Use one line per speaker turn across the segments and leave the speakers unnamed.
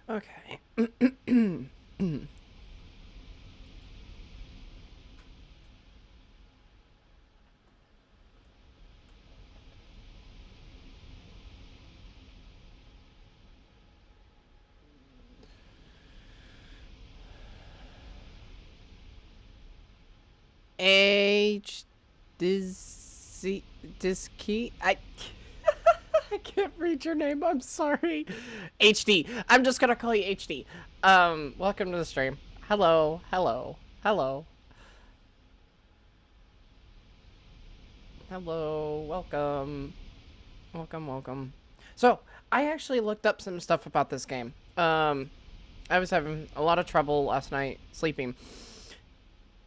Okay. H Dis key I can't read your name. I'm sorry. HD. I'm just gonna call you HD. Welcome to the stream. Hello, hello, hello, hello. Welcome, welcome, welcome. So I actually looked up some stuff about this game. I was having a lot of trouble last night sleeping.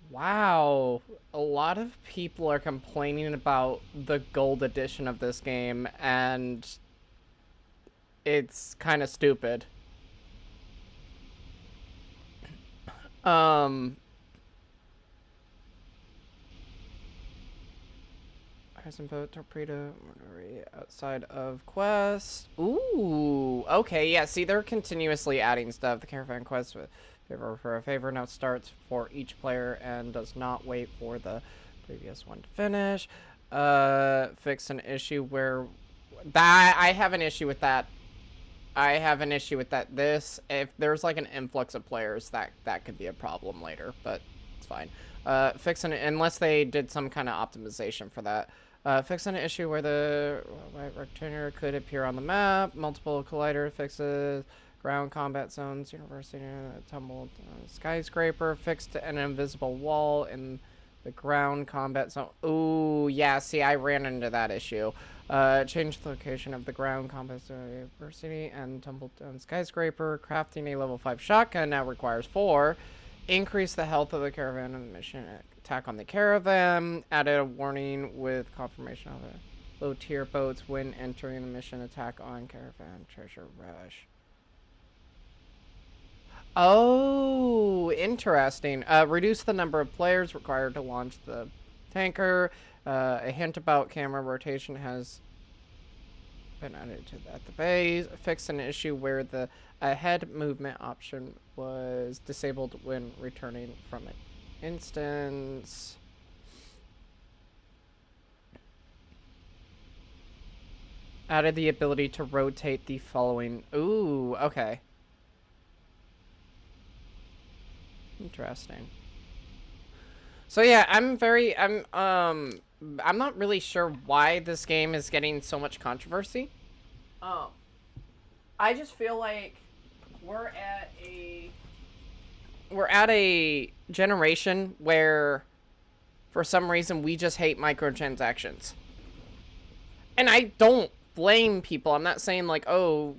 Wow, a lot of people are complaining about the gold edition of this game, and it's kind of stupid. Um, Horizon boat, torpedo, outside of quest. Ooh, okay, yeah. See, they're continuously adding stuff. The caravan quest with favor for a favor now starts for each player and does not wait for the previous one to finish. Fix an issue where that I have an issue with that. I have an issue with that. This, if there's like an influx of players, that could be a problem later, but it's fine. Fix an unless they did some kind of optimization for that. Fix an issue where the right rectangular could appear on the map. Multiple collider fixes. Ground combat zones. University tumbled skyscraper. Fixed an invisible wall in the ground combat zone. Ooh, yeah. See, I ran into that issue. Change the location of the ground combat zone university and tumbled down skyscraper. Crafting a level 5 shotgun now requires 4. Increase the health of the caravan and the mission attack on the caravan. Added a warning with confirmation of the low tier boats when entering the mission attack on caravan treasure rush. Oh, interesting. Reduce the number of players required to launch the tanker. A hint about camera rotation has been added to at the base. Fix an issue where the ahead movement option was disabled when returning from an instance. Added the ability to rotate the following. Ooh, okay. Interesting. So yeah, I'm not really sure why this game is getting so much controversy. Um, I just feel like we're at a we're at a generation where for some reason we just hate microtransactions. And I don't blame people. I'm not saying like, oh,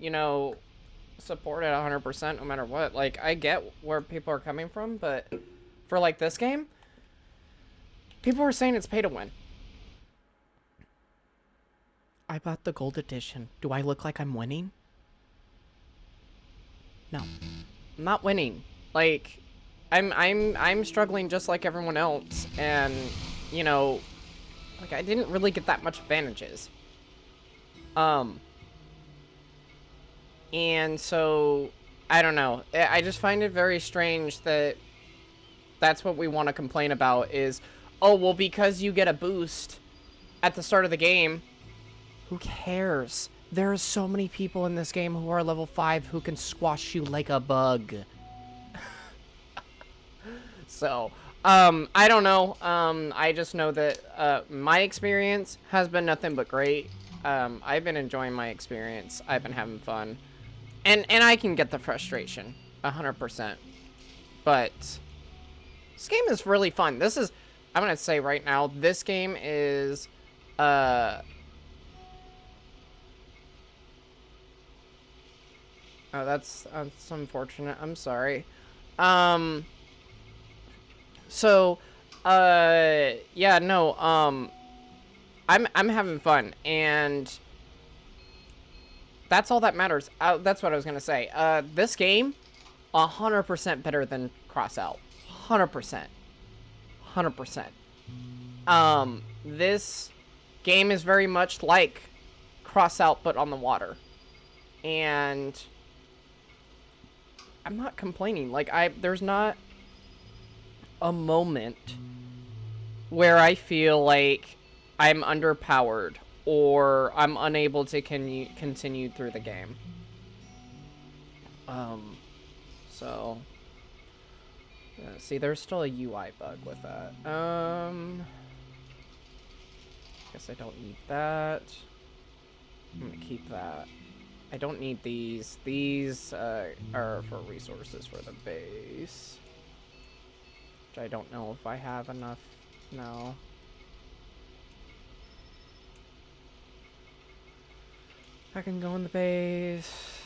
support it 100% no matter what. Like, I get where people are coming from, but for like this game, people were saying it's pay to win. I bought the gold edition. Do I look like I'm winning? No. I'm not winning. Like, I'm struggling just like everyone else, and like I didn't really get that much advantages. And so I don't know. I just find it very strange that that's what we want to complain about is, oh, well, because you get a boost at the start of the game, who cares? There are so many people in this game who are level 5 who can squash you like a bug. So, I don't know. I just know that my experience has been nothing but great. I've been enjoying my experience. I've been having fun. And I can get the frustration 100%. But this game is really fun. I'm going to say right now, this game is oh, that's unfortunate. I'm sorry. So, yeah, no, I'm having fun, and that's all that matters. That's what I was gonna say. This game, 100% better than Crossout. 100%. 100%. This game is very much like Crossout, but on the water. And I'm not complaining. Like, there's not a moment where I feel like I'm underpowered or I'm unable to continue through the game. So see, there's still a UI bug with that. Guess I don't need that. I'm gonna keep that. I don't need these. These are for resources for the base. Which I don't know if I have enough. No. I can go in the base.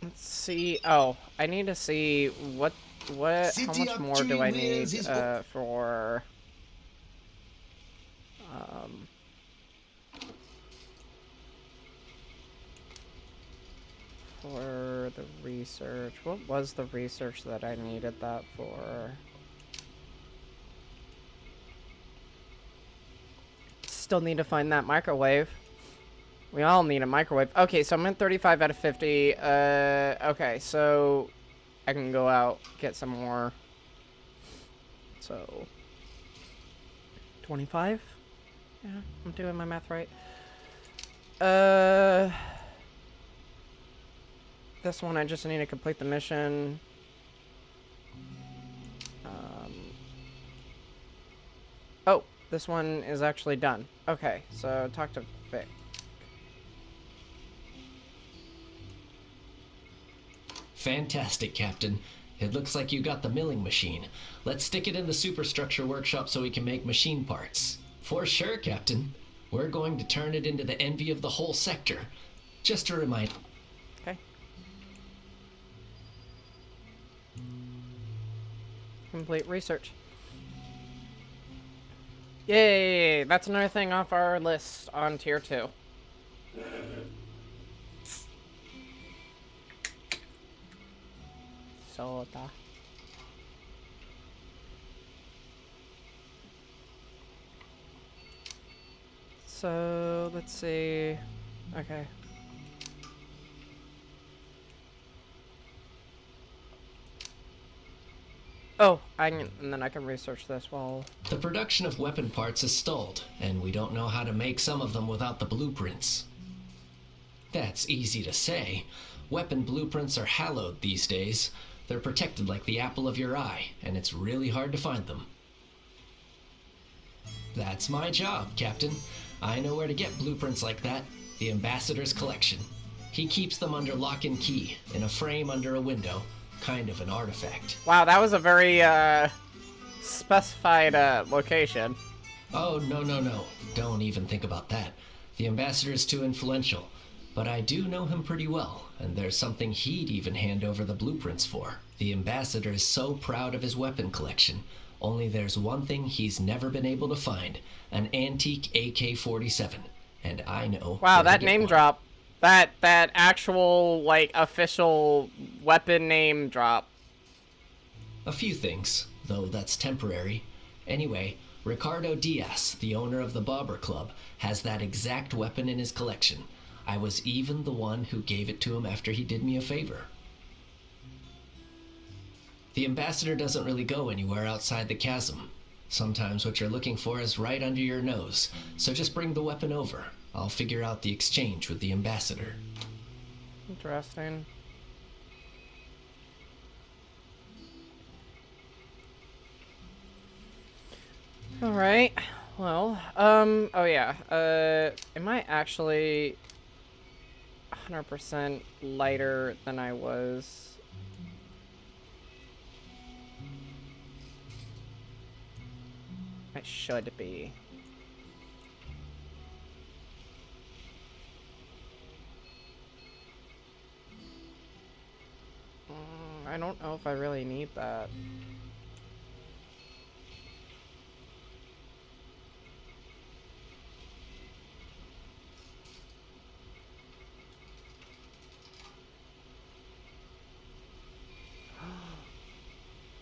Let's see. Oh, I need to see what how much more do I need for the research. What was the research that I needed that for? Still need to find that microwave. We all need a microwave. Okay, so I'm at 35 out of 50. Okay, so I can go out, get some more. So 25? Yeah, I'm doing my math right. This one I just need to complete the mission. Oh, this one is actually done. Okay, so talk to Vic.
Fantastic, Captain. It looks like you got the milling machine. Let's stick it in the superstructure workshop so we can make machine parts. For sure, Captain. We're going to turn it into the envy of the whole sector. Just a reminder.
Okay. Complete research. Yay! That's another thing off our list on tier 2. Soda. So, let's see. Okay. Oh, and then I can research this while...
The production of weapon parts is stalled, and we don't know how to make some of them without the blueprints. That's easy to say. Weapon blueprints are hallowed these days. They're protected like the apple of your eye, and it's really hard to find them. That's my job, Captain. I know where to get blueprints like that. The Ambassador's collection. He keeps them under lock and key, in a frame under a window. Kind of an artifact.
Wow, that was a very, specified, location.
Oh, no. Don't even think about that. The Ambassador's too influential. But I do know him pretty well, and there's something he'd even hand over the blueprints for. The Ambassador is so proud of his weapon collection. Only there's one thing he's never been able to find, an antique AK-47. And I know.
Wow, that name drop. That actual, like, official weapon name drop.
A few things, though that's temporary. Anyway, Ricardo Diaz, the owner of the Bobber Club, has that exact weapon in his collection. I was even the one who gave it to him after he did me a favor. The Ambassador doesn't really go anywhere outside the chasm. Sometimes what you're looking for is right under your nose, so just bring the weapon over. I'll figure out the exchange with the Ambassador.
Interesting. Alright. Well, oh yeah. Am I actually 100% lighter than I was? I should be. I don't know if I really need that.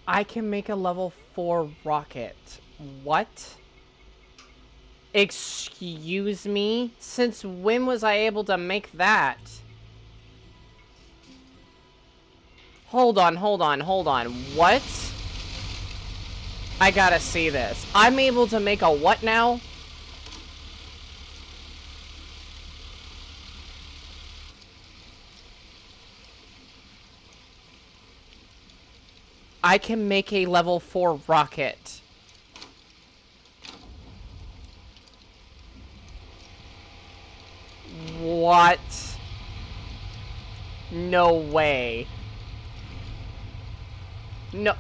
I can make a level 4 rocket. What? Excuse me? Since when was I able to make that? Hold on. What? I gotta see this. I'm able to make a what now? I can make a level 4 rocket. What? No way. No.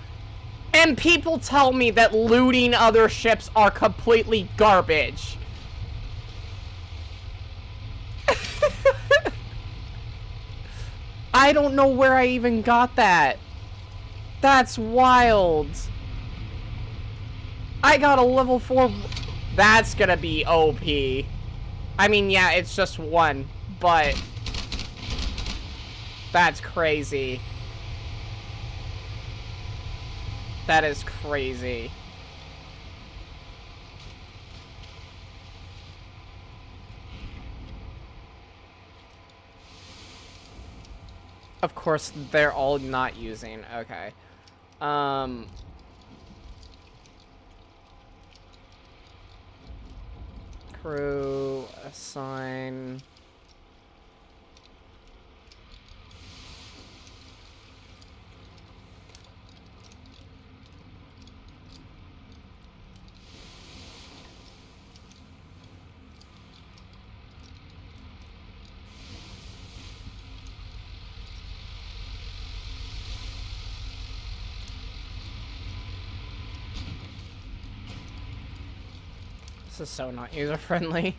And people tell me that looting other ships are completely garbage. I don't know where I even got that. That's wild. I got a level 4. That's gonna be OP. I mean, yeah, it's just one, but that's crazy. That is crazy. Of course, they're all not using. Okay. Crew, assign. This is so not user-friendly.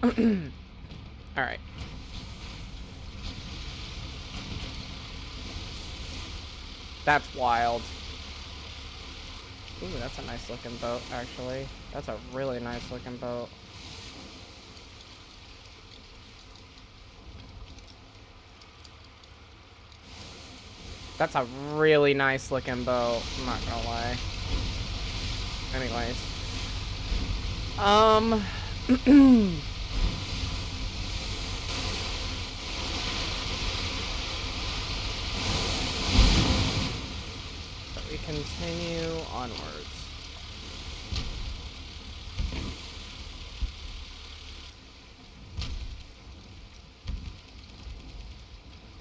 Alright. That's wild. Ooh, that's a nice looking boat, actually. That's a really nice looking boat. That's a really nice looking boat, I'm not gonna lie. Anyways. So we continue onwards.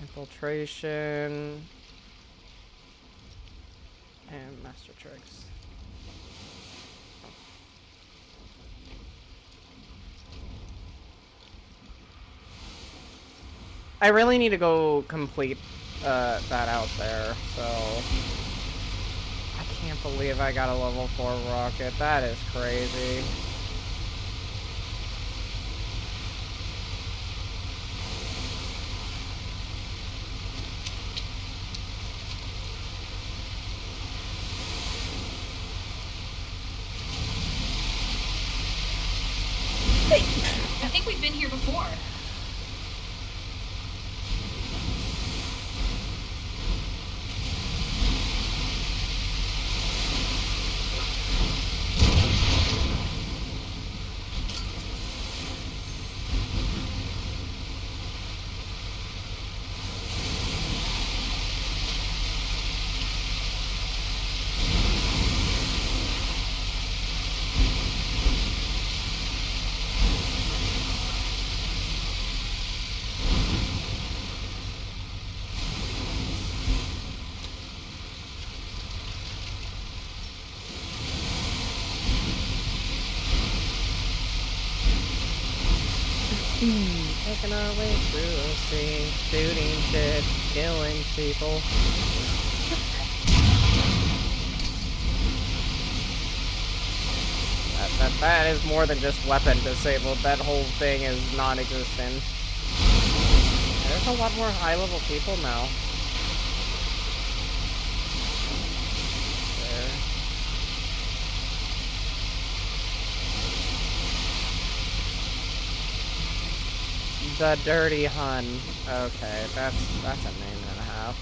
Infiltration. And master tricks. I really need to go complete that out there, so I can't believe I got a level 4 rocket. That is crazy.
I think we've been here before.
Making our way through the sea, shooting shit, killing people. That is more than just weapon disabled. That whole thing is non-existent. There's a lot more high-level people now. The Dirty Hun. Okay, that's a name and a half.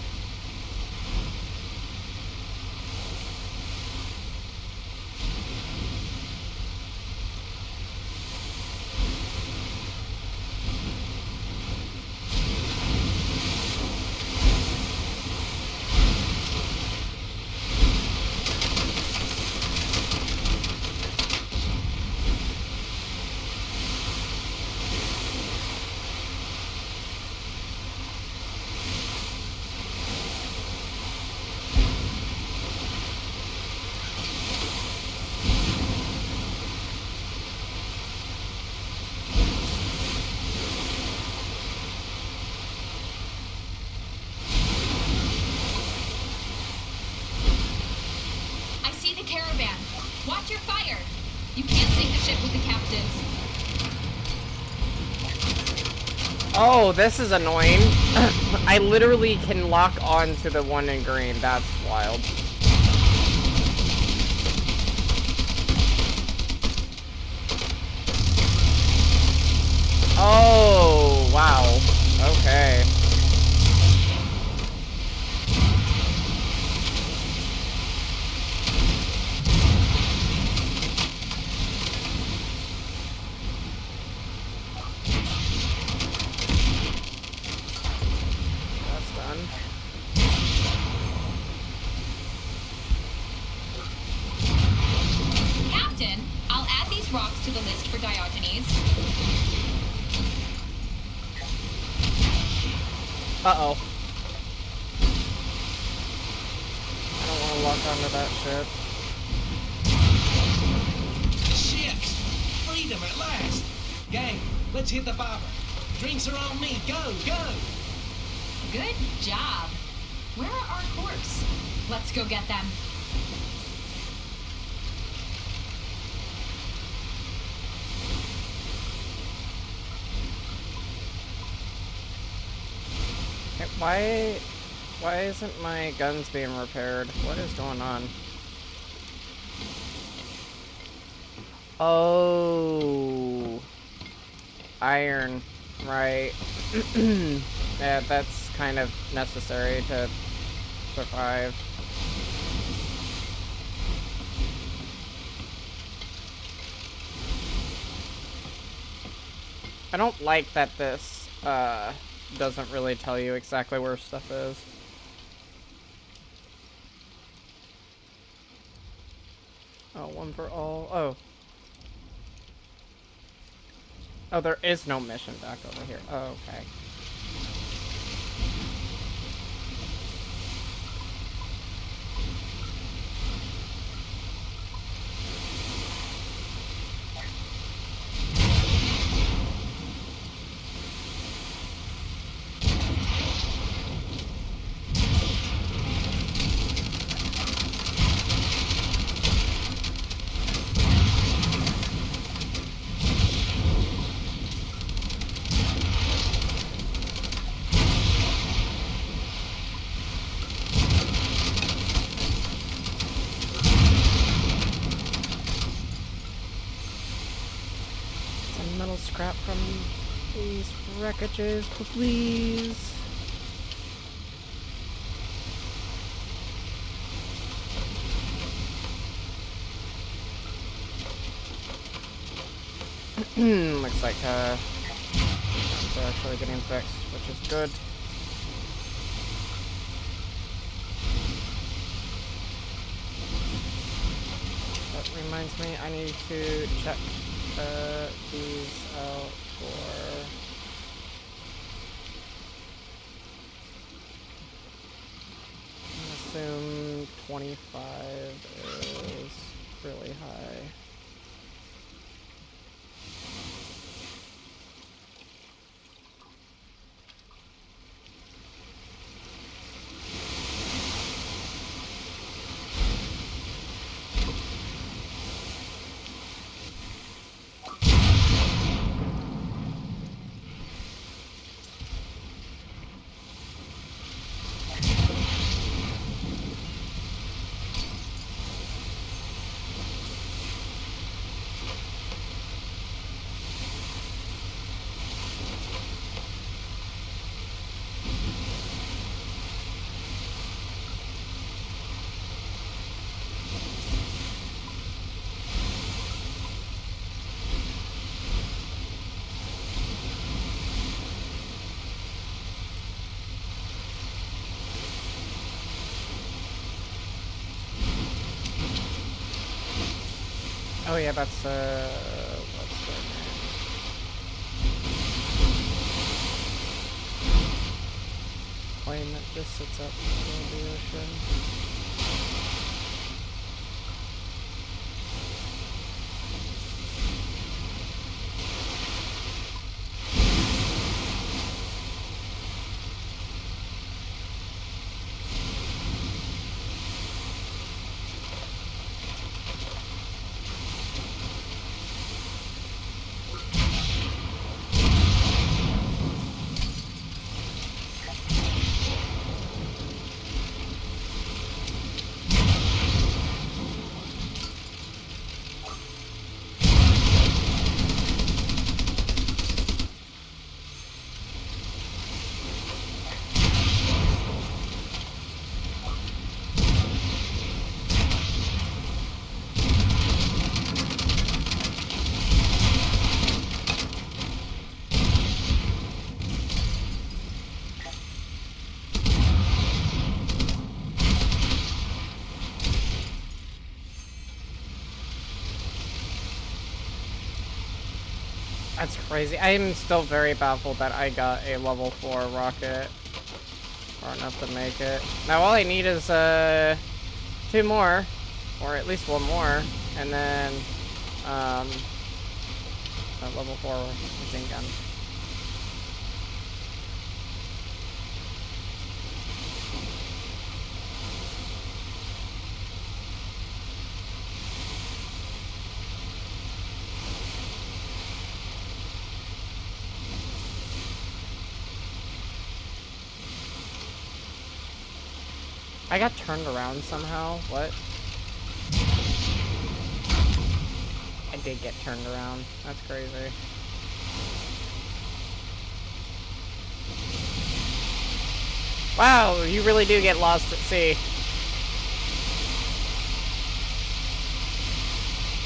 I see the caravan. Watch your fire. You can't sink the ship with the captives.
Oh, this is annoying. I literally can lock on to the one in green. That's wild. Oh, wow. Okay. That's done.
Captain, I'll add these rocks to the list for Diogenes.
Uh-oh. I don't want to lock onto that shit.
Ships! Freedom at last! Gang, let's hit the bobber. Drinks are on me. Go, go!
Good job. Where are our corpses? Let's go get them.
Hey, why isn't my guns being repaired? What is going on? Oh, iron, right? Yeah, that's kind of necessary to survive. I don't like that this doesn't really tell you exactly where stuff is. Oh, one for all. Oh. Oh, there is no mission back over here. Oh, okay. Some metal scrap from these wreckages, please. Looks like it's actually getting fixed, which is good. That reminds me, I need to check these out for... I'm gonna assume 25 is really high. Oh yeah, that's what's the name? Plane that just sits up in the middle of the ocean. That's crazy. I am still very baffled that I got a level 4 rocket. Far enough to make it. Now all I need is 2 more. Or at least 1 more. And then a level 4 machine gun. I got turned around somehow. What? I did get turned around. That's crazy. Wow, you really do get lost at sea.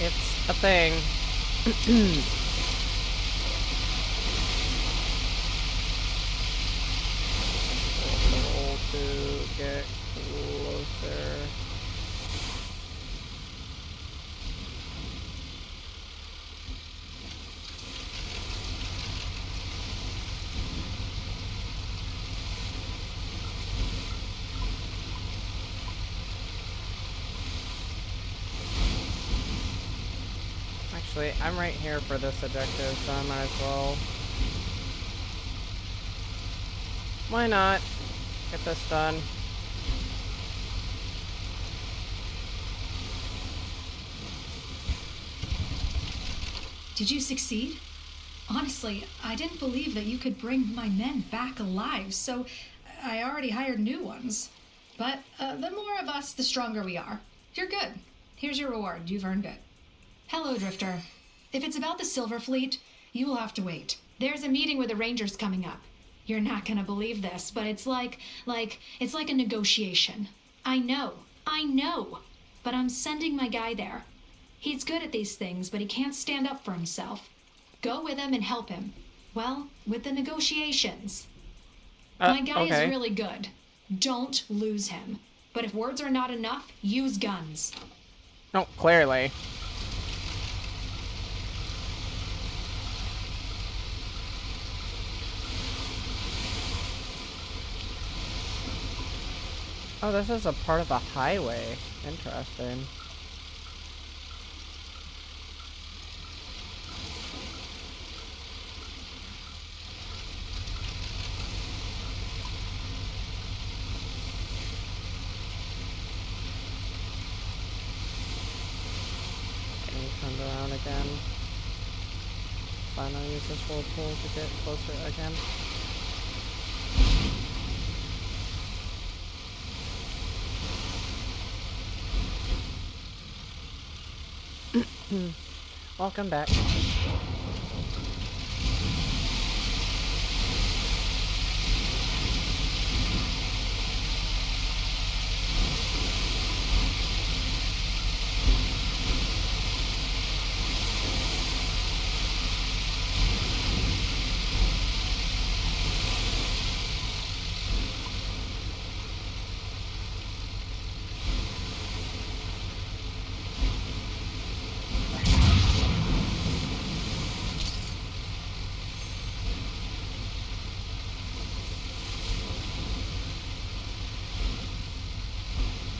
It's a thing. To get closer. Actually, I'm right here for this objective, so I might as well. Why not? Get this done.
Did you succeed? Honestly, I didn't believe that you could bring my men back alive, so I already hired new ones. But the more of us, the stronger we are. You're good. Here's your reward. You've earned it. Hello, Drifter. If it's about the Silver Fleet, you will have to wait.
There's a meeting with the Rangers coming up. You're not gonna believe this, but it's like a negotiation. I know, but I'm sending my guy there. He's good at these things, but he can't stand up for himself. Go with him and help him. Well, with the negotiations. My guy
okay.
is really good. Don't lose him. But if words are not enough, use guns.
No, clearly. Oh, this is a part of a highway. Interesting. Getting turned around again. Fine, I'll use this whirlpool to get closer again. Welcome back.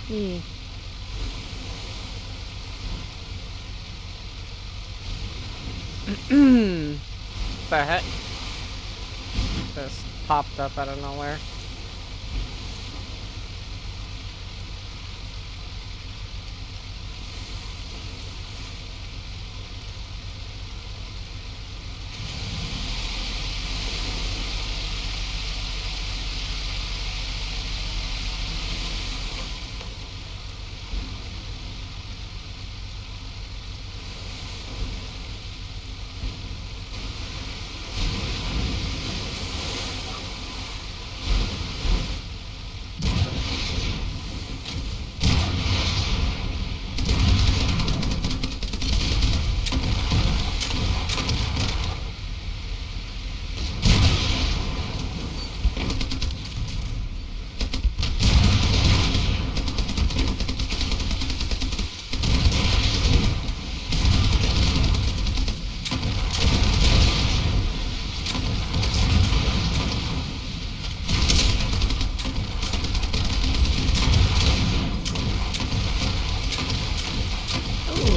The heck? Just popped up out of nowhere.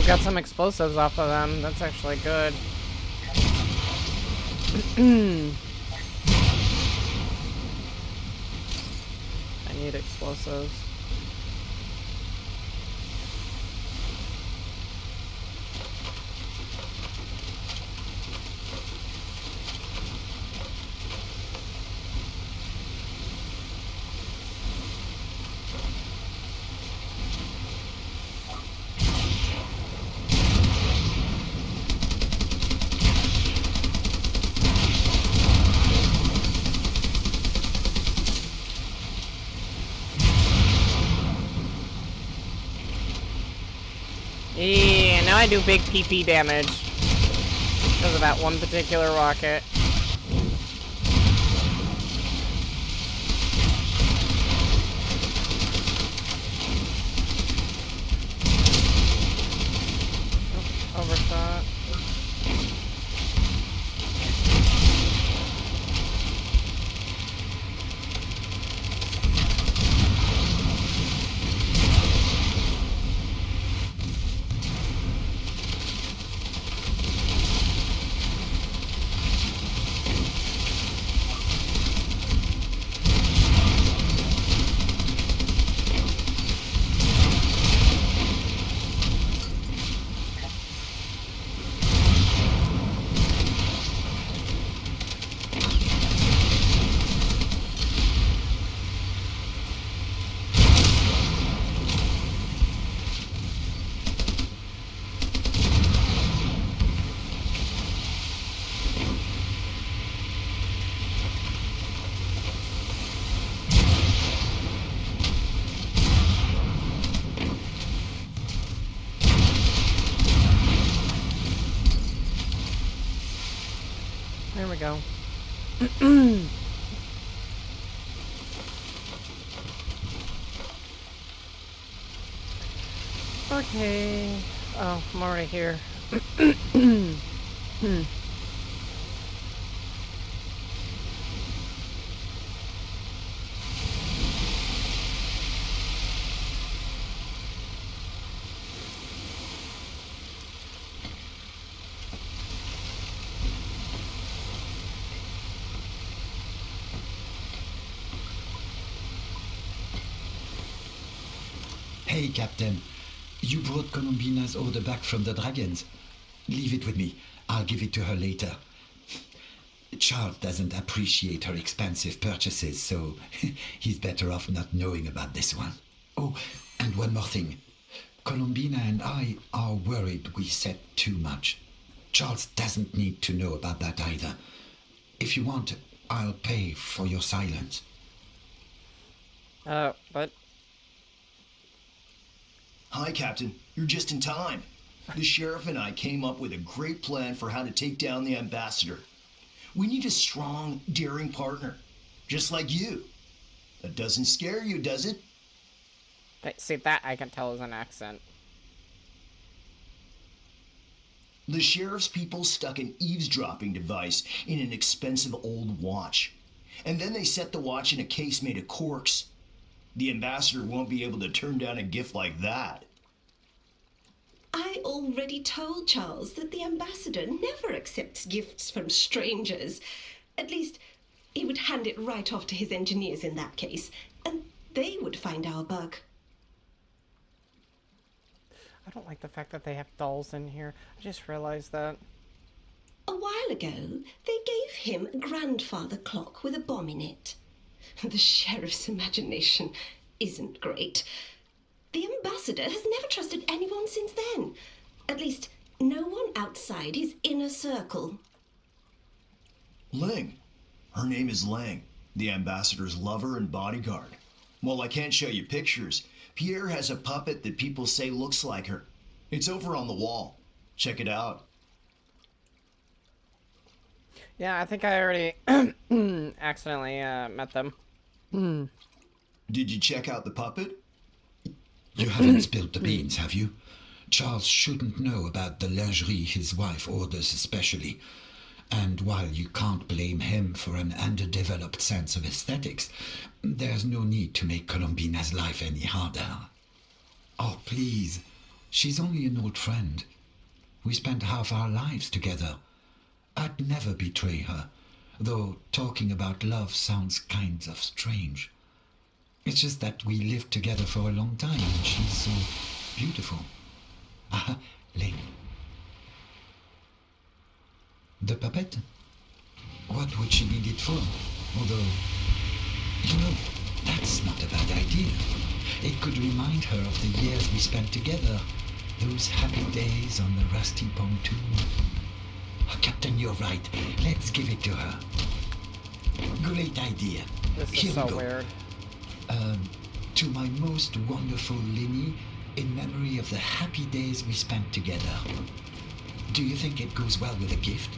Got some explosives off of them. That's actually good. I need explosives. Yeah, now I do big PP damage because of that one particular rocket. Oh, overshot. There we go. Okay. Oh, I'm already here.
Hey, Captain. You brought Colombina's order back from the dragons. Leave it with me. I'll give it to her later. Charles doesn't appreciate her expensive purchases, so he's better off not knowing about this one. Oh, and one more thing. Colombina and I are worried we said too much. Charles doesn't need to know about that either. If you want, I'll pay for your silence.
But...
Hi, Captain. You're just in time. The sheriff and I came up with a great plan for how to take down the ambassador. We need a strong, daring partner, just like you. That doesn't scare you, does it?
See, that I can tell is an accent.
The sheriff's people stuck an eavesdropping device in an expensive old watch. And then they set the watch in a case made of corks. The ambassador won't be able to turn down a gift like that.
I already told Charles that the ambassador never accepts gifts from strangers. At least, he would hand it right off to his engineers in that case, and they would find our bug.
I don't like the fact that they have dolls in here. I just realized that.
A while ago, they gave him a grandfather clock with a bomb in it. The sheriff's imagination isn't great. The ambassador has never trusted anyone since then. At least, no one outside his inner circle.
Ling. Her name is Lang, the ambassador's lover and bodyguard. While I can't show you pictures, Pierre has a puppet that people say looks like her. It's over on the wall. Check it out.
Yeah, I think I already accidentally met them.
Did you check out the puppet?
You haven't spilled the beans, have you? Charles shouldn't know about the lingerie his wife orders especially. And while you can't blame him for an underdeveloped sense of aesthetics, there's no need to make Colombina's life any harder. Oh, please. She's only an old friend. We spent half our lives together. I'd never betray her, though talking about love sounds kind of strange. It's just that we lived together for a long time and she's so beautiful. Ah, Ling. The puppet? What would she need it for? Although, you know, that's not a bad idea. It could remind her of the years we spent together. Those happy days on the rusty pontoon. Oh, Captain, you're right. Let's give it to her. Great idea.
This is
Here
so
we go.
weird.
To my most wonderful Linny, in memory of the happy days we spent together. Do you think it goes well with a gift?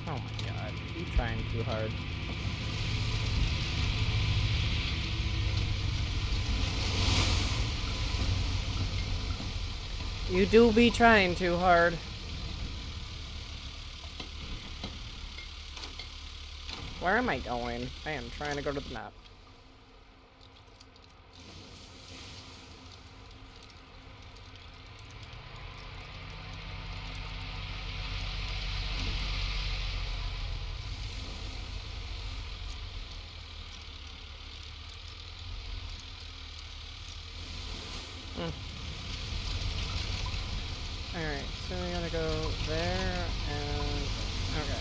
Oh my god, you trying too hard. You do be trying too hard. Where am I going? I am trying to go to the map. Alright, so we gotta go there and... okay.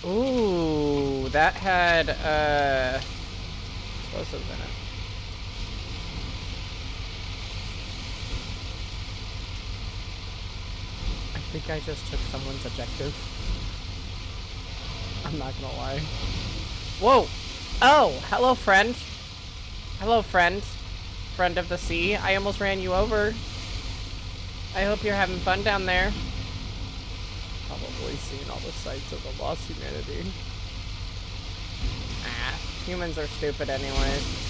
Ooh, that had, explosives in it. I think I just took someone's objective. I'm not gonna lie. Whoa! Oh, hello, friend. Hello, friend. Friend of the sea. I almost ran you over. I hope you're having fun down there. Probably seen all the sights of the lost humanity. Ah, humans are stupid anyways.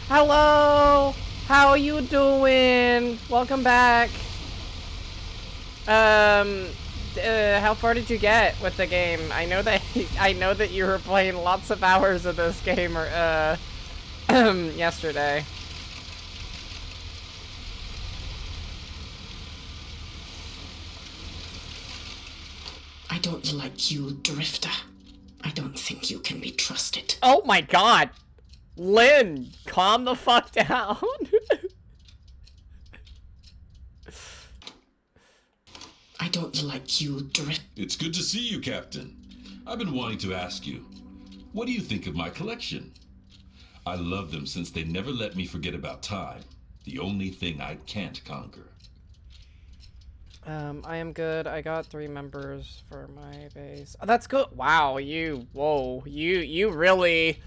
Hello! How are you doing? Welcome back. How far did you get with the game? I know that you were playing lots of hours of this game or yesterday.
I don't like you, Drifter. I don't think you can be trusted.
Oh my god! Lynn, calm the fuck down.
I don't like you, Drifter.
It's good to see you, Captain. I've been wanting to ask you, what do you think of my collection? I love them since they never let me forget about time, the only thing I can't conquer.
I am good. I got 3 members for my base. Oh, that's good. Wow, you really...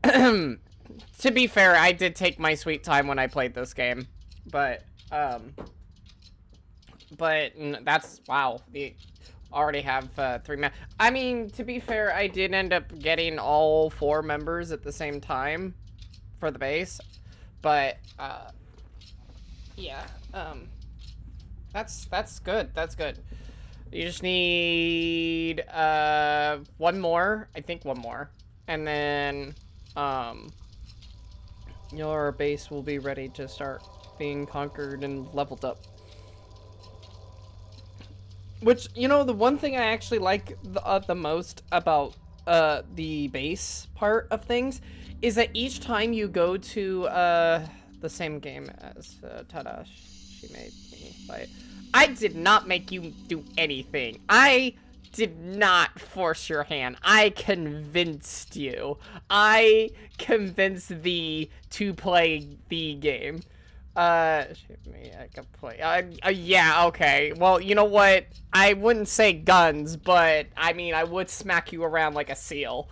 To be fair, I did take my sweet time when I played this game. But, But that's, wow, we already have 3 members. I mean, to be fair, I did end up getting all 4 members at the same time for the base. But, yeah, that's good, that's good. You just need, 1 more, I think 1 more. And then, your base will be ready to start being conquered and leveled up. Which, you know, the one thing I actually like the most about the base part of things is that each time you go to the same game as Tadash, she made me fight. I did not make you do anything. I did not force your hand. I convinced you. I convinced thee to play the game. Shoot me, I can play. Yeah, okay. Well, you know what? I wouldn't say guns, but I mean, I would smack you around like a seal.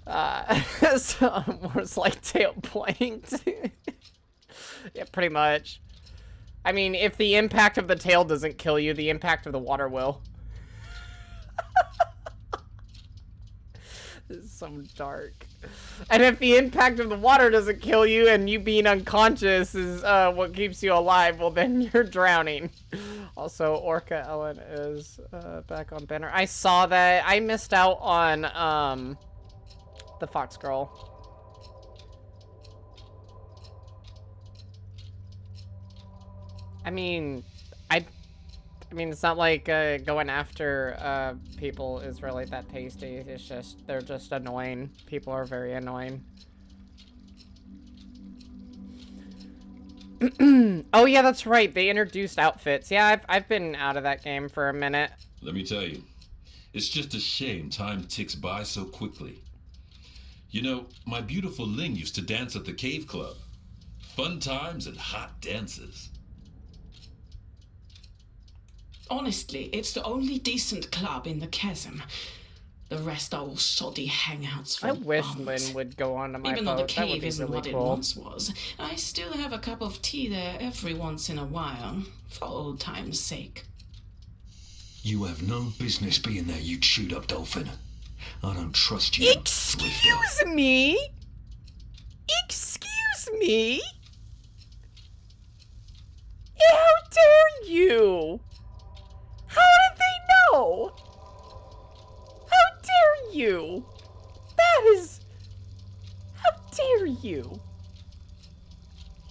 So it's like tail playing. Yeah, pretty much. I mean, if the impact of the tail doesn't kill you, the impact of the water will. This is so dark. And if the impact of the water doesn't kill you and you being unconscious is what keeps you alive, well then you're drowning. Also, Orca Ellen is back on banner. I saw that. I missed out on the Fox Girl. I mean, it's not like going after people is really that tasty. It's just, they're just annoying. People are very annoying. Oh yeah, that's right. They introduced outfits. Yeah, I've been out of that game for a minute.
Let me tell you, it's just a shame time ticks by so quickly. You know, my beautiful Ling used to dance at the Cave Club. Fun times and hot dances.
Honestly, it's the only decent club in the chasm. The rest are all shoddy hangouts for
I wish
bums.
Lynn would go on to my
Even though the
boat. That would
cave
be
isn't
really
what it
cool.
once was, I still have a cup of tea there every once in a while, for old time's sake.
You have no business being there, you chewed up dolphin. I don't trust you.
Excuse me? Excuse me? How dare you? How did they know? How dare you? That is... How dare you?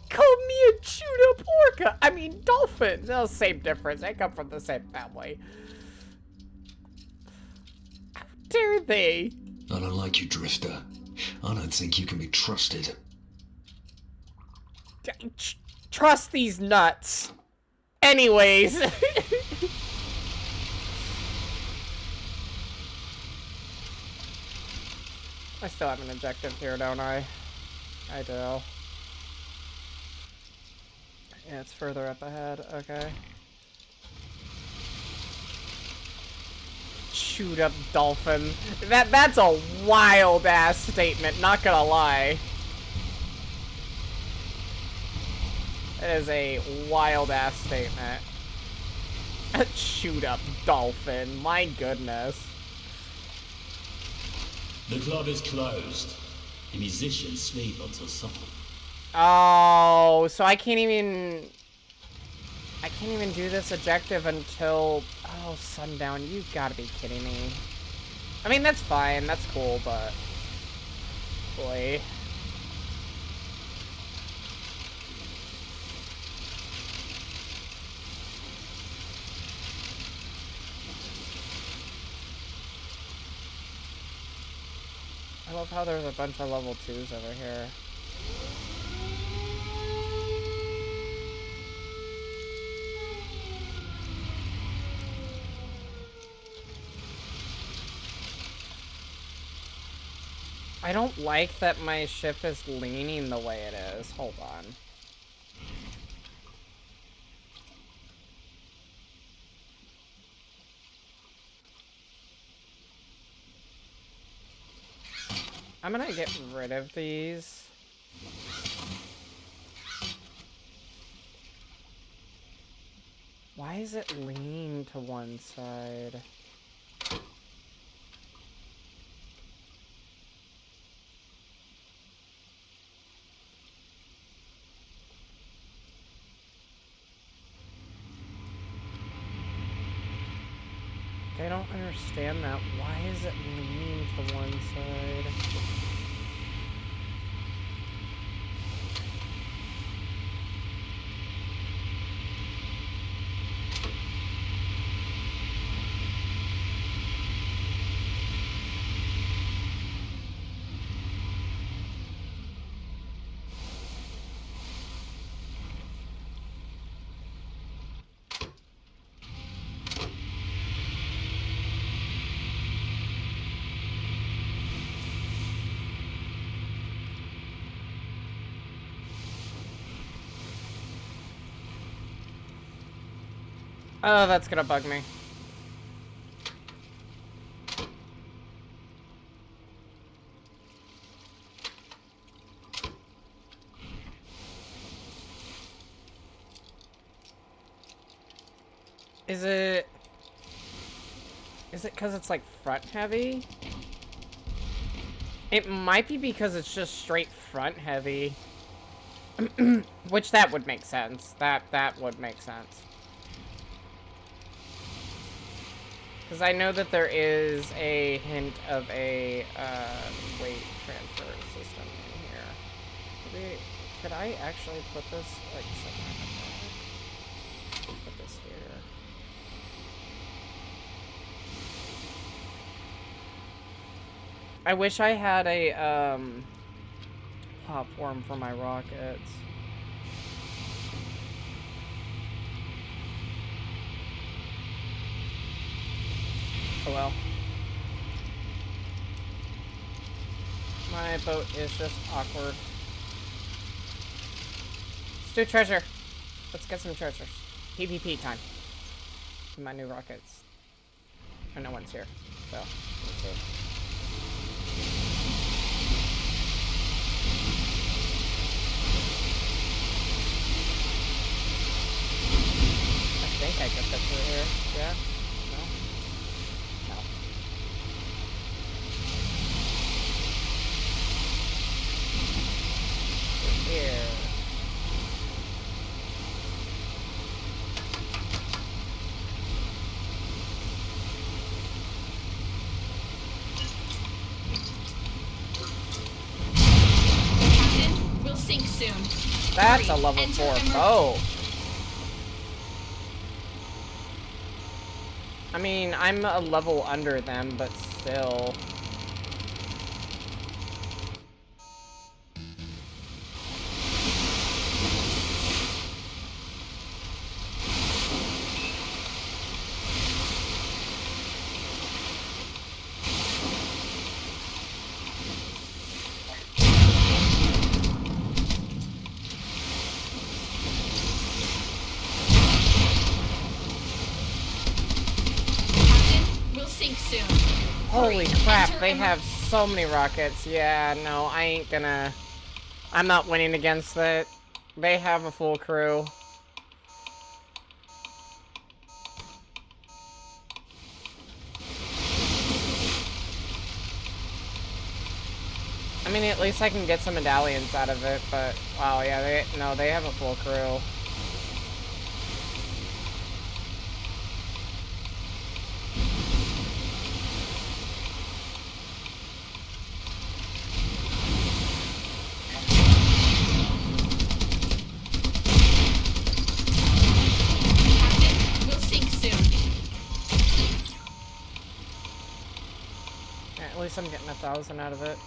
Called me a chewed up orca. I mean, dolphin. No, same difference. They come from the same family. How dare they?
I don't like you, Drifter. I don't think you can be trusted.
Trust these nuts. Anyways. I still have an objective here, don't I? I do. Yeah, it's further up ahead. Okay. Shoot up dolphin. That's a wild ass statement, not gonna lie. That is a wild ass statement. Shoot up dolphin. My goodness.
The club is closed. The musicians sleep until supper.
Oh, so I can't even do this objective until, oh, sundown. You gotta be kidding me. I mean, that's fine. That's cool, but boy. I love how there's a bunch of level 2s over here. I don't like that my ship is leaning the way it is. Hold on. I'm gonna get rid of these. Why is it lean to one side? I don't understand that. Why is it leaning to one side? Oh, that's gonna bug me. Is it because it's like front heavy? It might be because it's just straight front heavy. Which that would make sense. That would make sense. Because I know that there is a hint of a weight transfer system in here. Could I actually put this like somewhere up there? Put this here. I wish I had a platform for my rockets. Oh well. My boat is just awkward. Let's do treasure. Let's get some treasures. PvP time. My new rockets. Oh, no one's here. So, let's see. I think I get that through here. Yeah? No? Here.
Captain, we'll sink soon.
That's
Hurry,
a level
enter
4 bow. I mean, I'm a level under them, but still. Holy crap, they have so many rockets. Yeah, no, I ain't gonna... I'm not winning against it. They have a full crew. I mean, at least I can get some medallions out of it, but... Wow, yeah, they have a full crew. At least I'm getting 1,000 out of it.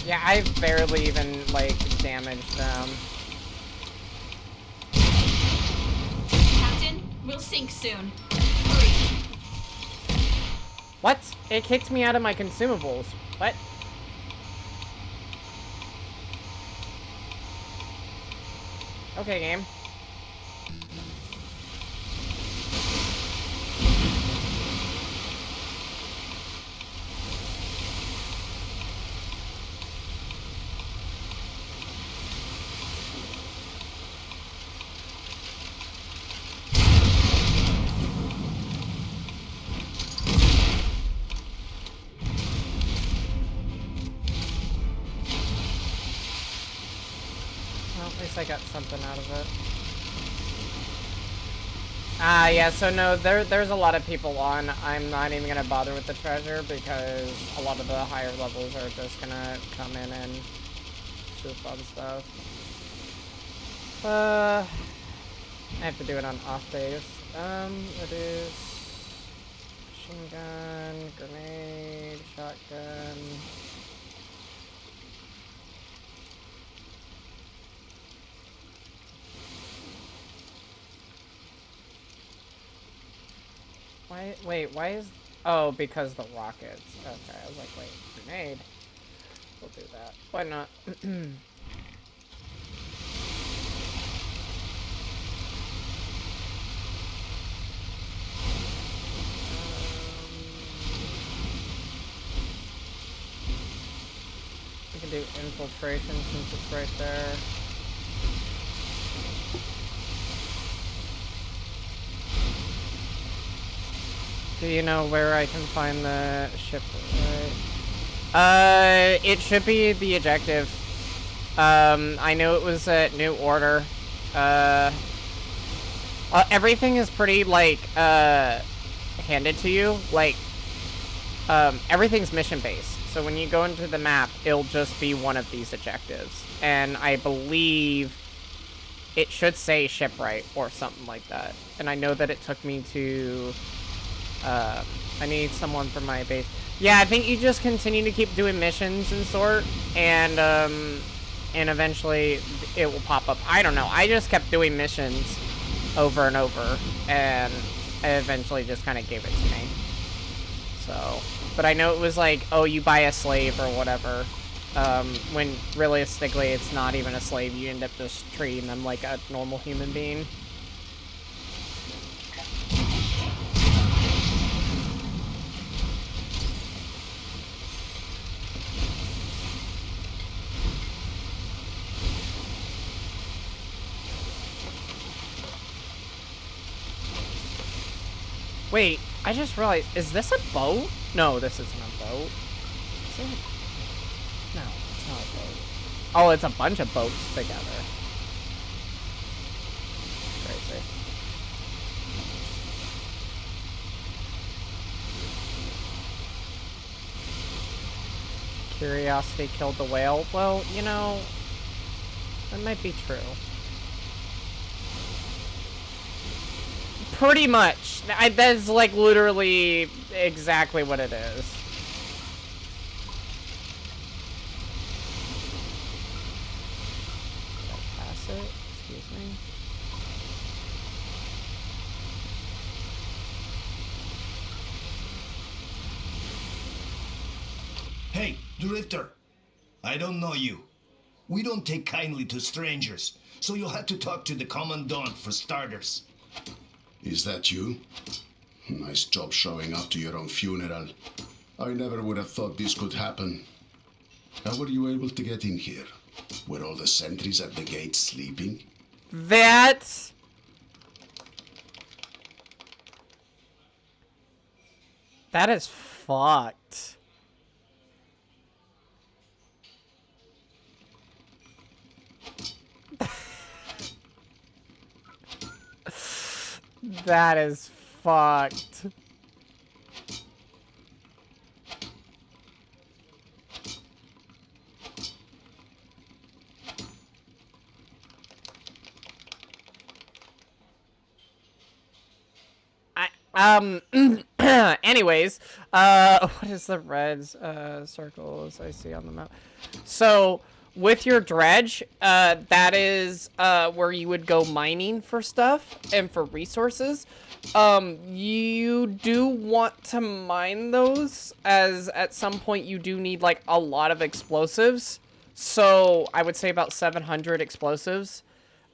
Yeah, I've barely even, like, damaged them.
We'll sink soon. Hurry.
What? It kicked me out of my consumables. What? Okay, game. Well, at least I got something out of it. Ah, yeah, so no, there's a lot of people on. I'm not even gonna bother with the treasure because a lot of the higher levels are just gonna come in and shoot fun stuff. I have to do it on off days. It is machine gun, grenade, shotgun. Why? Wait, why is... Oh, because the rockets. Okay, I was like, wait, grenade. We'll do that. Why not? We can do infiltration since it's right there. Do you know where I can find the ship? It should be the objective. I know it was at New Order. Everything is pretty, like, handed to you. Like, everything's mission-based. So when you go into the map, it'll just be one of these objectives. And I believe it should say shipwright or something like that. And I know that it took me to... I need someone for my base. Yeah, I think you just continue to keep doing missions and sort, and eventually it will pop up. I don't know. I just kept doing missions over and over, and I eventually just kind of gave it to me. So, but I know it was like, oh, you buy a slave or whatever, when realistically it's not even a slave. You end up just treating them like a normal human being. Wait, I just realized, is this a boat? No, this isn't a boat. Is it? No, it's not a boat. Oh, it's a bunch of boats together. Crazy. Curiosity killed the whale. Well, you know, that might be true. Pretty much. That's like literally exactly what it is. Did I pass it? Excuse me.
Hey, Drifter. I don't know you. We don't take kindly to strangers, so you'll have to talk to the Commandant for starters.
Is that you? Nice job showing up to your own funeral. I never would have thought this could happen. How were you able to get in here? Were all the sentries at the gate sleeping?
That is fucked. That is fucked. Anyways, what is the red circles I see on the map? So with your dredge, that is where you would go mining for stuff and for resources. You do want to mine those, as at some point you do need like a lot of explosives. So I would say about 700 explosives.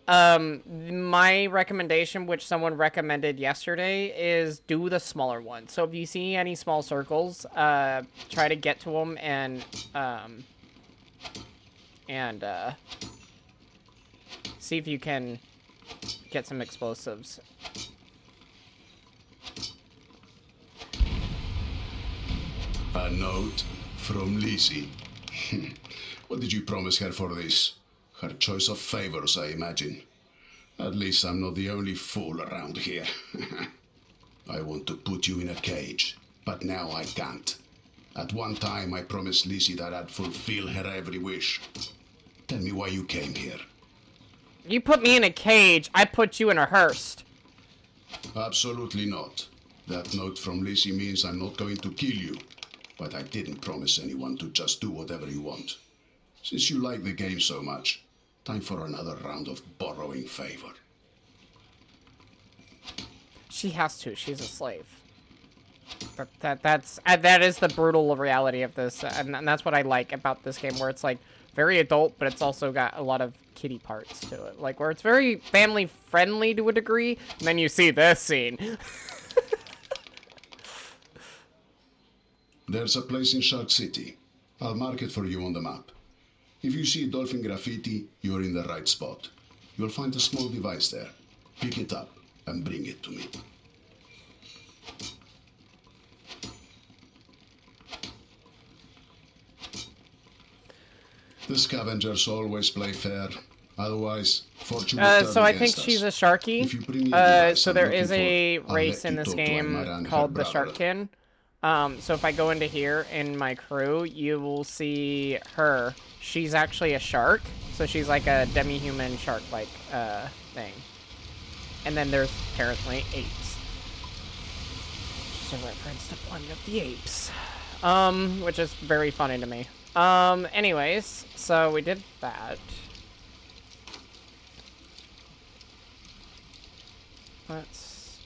my recommendation, which someone recommended yesterday, is do the smaller one. So if you see any small circles, try to get to them and see if you can get some explosives.
A note from Lizzie. What did you promise her for this? Her choice of favors, I imagine. At least I'm not the only fool around here. I want to put you in a cage, but now I can't. At one time, I promised Lizzie that I'd fulfill her every wish. Tell me why you came here.
You put me in a cage, I put you in a hearse.
Absolutely not. That note from Lizzie means I'm not going to kill you. But I didn't promise anyone to just do whatever you want. Since you like the game so much, time for another round of borrowing favor.
She has to. She's a slave. That is the brutal reality of this, and that's what I like about this game, where it's like very adult, but it's also got a lot of kiddie parts to it, like where it's very family friendly to a degree. And then you see this scene.
There's a place in Shark City. I'll mark it for you on the map. If you see dolphin graffiti, you're in the right spot. You'll find a small device there. Pick it up and bring it to me. The scavengers always play fair. Otherwise, fortune will turn
so I
against
think she's a
us.
Sharky.
If you bring me a device
So
I'm
there
looking
is a
for, I'll
race
let
in
you
this
talk to
game
Aymara and her
called the
brother.
Sharkkin. So if I go into here in my crew, you will see her. She's actually a shark, so she's like a demi-human shark-like thing. And then there's apparently apes. Just a reference to Planet of the Apes, which is very funny to me. Anyways, so we did that. Let's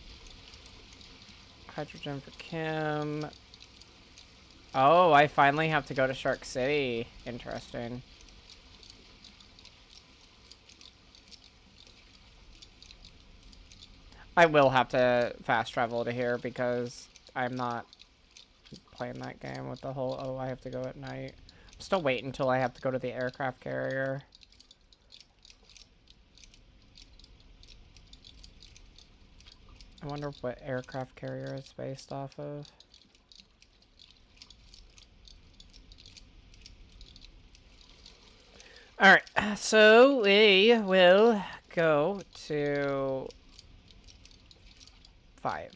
hydrogen for Kim. Oh, I finally have to go to Shark City. Interesting. I will have to fast travel to here because I'm not playing that game with the whole, oh, I have to go at night. I'm still waiting until I have to go to the aircraft carrier. I wonder what aircraft carrier it's based off of. Alright, so we will go to 5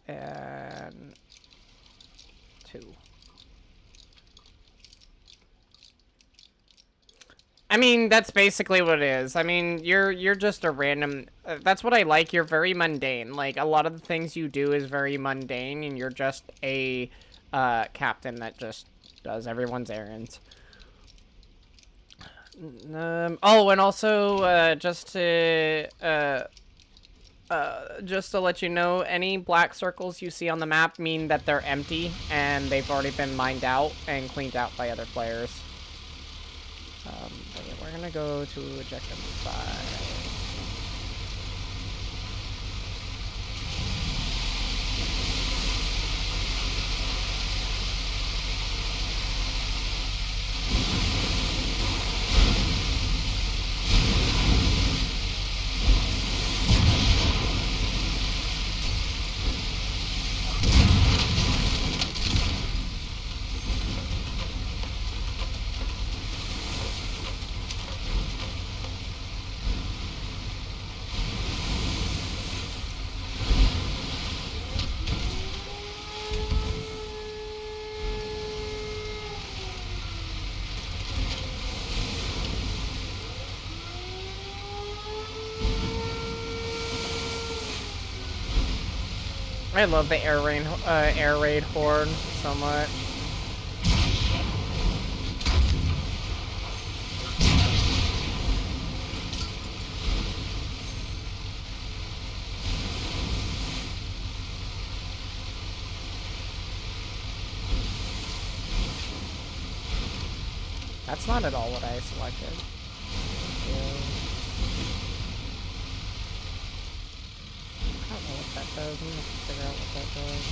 and 2. I mean, that's basically what it is. I mean, you're just a random... that's what I like. You're very mundane. Like, a lot of the things you do is very mundane, and you're just a captain that just does everyone's errands. Oh, and also, just to let you know, any black circls you see on the map mean that they're empty, and they've already been mined out and cleaned out by other players. But yeah, we're gonna go to Objective 5. I love the air raid horn so much. That's not at all what I selected. Yeah. know what that does. I'm gonna have to figure out what that does.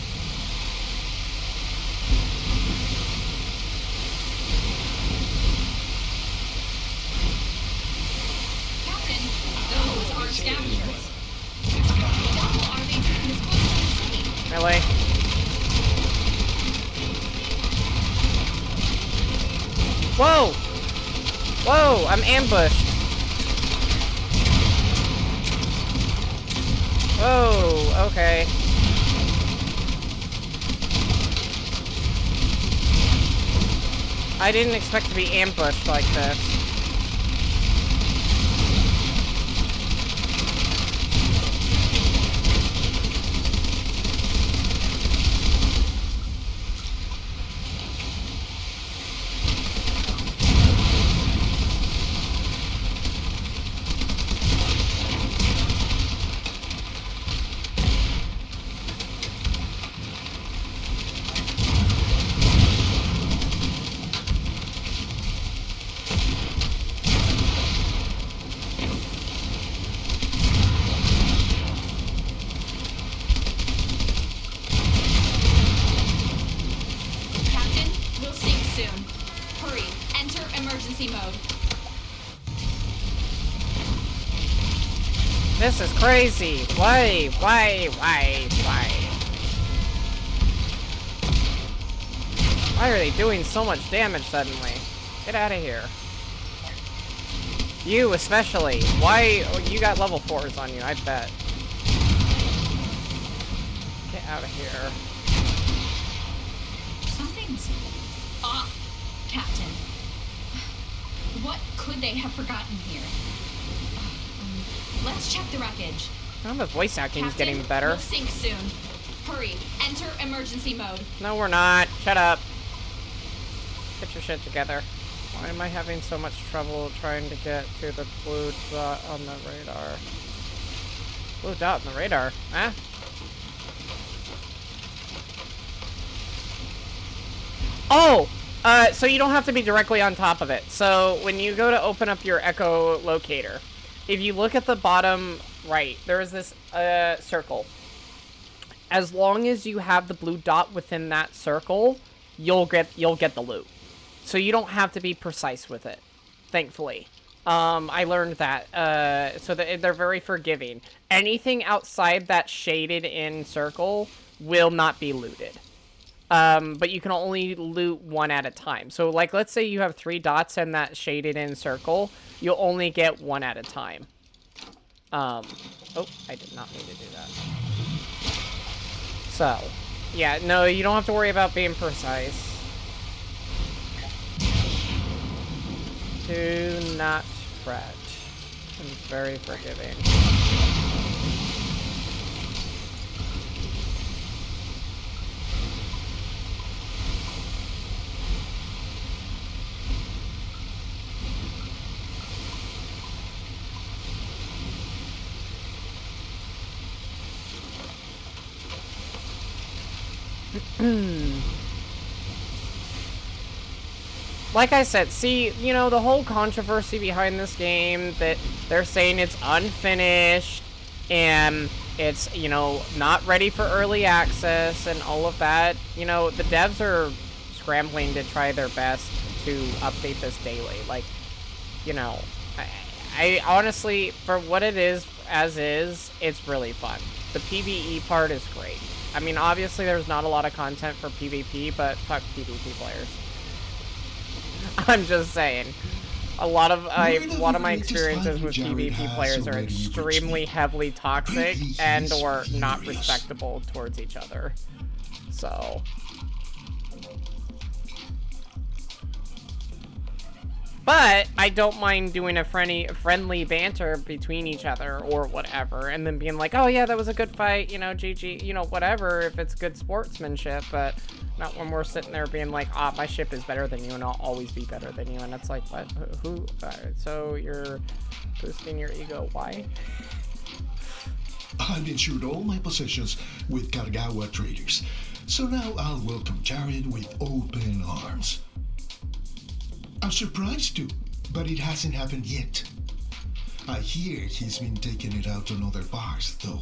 Captain, those are scavengers. How are they doing this close to the city?
Melee. Whoa! Whoa! I'm ambushed. Whoa! Okay. I didn't expect to be ambushed like this.
Captain, we'll sink soon. Hurry, enter emergency mode.
This is crazy. Why? Why? Why are they doing so much damage suddenly? Get out of here. You especially. Why? Oh, you got level 4s on you, I bet. Get out of here.
Something's
Off, Captain. What could they have forgotten here? Let's check the wreckage.
Oh, the voice acting's
Captain,
getting better.
we'll sink soon. Hurry, enter emergency mode.
No, we're not. Shut up. Get your shit together. Why am I having so much trouble trying to get to the blue dot on the radar? Blue dot on the radar? Huh? Oh! So you don't have to be directly on top of it. So when you go to open up your Echo locator, if you look at the bottom right, there is this circle. As long as you have the blue dot within that circle, you'll get the loot. So you don't have to be precise with it, thankfully. I learned that. So that they're very forgiving. Anything outside that shaded in circle will not be looted. But you can only loot one at a time. So, like, let's say you have 3 dots in that shaded in circle. You'll only get 1 at a time. Oh, I did not mean to do that. So, yeah, no, you don't have to worry about being precise. Do not fret. I'm very forgiving. Like I said, see, you know, the whole controversy behind this game, that they're saying it's unfinished and it's, you know, not ready for early access and all of that. You know, the devs are scrambling to try their best to update this daily. Like, you know, I honestly, for what it is, as is, it's really fun. The PvE part is great. I mean, obviously there's not a lot of content for PvP, but fuck PvP players. I'm just saying. A lot of my experiences with PvP players are extremely heavily toxic and or not respectable towards each other. So, but I don't mind doing a friendly banter between each other or whatever, and then being like, oh yeah, that was a good fight, you know, GG, you know, whatever, if it's good sportsmanship, but not when we're sitting there being like, ah, my ship is better than you and I'll always be better than you, and it's like, what? Who? So you're boosting your ego, why?
I've insured all my possessions with Kargawa Traders, so now I'll welcome Jared with open arms. I'm surprised too, but it hasn't happened yet. I hear he's been taking it out on other bars, though.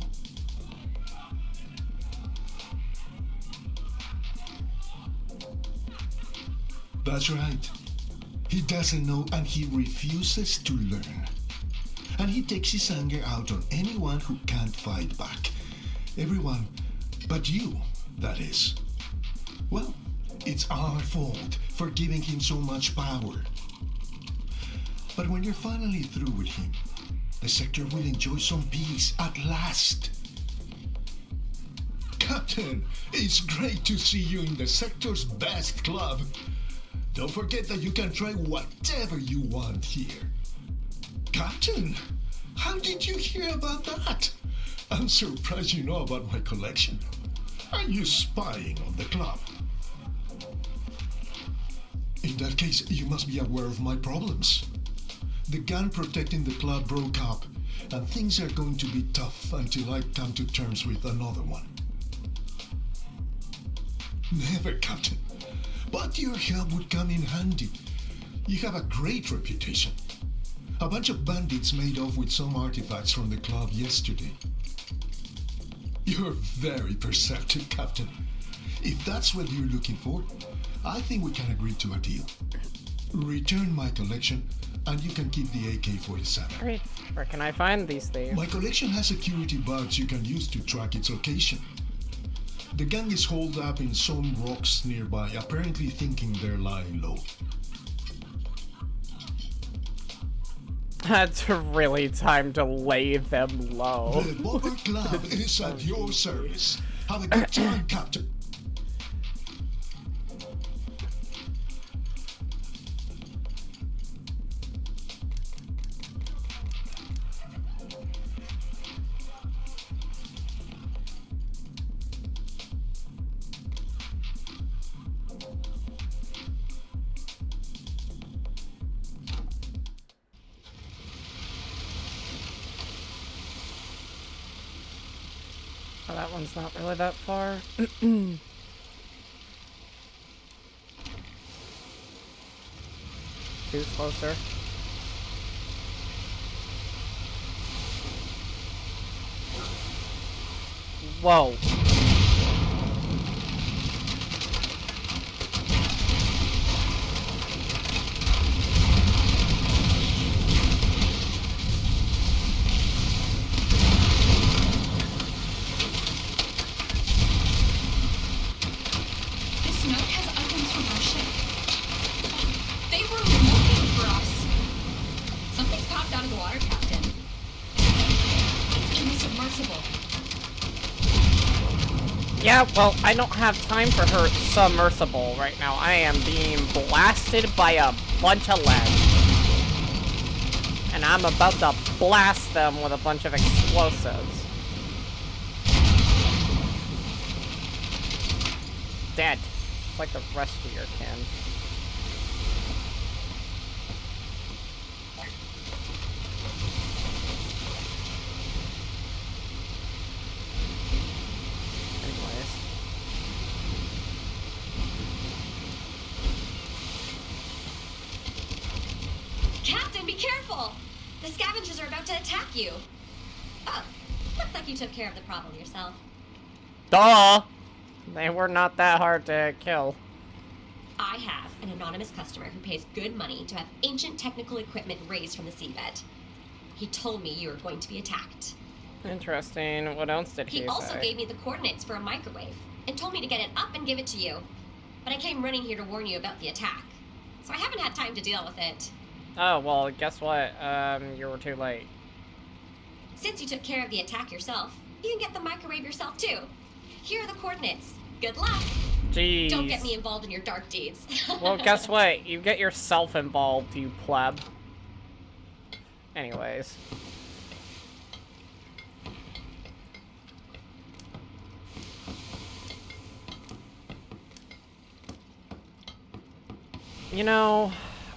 That's right. He doesn't know and he refuses to learn. And he takes his anger out on anyone who can't fight back. Everyone but you, that is. Well, it's our fault for giving him so much power. But when you're finally through with him, the sector will enjoy some peace at last. Captain, it's great to see you in the sector's best club. Don't forget that you can try whatever you want here. Captain, how did you hear about that? I'm surprised you know about my collection. Are you spying on the club? In that case, you must be aware of my problems. The gun protecting the club broke up, and things are going to be tough until I come to terms with another one. Never, Captain. But your help would come in handy. You have a great reputation. A bunch of bandits made off with some artifacts from the club yesterday. You're very perceptive, Captain. If that's what you're looking for, I think we can agree to a deal. Return my collection, and you can keep the AK-47.
Great. Where can I find these things?
My collection has security bugs you can use to track its location. The gang is holed up in some rocks nearby, apparently thinking they're lying low.
That's really time to lay them low.
The Bobber Club is at your service. Have a good time, Captain.
Oh, that one's not really that far. Who's closer? Whoa.
This note has items from our ship. They were looking for us. Something's popped out of the water, Captain. It's in the submersible.
Yeah, well, I don't have time for her submersible right now. I am being blasted by a bunch of lead. And I'm about to blast them with a bunch of explosives. Dead. Like the rest of your kin. Anyways.
Captain, be careful! The scavengers are about to attack you. Oh, looks like you took care of the problem yourself.
Duh! They were not that hard to kill.
I have an anonymous customer who pays good money to have ancient technical equipment raised from the seabed. He told me you were going to be attacked.
Interesting. What else did he
He also
say?
gave me the coordinates for a microwave and told me to get it up and give it to you. But I came running here to warn you about the attack. So I haven't had time to deal with it.
Oh, well, guess what? You were too late.
Since you took care of the attack yourself, you can get the microwave yourself too. Here are the coordinates. Good luck.
Jeez.
Don't get me involved in your dark deeds.
Well, guess what? You get yourself involved, you pleb. Anyways. You know,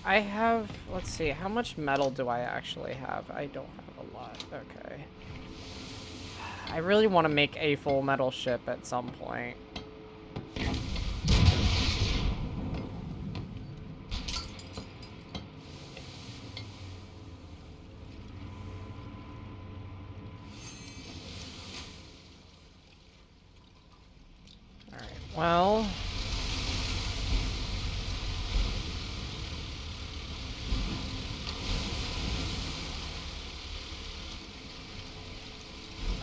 I have, let's see, how much metal do I actually have? I don't have a lot. Okay. I really want to make a full metal ship at some point. Alright, well...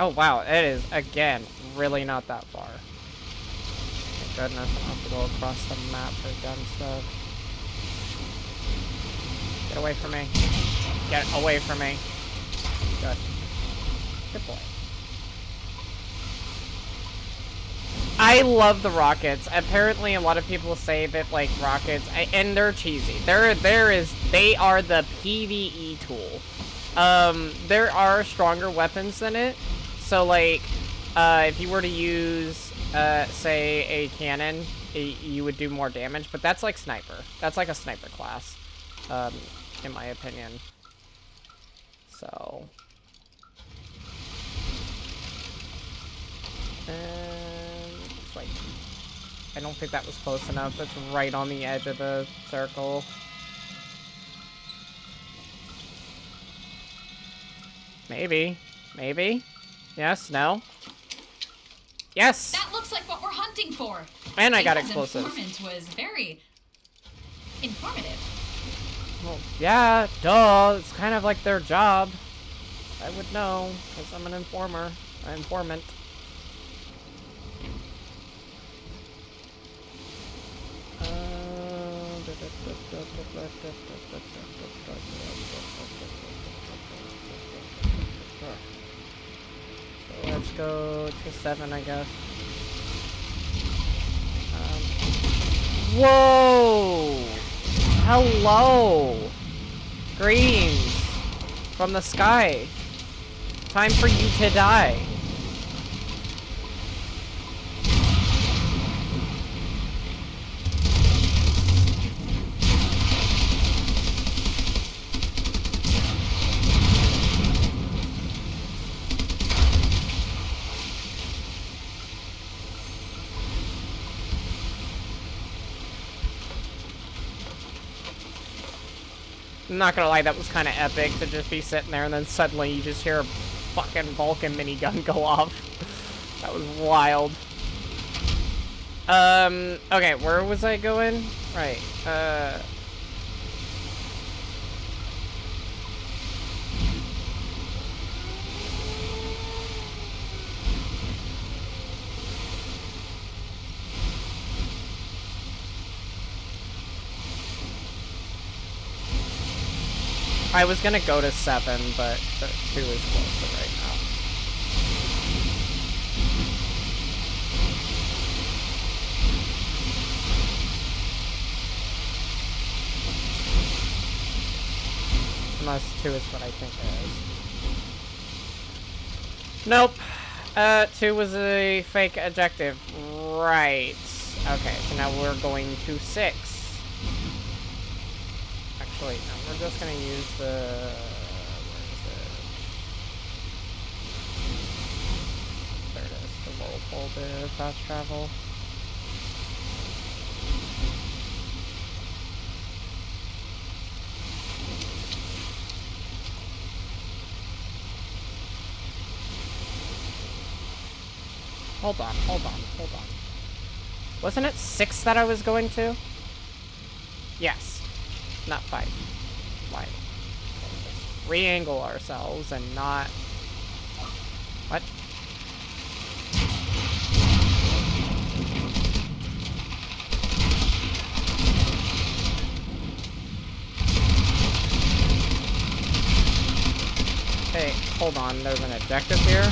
Oh wow, it is, again, really not that far. Thank goodness, I don't have to go across the map for gun stuff. Get away from me. Get away from me. Good. Good boy. I love the rockets. Apparently, a lot of people say that, like, rockets, and they're cheesy. They are the PvE tool. There are stronger weapons than it. So, like, if you were to use, say, a cannon, you would do more damage. But that's like sniper. That's like a sniper class, in my opinion. So. Like, I don't think that was close enough. That's right on the edge of the circle. Maybe. Maybe? Yes? No? Yes!
That looks like what we're hunting for.
And I got
Inga's
explosives.
informant was very informative.
Well, yeah, duh. It's kind of like their job. I would know, because I'm an informer. An informant. So let's go to 7, I guess. Whoa! Hello! Greetings from the sky. Time for you to die. I'm not gonna lie, that was kind of epic to just be sitting there and then suddenly you just hear a fucking Vulcan minigun go off. That was wild. Okay, where was I going? Right, I was gonna go to 7, but 2 is closer right now. Unless 2 is what I think it is. Nope. 2 was a fake objective. Right. Okay, so now we're going to 6. Actually, no, we're just gonna use the... where is it? There it is, the Whirlpool to fast travel. Hold on, hold on, hold on. Wasn't it 6 that I was going to? Yes. Not 5. Why? Let's re-angle ourselves and not... What? Hey, hold on. There's an objective here.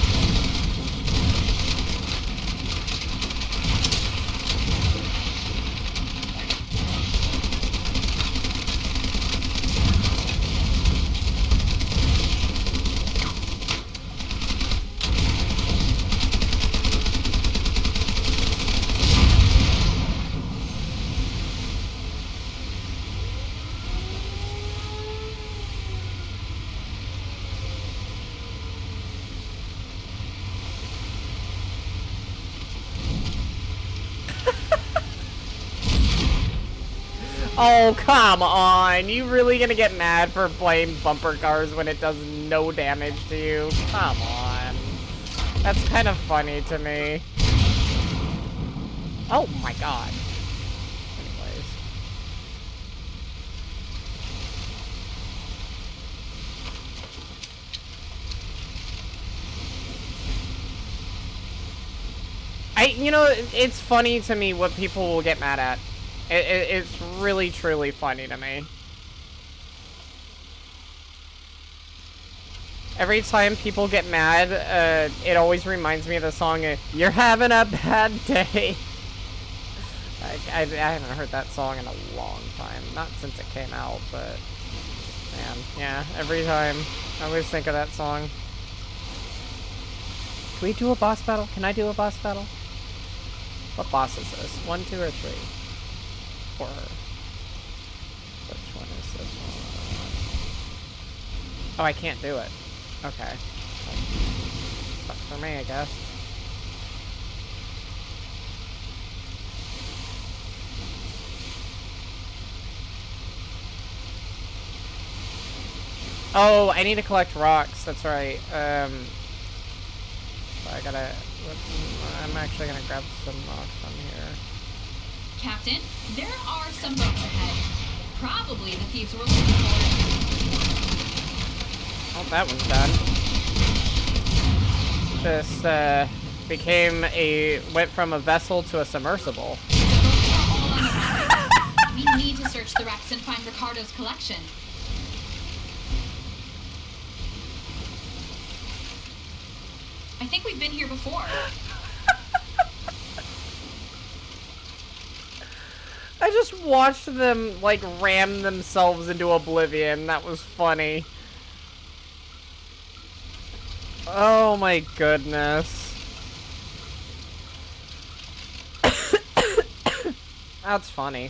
Oh, come on. You really gonna get mad for playing bumper cars when it does no damage to you? Come on. That's kind of funny to me. Oh my god. Anyways. you know, it's funny to me what people will get mad at. It's really, truly funny to me. Every time people get mad, it always reminds me of the song, You're Having a Bad Day. I haven't heard that song in a long time. Not since it came out, but... Man, yeah, every time. I always think of that song. Can we do a boss battle? Can I do a boss battle? What boss is this? 1, 2, or 3? For her. Which one is this one? Oh, I can't do it. Okay. Sucks for me, I guess. Oh, I need to collect rocks. That's right. So I gotta... I'm actually gonna grab some rocks from here.
Captain, there are some boats ahead. Probably the thieves were looking for.
Oh, that one's done. This, went from a vessel to a submersible.
We need to search the wrecks and find Ricardo's collection. I think we've been here before.
I just watched them, like, ram themselves into oblivion. That was funny. Oh my goodness. That's funny.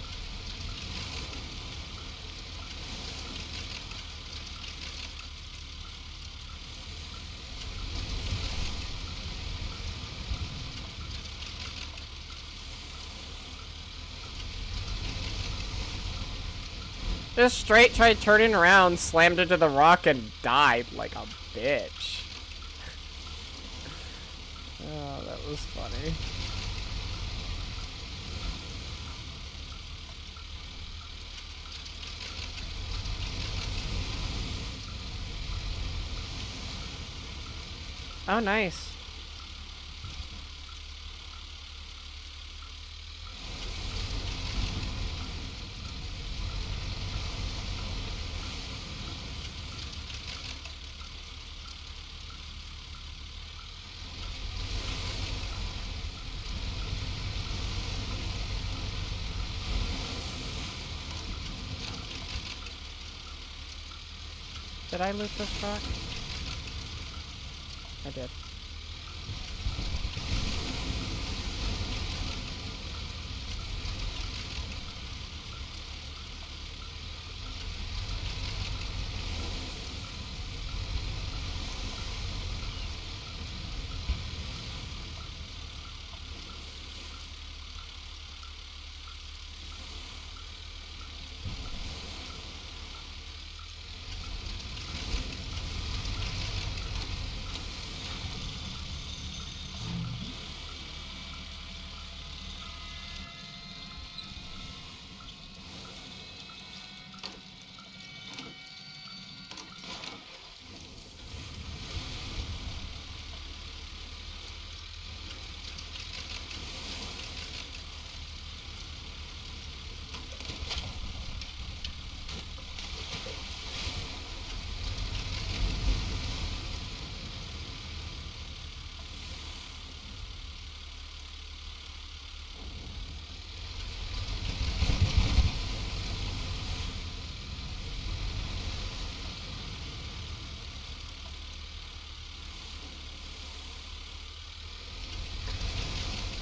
Just straight tried turning around, slammed into the rock, and died like a bitch. Oh, that was funny. Oh, nice. Did I loot this rock? I did.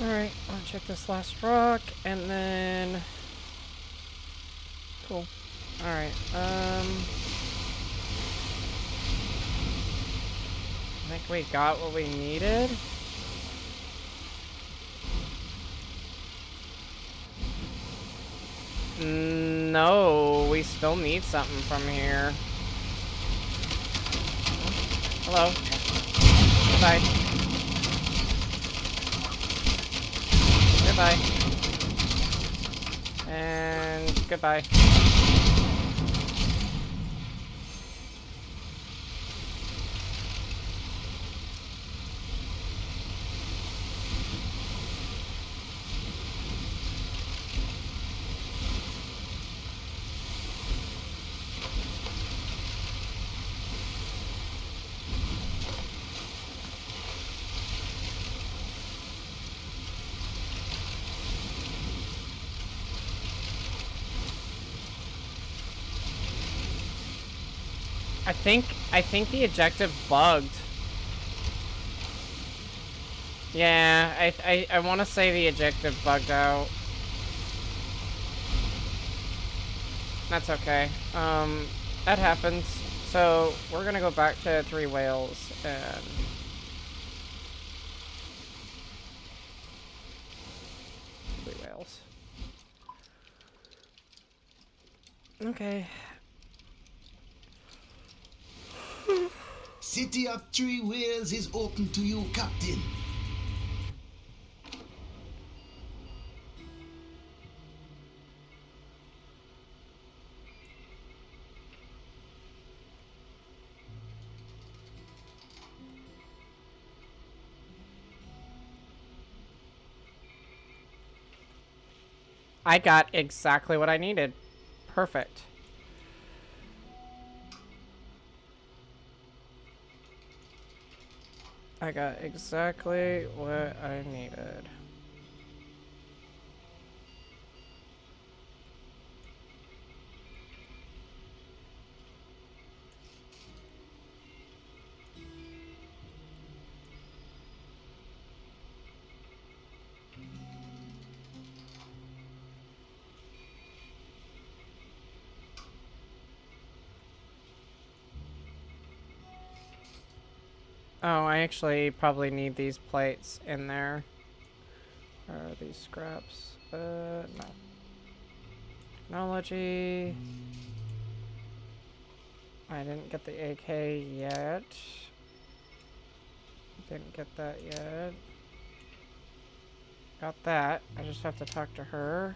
Alright, I'll check this last rock, and then... Cool. Alright, I think we got what we needed. No, we still need something from here. Hello. Goodbye. Goodbye. And goodbye. I think the objective bugged. Yeah, I want to say the objective bugged out. That's okay. That happens. So we're gonna go back to 3 whales and okay.
City of 3 Whales is open to you, Captain.
I got exactly what I needed. Perfect. I got exactly what I needed. Oh, I actually probably need these plates in there. Or are these scraps? No. Technology. I didn't get the AK yet. Didn't get that yet. Got that. I just have to talk to her.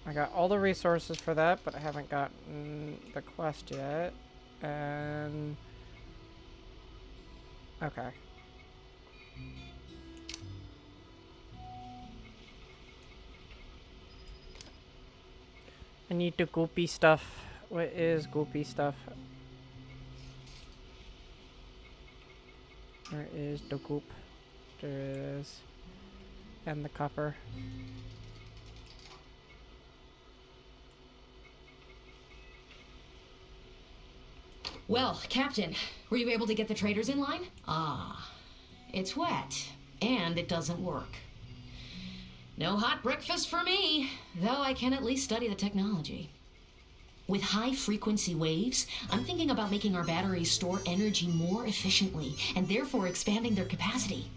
I got all the resources for that, but I haven't gotten the quest yet. And... okay. I need the goopy stuff. What is goopy stuff? Where is the goop? There it is. And the copper.
Well, Captain, were you able to get the traders in line? Ah, it's wet, and it doesn't work. No hot breakfast for me, though I can at least study the technology. With high-frequency waves, I'm thinking about making our batteries store energy more efficiently, and therefore expanding their capacity.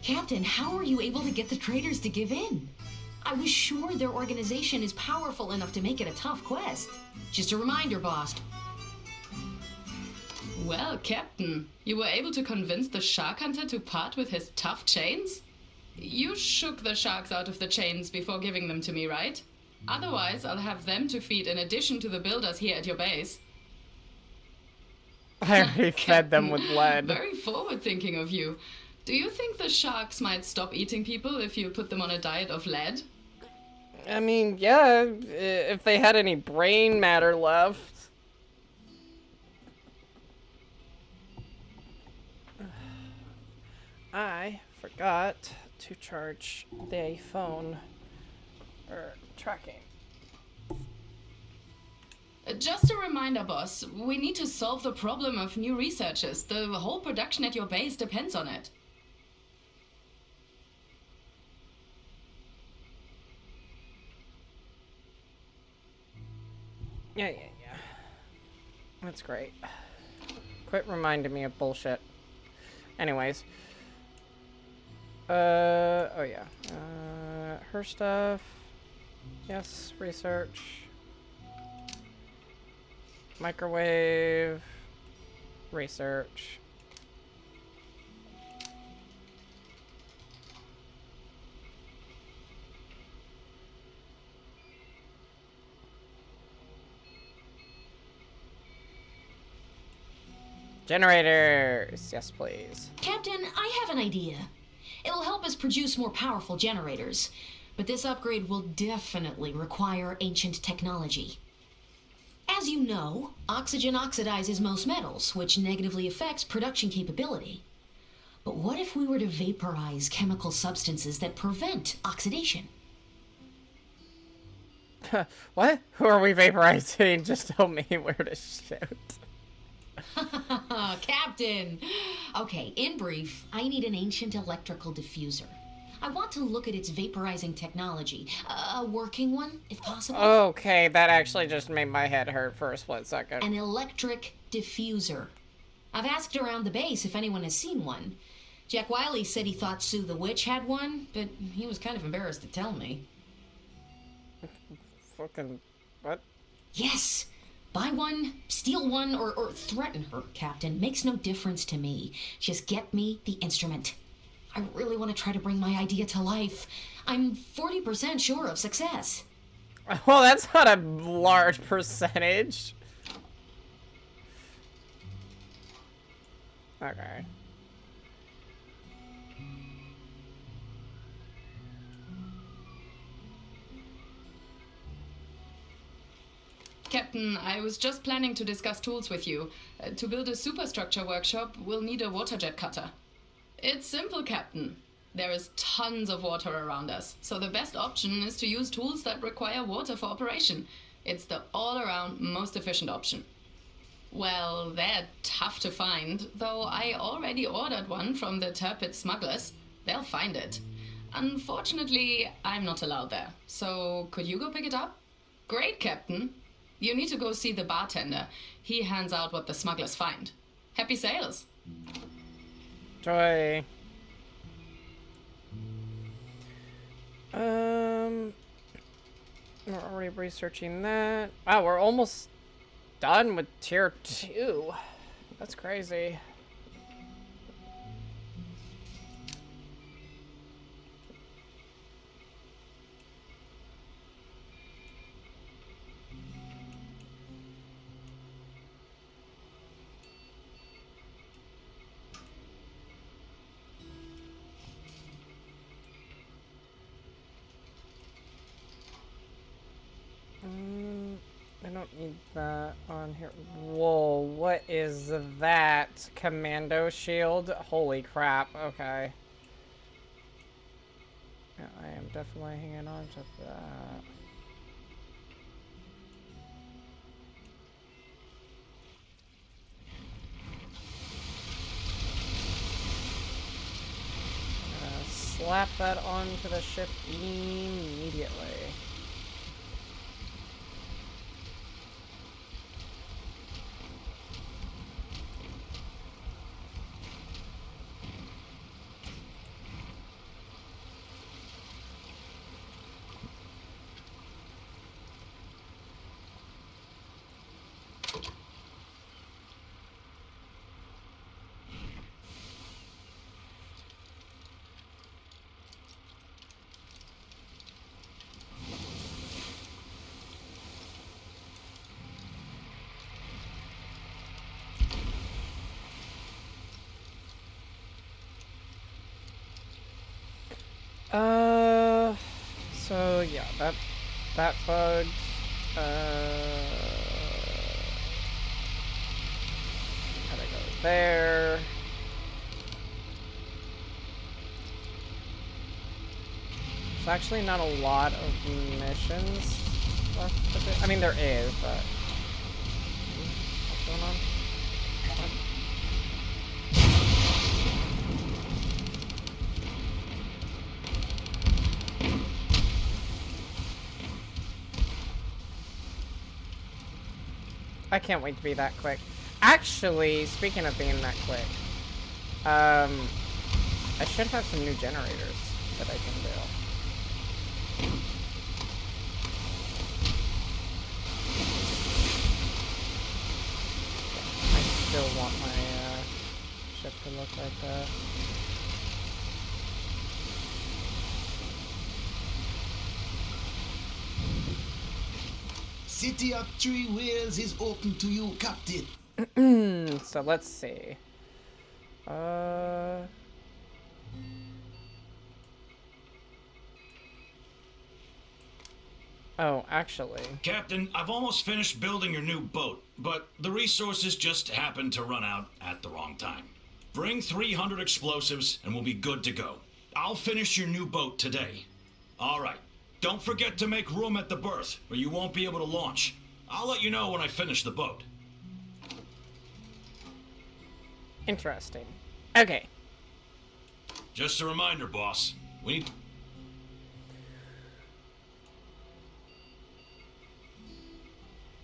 Captain, how are you able to get the traders to give in? I was sure their organization is powerful enough to make it a tough quest. Just a reminder, boss.
Well, Captain, you were able to convince the shark hunter to part with his tough chains? You shook the sharks out of the chains before giving them to me, right? Otherwise, I'll have them to feed in addition to the builders here at your base.
I already fed them with lead.
Very forward-thinking of you. Do you think the sharks might stop eating people if you put them on a diet of lead?
I mean, yeah, if they had any brain matter left. I forgot to charge the phone or tracking.
Just a reminder, boss, we need to solve the problem of new researchers. The whole production at your base depends on it.
Yeah. That's great. Quit reminding me of bullshit. Anyways. Oh yeah. Her stuff. Yes, research. Microwave. Research. Generators! Yes, please.
Captain, I have an idea. It'll help us produce more powerful generators, but this upgrade will definitely require ancient technology. As you know, oxygen oxidizes most metals, which negatively affects production capability. But what if we were to vaporize chemical substances that prevent oxidation?
What? Who are we vaporizing? Just tell me where to shoot.
Captain! Okay, in brief, I need an ancient electrical diffuser. I want to look at its vaporizing technology. A working one, if possible.
Okay, that actually just made my head hurt for a split second.
An electric diffuser. I've asked around the base if anyone has seen one. Jack Wiley said he thought Sue the Witch had one, but he was kind of embarrassed to tell me.
Fucking... what?
Yes! Buy one, steal one, or threaten her, Captain. Makes no difference to me. Just get me the instrument. I really want to try to bring my idea to life. I'm 40% sure of success.
Well, that's not a large percentage. Okay.
Captain, I was just planning to discuss tools with you. To build a superstructure workshop, we'll need a water jet cutter. It's simple, Captain. There is tons of water around us, so the best option is to use tools that require water for operation. It's the all-around most efficient option. Well, they're tough to find, though I already ordered one from the Tirpitz smugglers. They'll find it. Unfortunately, I'm not allowed there, so could you go pick it up? Great, Captain. You need to go see the bartender. He hands out what the smugglers find. Happy sales.
Joy. We're already researching that. Wow, we're almost done with tier 2. That's crazy. I don't need that on here. Whoa, what is that? Commando shield? Holy crap, okay. Yeah, I am definitely hanging on to that. Slap that onto the ship immediately. So yeah, that bugged. Gotta go there. There's actually not a lot of missions left to do. I mean, there is, but what's going on? I can't wait to be that quick. Actually, speaking of being that quick, I should have some new generators that I can do. I still want my ship to look like that.
City of Three Wheels is open to you, Captain.
So let's see. Oh, actually.
Captain, I've almost finished building your new boat, but the resources just happened to run out at the wrong time. Bring 300 explosives and we'll be good to go. I'll finish your new boat today. All right. Don't forget to make room at the berth, or you won't be able to launch. I'll let you know when I finish the boat.
Interesting. Okay.
Just a reminder, boss. We need...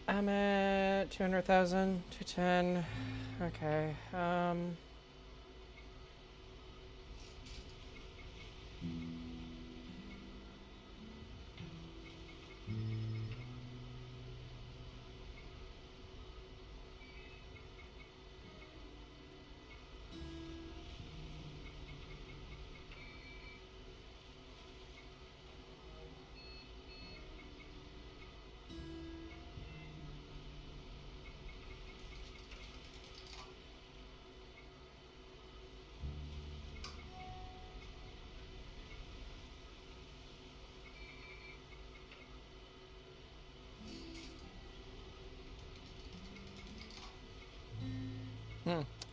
I'm at 200,000, 210. Okay.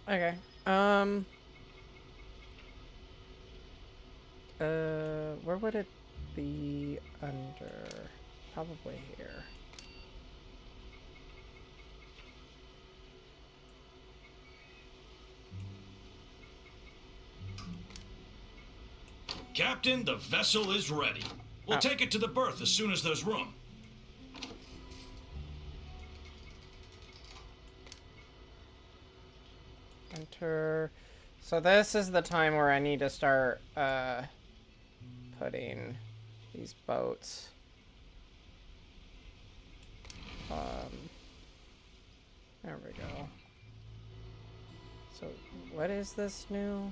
Okay. Where would it be under? Probably here.
Captain, the vessel is ready. We'll take it to the berth as soon as there's room.
Enter. So this is the time where I need to start putting these boats. There we go. So what is this new?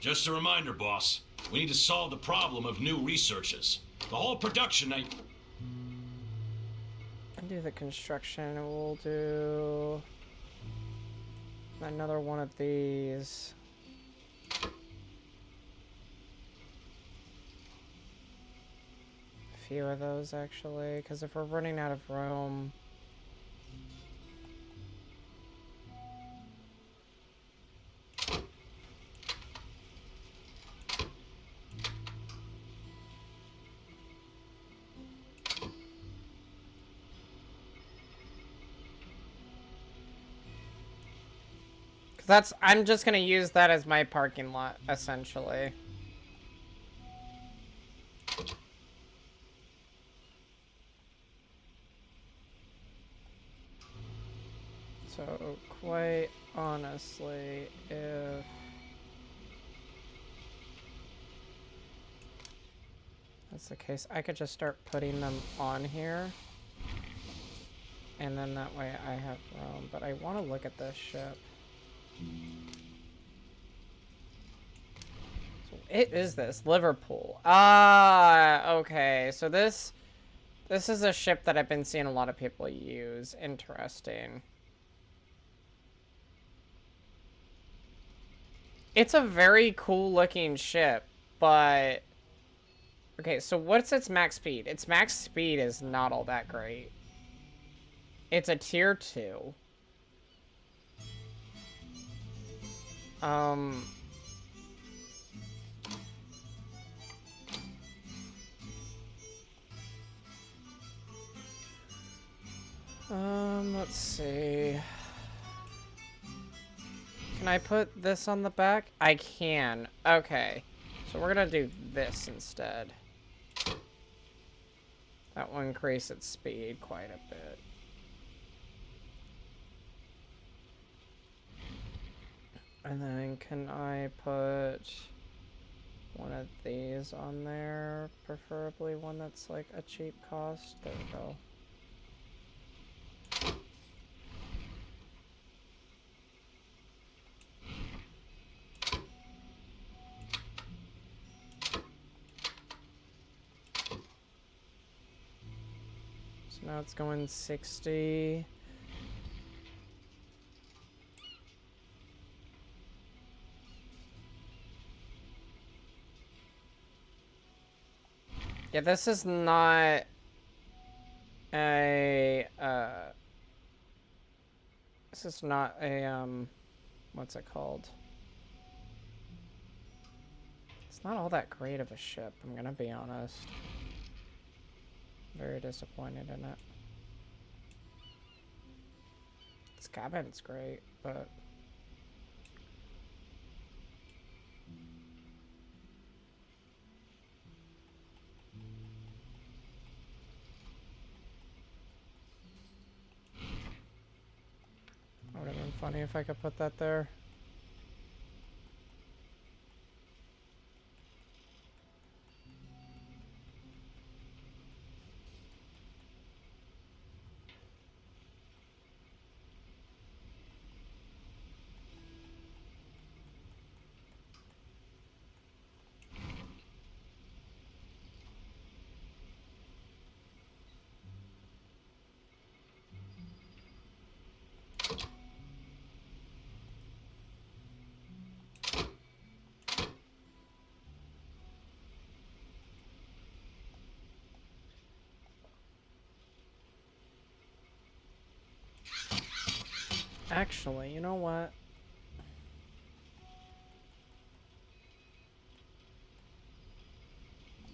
Just a reminder, boss. We need to solve the problem of new researches. The whole production I
do the construction, and we'll do another one of these. A few of those, actually, because if we're running out of room... I'm just gonna use that as my parking lot, essentially. So, quite honestly, if... that's the case, I could just start putting them on here. And then that way I have room. But I want to look at this ship. So it is this Liverpool. Ah, okay. So this is a ship that I've been seeing a lot of people use. Interesting. It's a very cool looking ship, but okay, so what's its max speed? Its max speed is not all that great. It's a tier 2. Let's see. Can I put this on the back? I can. Okay. So we're gonna do this instead. That will increase its speed quite a bit. And then can I put one of these on there? Preferably one that's like a cheap cost. There we go. So now it's going 60. Yeah, this is not a, this is not a, what's it called? It's not all that great of a ship, I'm gonna be honest. Very disappointed in it. This cabin's great, but that would have been funny if I could put that there. Actually, you know what?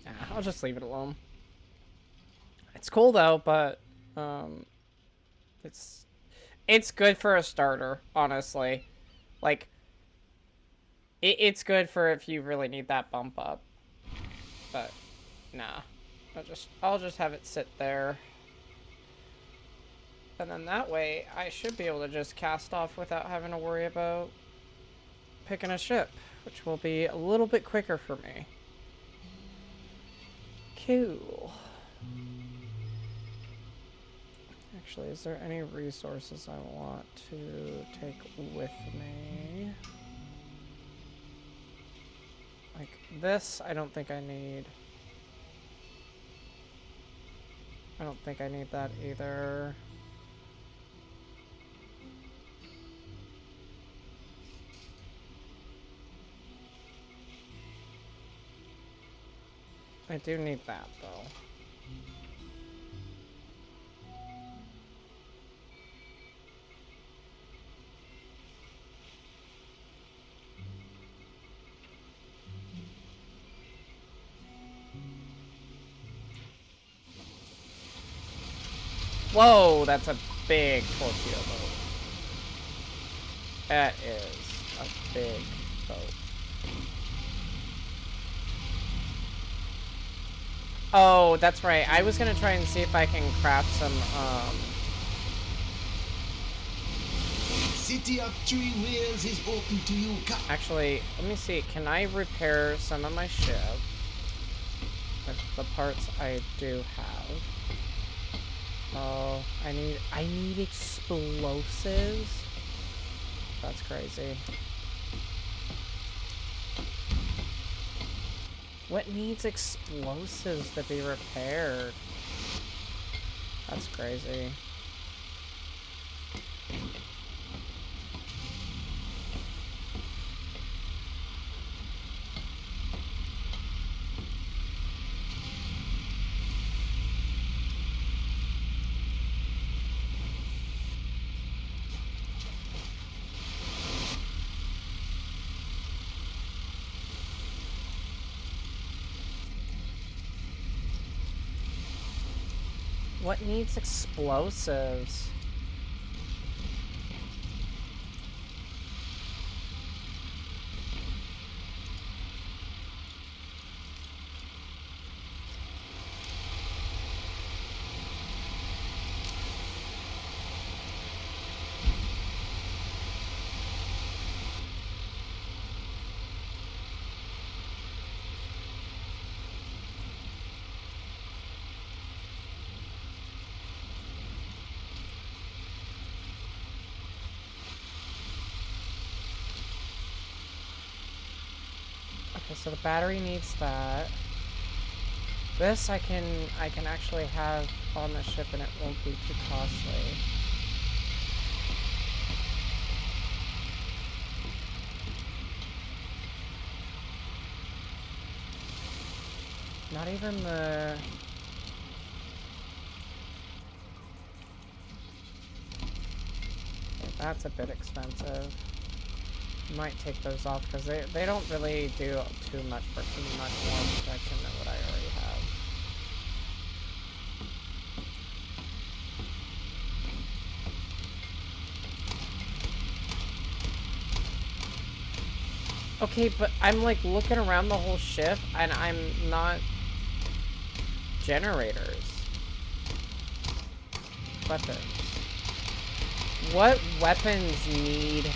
Nah, I'll just leave it alone. It's cool though, but it's good for a starter, honestly. Like it's good for if you really need that bump up. But nah. I'll just have it sit there. And then that way, I should be able to just cast off without having to worry about picking a ship, which will be a little bit quicker for me. Cool. Actually, is there any resources I want to take with me? Like this, I don't think I need. I don't think I need that either. I do need that, though. Whoa, that's a big torpedo boat. That is a big boat. Oh, that's right. I was gonna try and see if I can craft some,
City of Three Wheels is open to you.
Actually, let me see. Can I repair some of my ship with the parts I do have? Oh, I need explosives. That's crazy. What needs explosives to be repaired? That's crazy. What needs explosives? Okay, so the battery needs that. This I can actually have on the ship and it won't be too costly. Not even the... Okay, that's a bit expensive. might take those off because they don't really do too much more protection than what I already have. Okay, but I'm like looking around the whole ship and I'm not generators. Weapons. What weapons need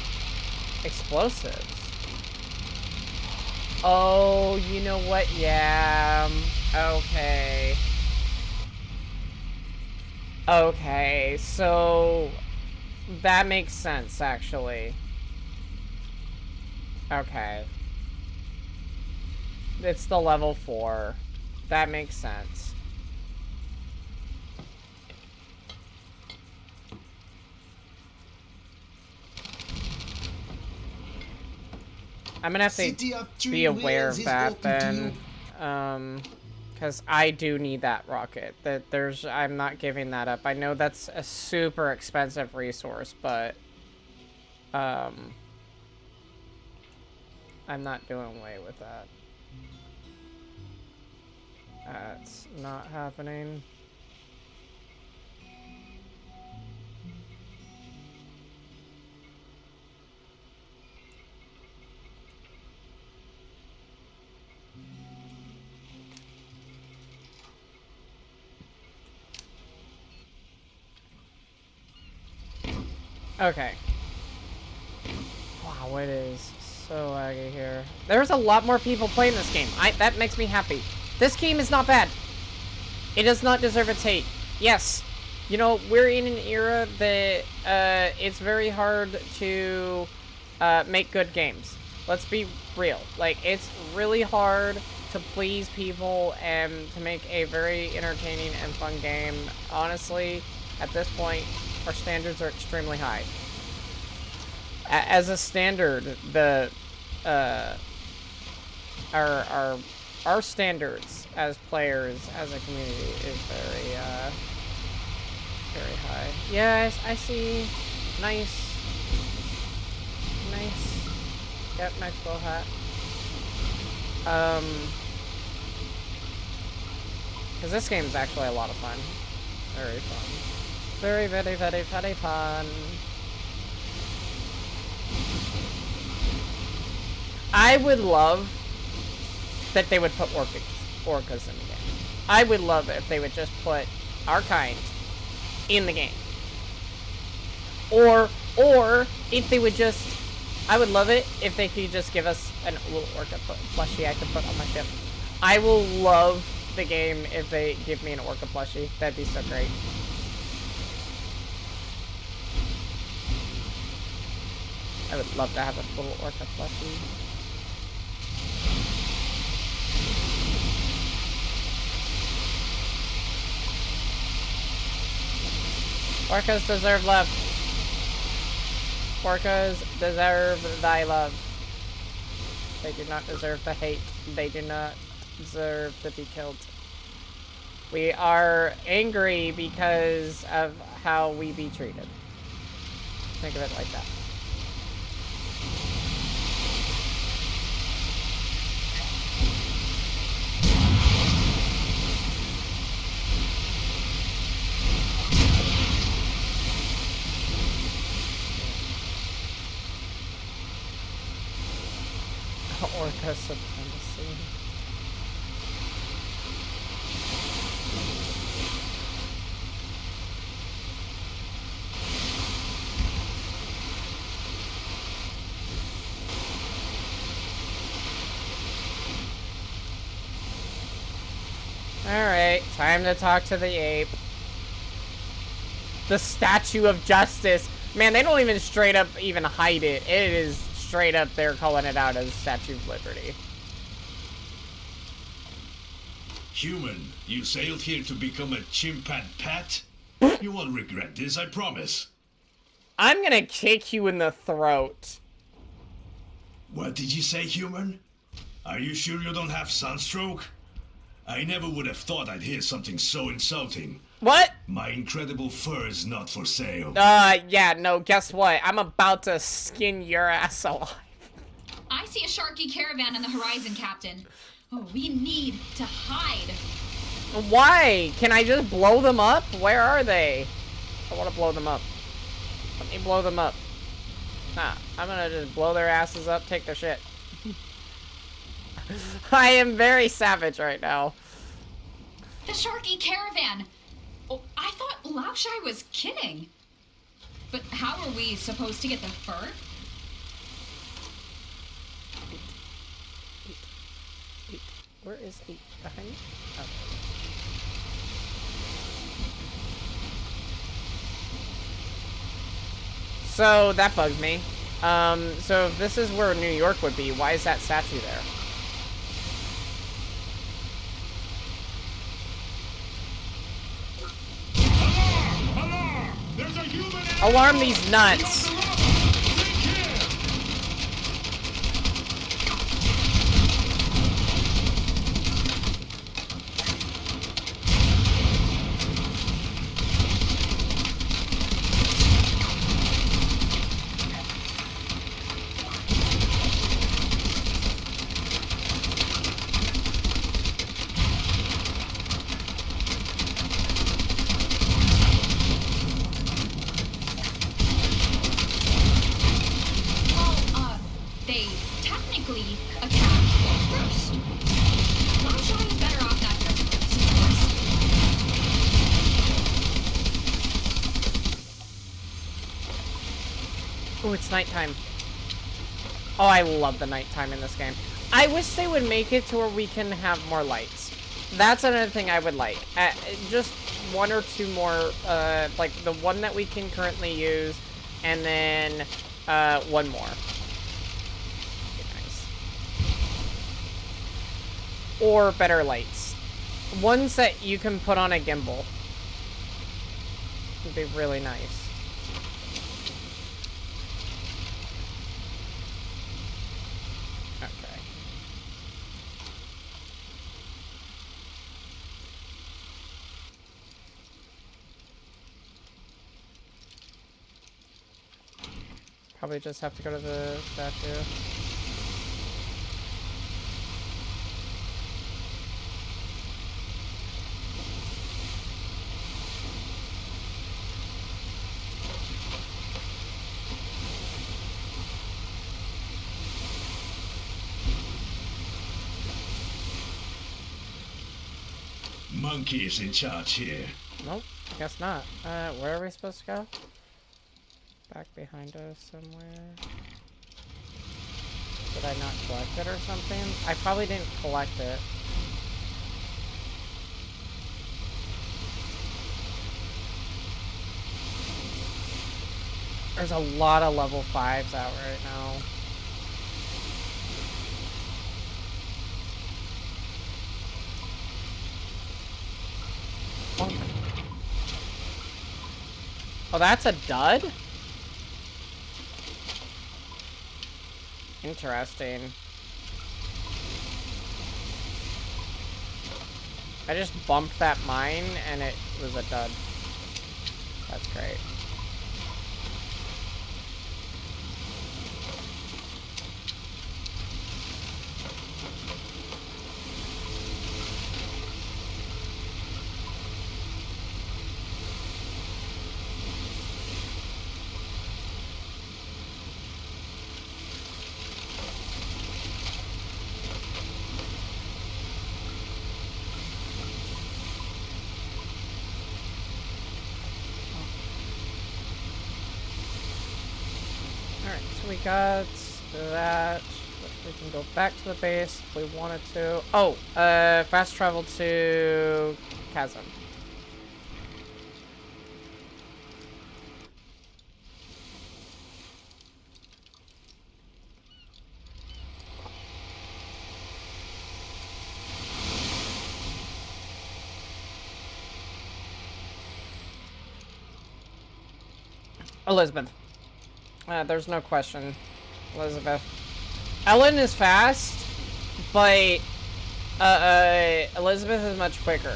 explosives? Oh, you know what? Yeah. Okay. Okay, so that makes sense, actually. Okay. It's the level 4. That makes sense. I'm gonna have to be aware of that then, because I do need that rocket. I'm not giving that up. I know that's a super expensive resource, but, I'm not doing away with that. That's not happening. Okay. Wow, it is so laggy here. There's a lot more people playing this game. That makes me happy. This game is not bad. It does not deserve its hate. Yes, you know, we're in an era that it's very hard to make good games. Let's be real. Like, it's really hard to please people and to make a very entertaining and fun game. Honestly, at this point, our standards are extremely high. As a standard, the our standards as players, as a community, is very high. Yes, I see. Nice. Yep, nice bow hat. Because this game is actually a lot of fun. Very fun. Very, very, very, very fun. I would love that they would put orcas in the game. I would love it if they would just put our kind in the game. Or if they would just... I would love it if they could just give us a little orca plushie I could put on my ship. I will love the game if they give me an orca plushie. That'd be so great. I would love to have a little orca plushie. Orcas deserve love. Orcas deserve thy love. They do not deserve the hate. They do not deserve to be killed. We are angry because of how we be treated. Think of it like that. Orca supremacy. Alright, time to talk to the ape. The Statue of Justice. Man, they don't even straight up even hide it. It is straight up they're calling it out as Statue of Liberty.
Human, you sailed here to become a chimpanzee pet? You won't regret this, I promise.
I'm gonna kick you in the throat.
What did you say, human? Are you sure you don't have sunstroke? I never would have thought I'd hear something so insulting.
What?
My incredible fur is not for sale.
Yeah, no, guess what? I'm about to skin your ass alive.
see a Sharky caravan on the horizon, Captain. Oh, we need to hide.
Why? Can I just blow them up? Where are they? I want to blow them up. Let me blow them up. Nah, I'm gonna just blow their asses up, take their shit. I am very savage right now.
The Sharky caravan. Oh, I thought Lao Shai was kidding. But how are we supposed to get the fur?
Where is 8? Behind? Oh. So that bugs me. So if this is where New York would be, why is that statue there? Alarm these nuts! Oh, it's nighttime. Oh, I love the nighttime in this game. I wish they would make it to where we can have more lights. That's another thing I would like. Just 1 or 2 more, like the one that we can currently use, and then 1 more. Nice. Or better lights. Ones that you can put on a gimbal. Would be really nice. Probably just have to go to the statue.
Monkey is in charge here.
Nope, guess not. Where are we supposed to go? Back behind us somewhere. Did I not collect it or something? I probably didn't collect it. There's a lot of level 5s out right now. Oh, that's a dud? Interesting. I just bumped that mine and it was a dud. That's great. We got that, which we can go back to the base if we wanted to. Oh, fast travel to Chasm. Elizabeth. There's no question. Elizabeth. Ellen is fast, but Elizabeth is much quicker.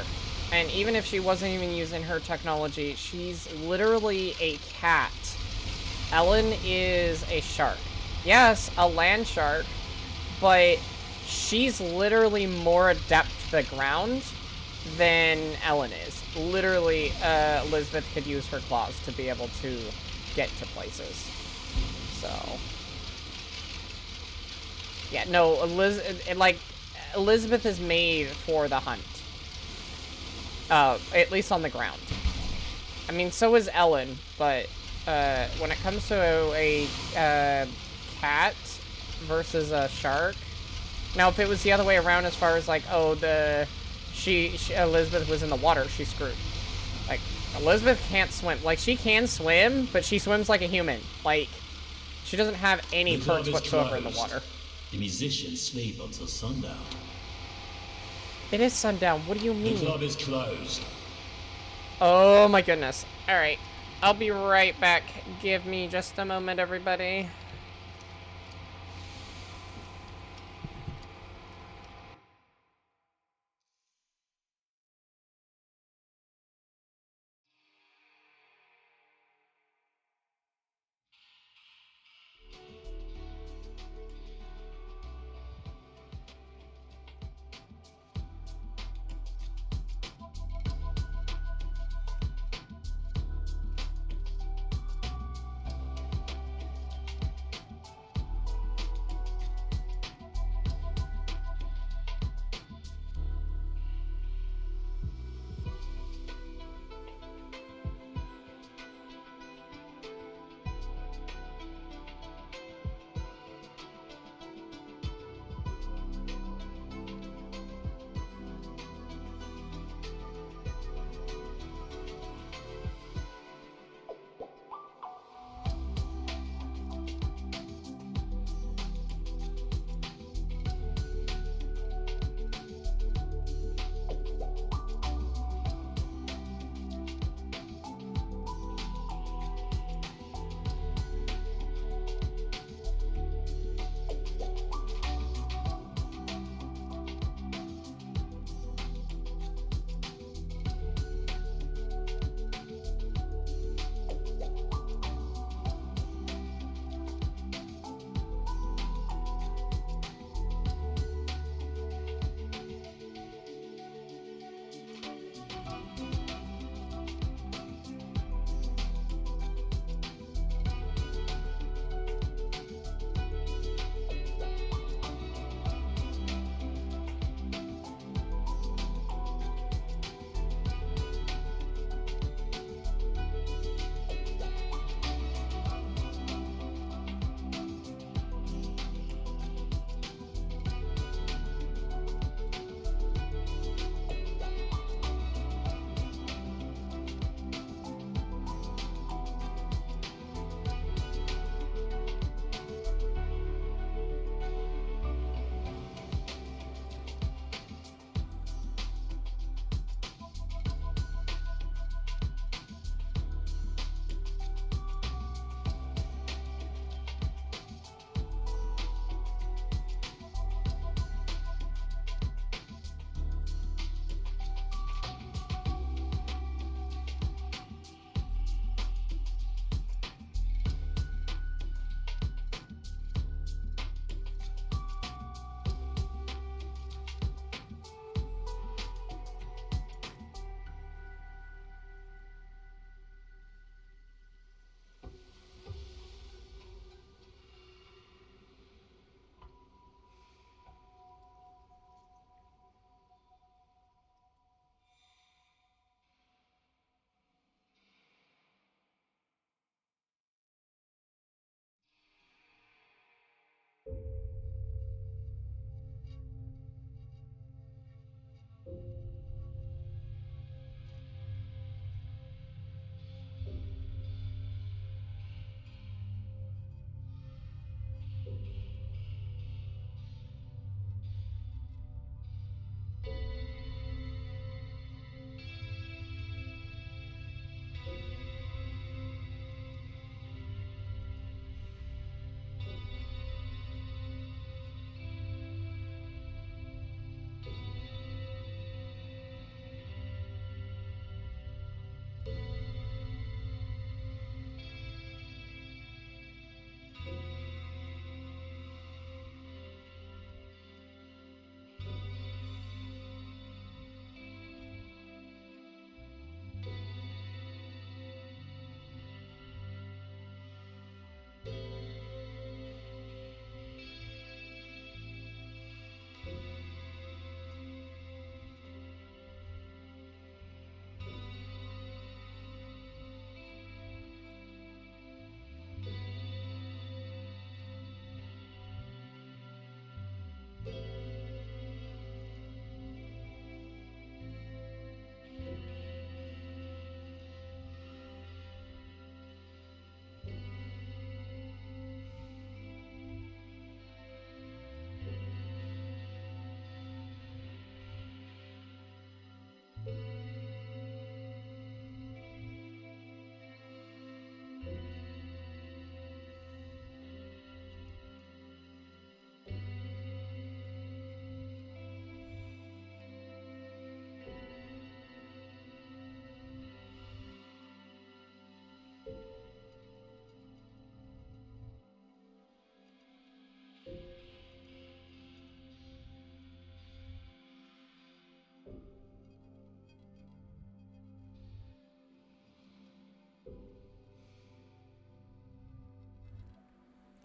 And even if she wasn't even using her technology, she's literally a cat. Ellen is a shark. Yes, a land shark, but she's literally more adept to the ground than Ellen is. Literally, Elizabeth could use her claws to be able to get to places. So, yeah, no, Elizabeth is made for the hunt. At least on the ground. I mean, so is Ellen, but when it comes to a cat versus a shark, now if it was the other way around, as far as like, oh, Elizabeth was in the water, she's screwed. Like, Elizabeth can't swim. Like, she can swim, but she swims like a human. Like, she doesn't have any perks whatsoever in the water.
The musicians sleep until sundown.
It is sundown. What do you mean?
The club is closed.
Oh my goodness. Alright. I'll be right back. Give me just a moment, everybody.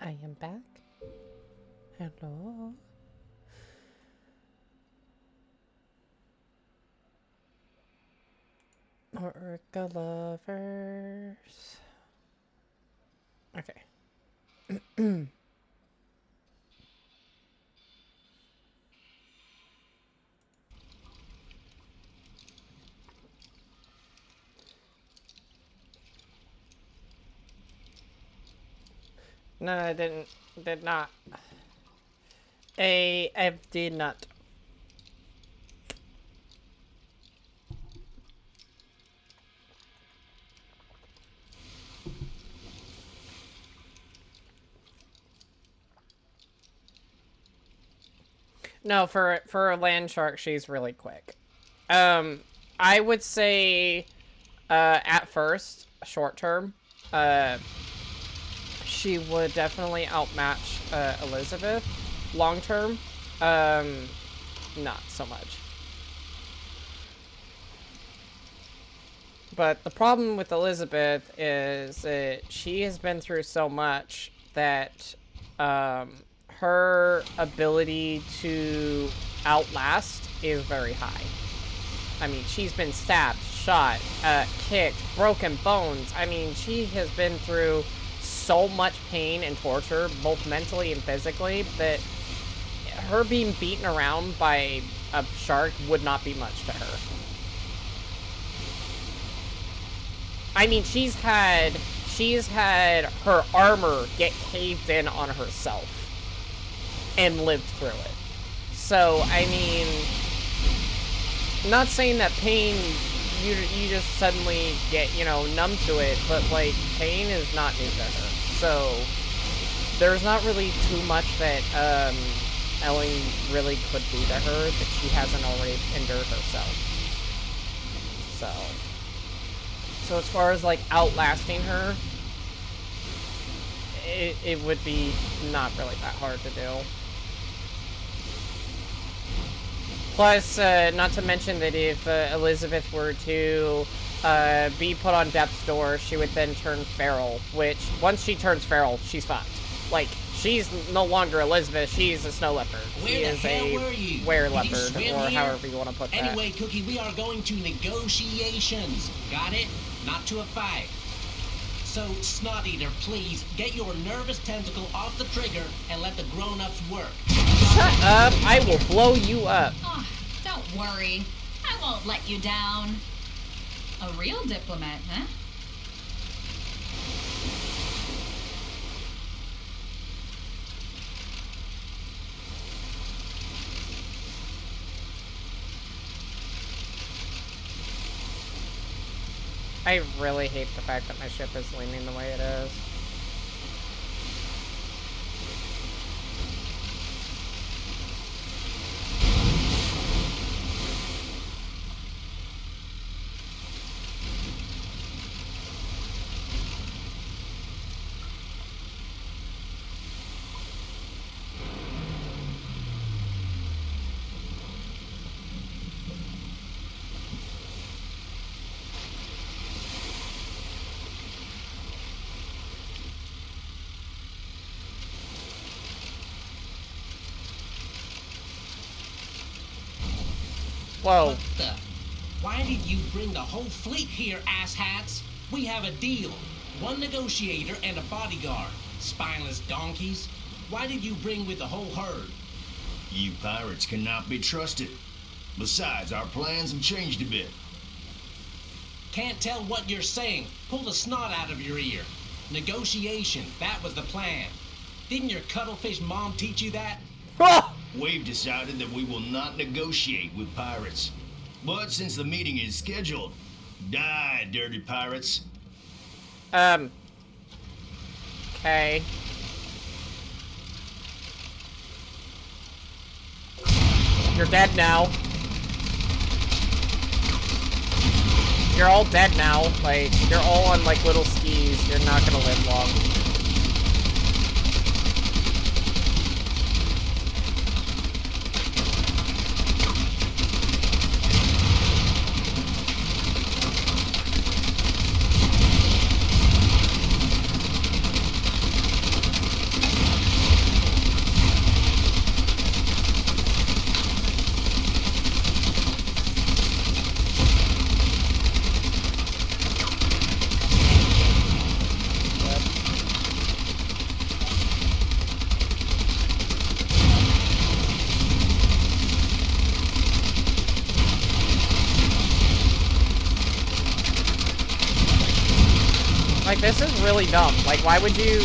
I am back. Hello. Orca lovers. Okay. No, I didn't. Did not. I did not. No, for a land shark, she's really quick. I would say, at first, short term, she would definitely outmatch Elizabeth. Long term, not so much. But the problem with Elizabeth is that she has been through so much that her ability to outlast is very high. I mean, she's been stabbed, shot, kicked, broken bones. I mean, she has been through so much pain and torture, both mentally and physically, that her being beaten around by a shark would not be much to her. I mean, she's had her armor get caved in on herself and lived through it. So, I mean, not saying that pain, you just suddenly get, you know, numb to it, but, like, pain is not new to her. So, there's not really too much that, Ellie really could do to her that she hasn't already endured herself. So as far as, like, outlasting her, it would be not really that hard to do. Plus, not to mention that if Elizabeth were to be put on death's door, she would then turn feral, which, once she turns feral, she's fucked. Like, she's no longer Elizabeth, she's a snow leopard.
Where the hell were you?
Were
Did you
leopard,
swim
or
here?
however you want to put that.
Anyway, Cookie, we are going to negotiations. Got it? Not to a fight. So, Snot Eater, please, get your nervous tentacle off the trigger and let the grown-ups work.
Shut up! I will blow you up.
Oh, don't worry. I won't let you down. A real diplomat, huh?
I really hate the fact that my ship is leaning the way it is. Whoa.
What the? Why did you bring the whole fleet here, asshats? We have a deal. One negotiator and a bodyguard. Spineless donkeys. Why did you bring with the whole herd?
You pirates cannot be trusted. Besides, our plans have changed a bit.
Can't tell what you're saying. Pull the snot out of your ear. Negotiation, that was the plan. Didn't your cuttlefish mom teach you that?
We've decided that we will not negotiate with pirates. But since the meeting is scheduled, die, dirty pirates.
Okay. You're dead now. You're all dead now. Like, you're all on, like, little skis. You're not gonna live long. Like, this is really dumb. Like, why would you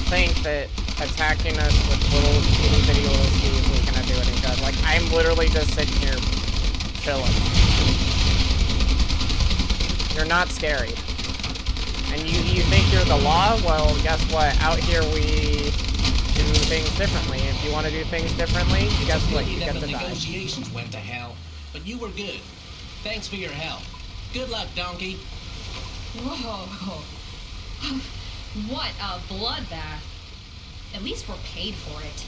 think that attacking us with little itty bitty little skis is gonna do any good? Like, I'm literally just sitting here chilling. You're not scary. And you think you're the law? Well, guess what? Out here we do things differently. If you want to do things differently, guess what? You get
the
to die.
negotiations went to hell, but you were good. Thanks for your help. Good luck, donkey.
Whoa. What a bloodbath. At least we're paid for it.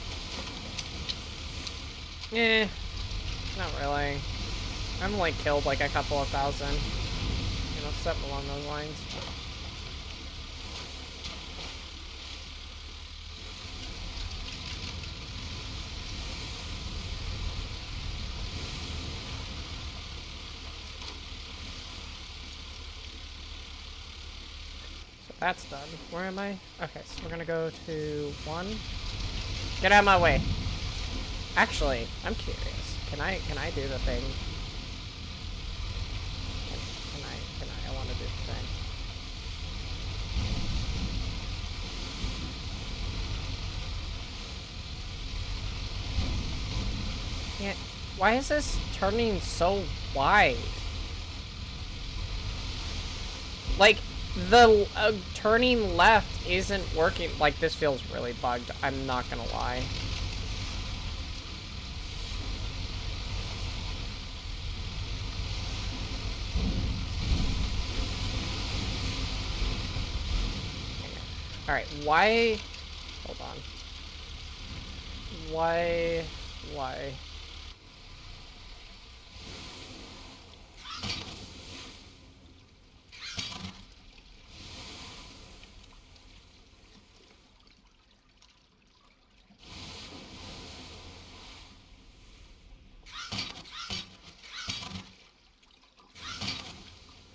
Eh, not really. I'm like killed like a couple of thousand. You know, something along those lines. That's done. Where am I? Okay, so we're gonna go to 1. Get out of my way. Actually, I'm curious. Can I do the thing? Can I want to do the thing. Can't. Why is this turning so wide? Like, the turning left isn't working. Like, this feels really bugged. I'm not gonna lie. Alright, why? Hold on. Why?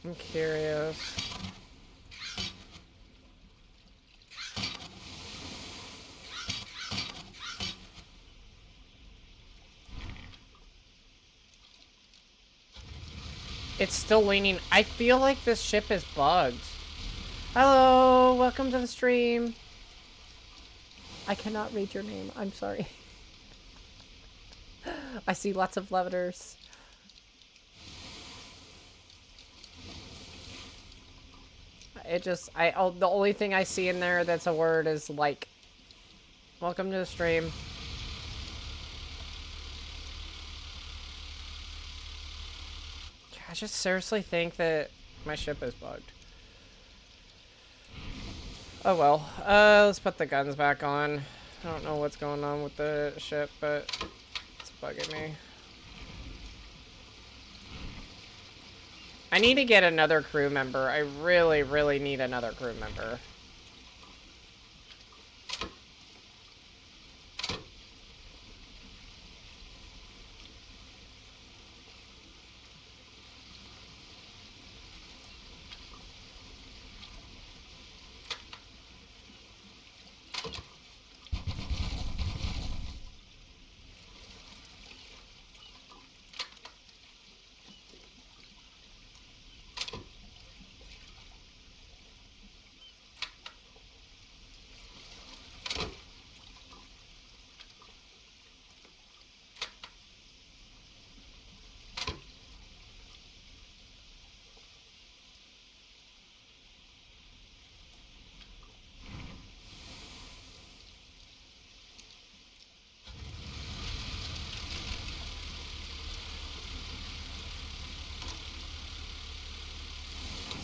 I'm curious. It's still leaning. I feel like this ship is bugged. Hello, welcome to the stream. I cannot read your name. I'm sorry. I see lots of letters. It just, the only thing I see in there that's a word is like. Welcome to the stream. I just seriously think that my ship is bugged. Oh well. Let's put the guns back on. I don't know what's going on with the ship, but it's bugging me. I need to get another crew member. I really, really need another crew member.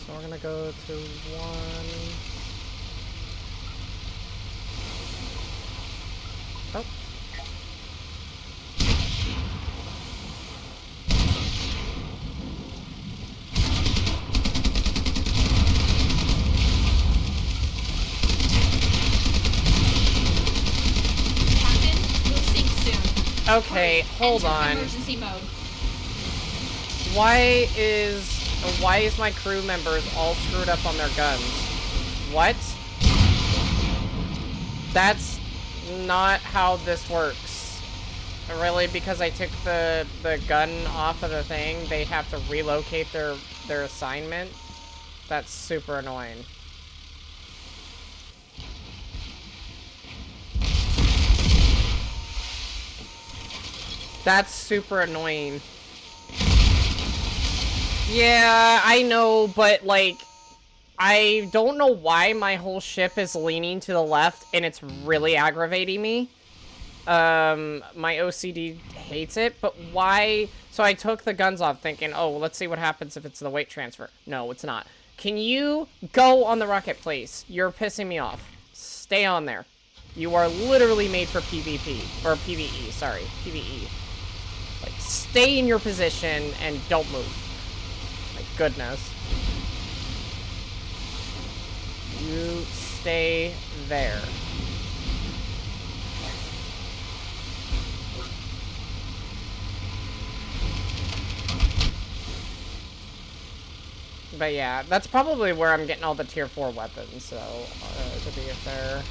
So we're gonna go to 1. Oh.
Captain, we'll sink soon.
Okay, hold on.
Emergency mode.
Why is my crew members all screwed up on their guns? What? That's not how this works. Really, because I took the gun off of the thing, they have to relocate their assignment? That's super annoying. That's super annoying. Yeah, I know, but like, I don't know why my whole ship is leaning to the left, and it's really aggravating me. My OCD hates it, but why? So I took the guns off thinking, oh, well, let's see what happens if it's the weight transfer. No, it's not. Can you go on the rocket, please? You're pissing me off. Stay on there. You are literally made for PvP, or PvE, sorry, PvE. Like, stay in your position and don't move. My goodness. You stay there. But yeah, that's probably where I'm getting all the tier 4 weapons, so to be fair.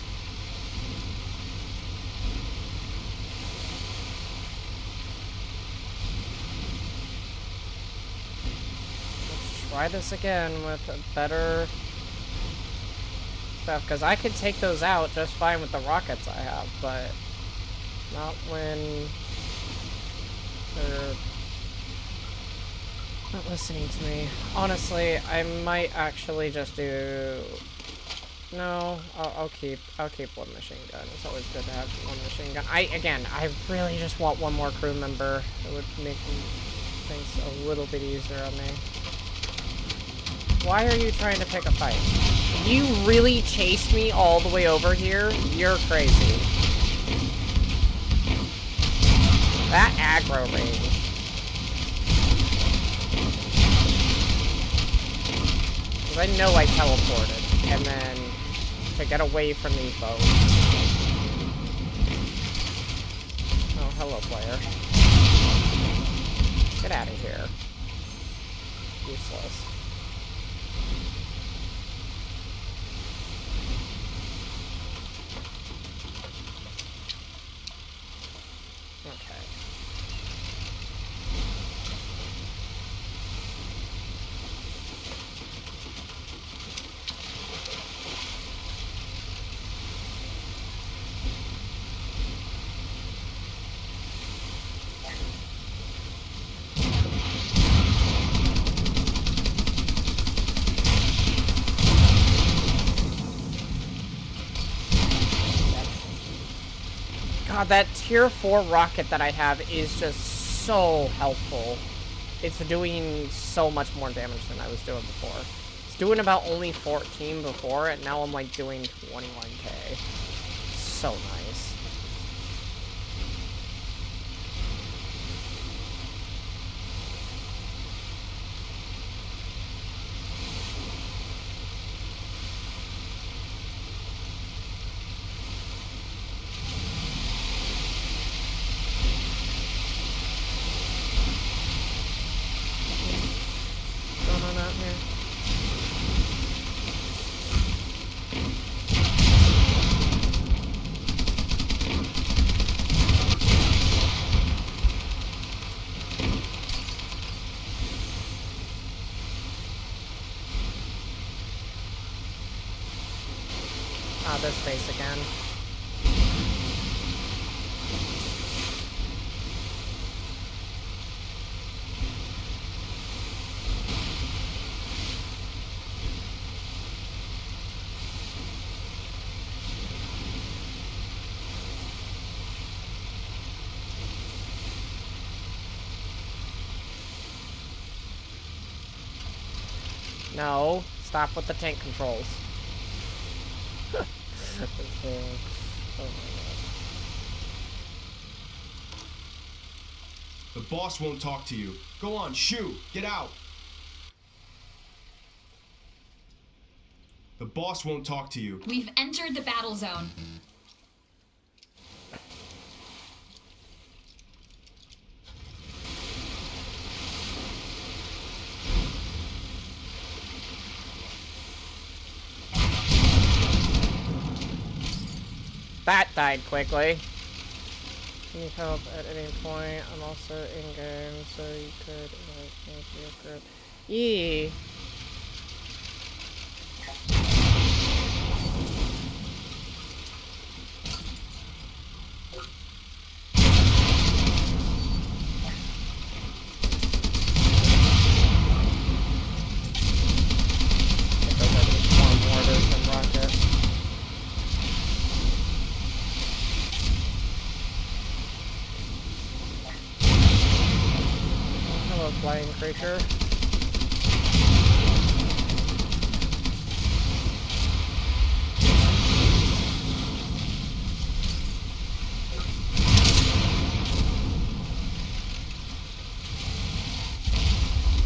Let's try this again with better stuff, because I could take those out just fine with the rockets I have, but not when they're not listening to me. Honestly, I might actually just do... No, I'll keep one machine gun. It's always good to have one machine gun. I really just want one more crew member. It would make things a little bit easier on me. Why are you trying to pick a fight? You really chased me all the way over here? You're crazy. That aggro range. I know I teleported, and then to get away from these boats. Oh, hello, player. Get out of here. Useless. God, that tier 4 rocket that I have is just so helpful. It's doing so much more damage than I was doing before. It's doing about only 14 before, and now I'm like doing 21k. So nice. This base again. No, stop with the tank controls. Oh my God.
The boss won't talk to you. Go on, shoo! Get out! The boss won't talk to you.
We've entered the battle zone.
That died quickly. Need help at any point. I'm also in game, so you could make me a group. Yee. flying creature.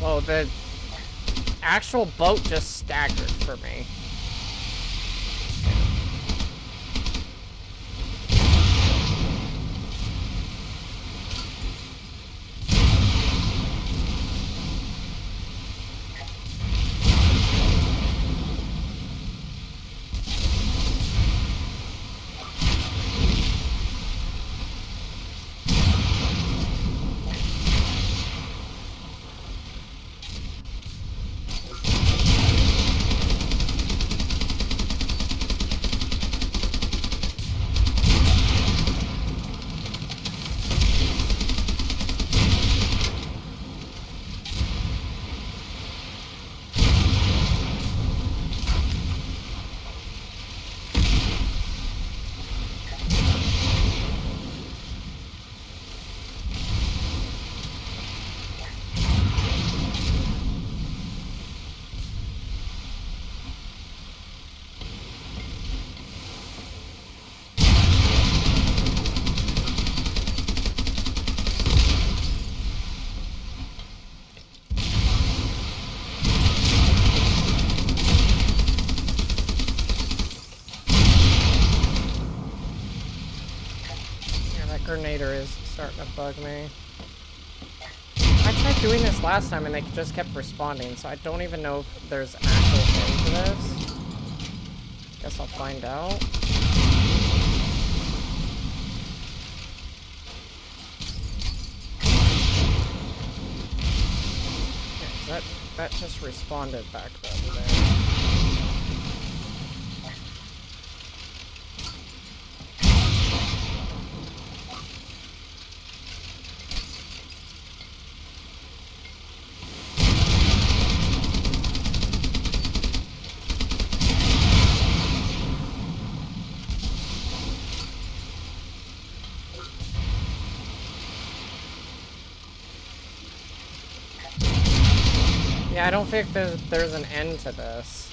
Whoa, the actual boat just staggered for me. Grenader is starting to bug me. I tried doing this last time and they just kept responding, so I don't even know if there's an actual thing to this. Guess I'll find out. Yeah, that just responded back over there. Yeah, I don't think there's an end to this.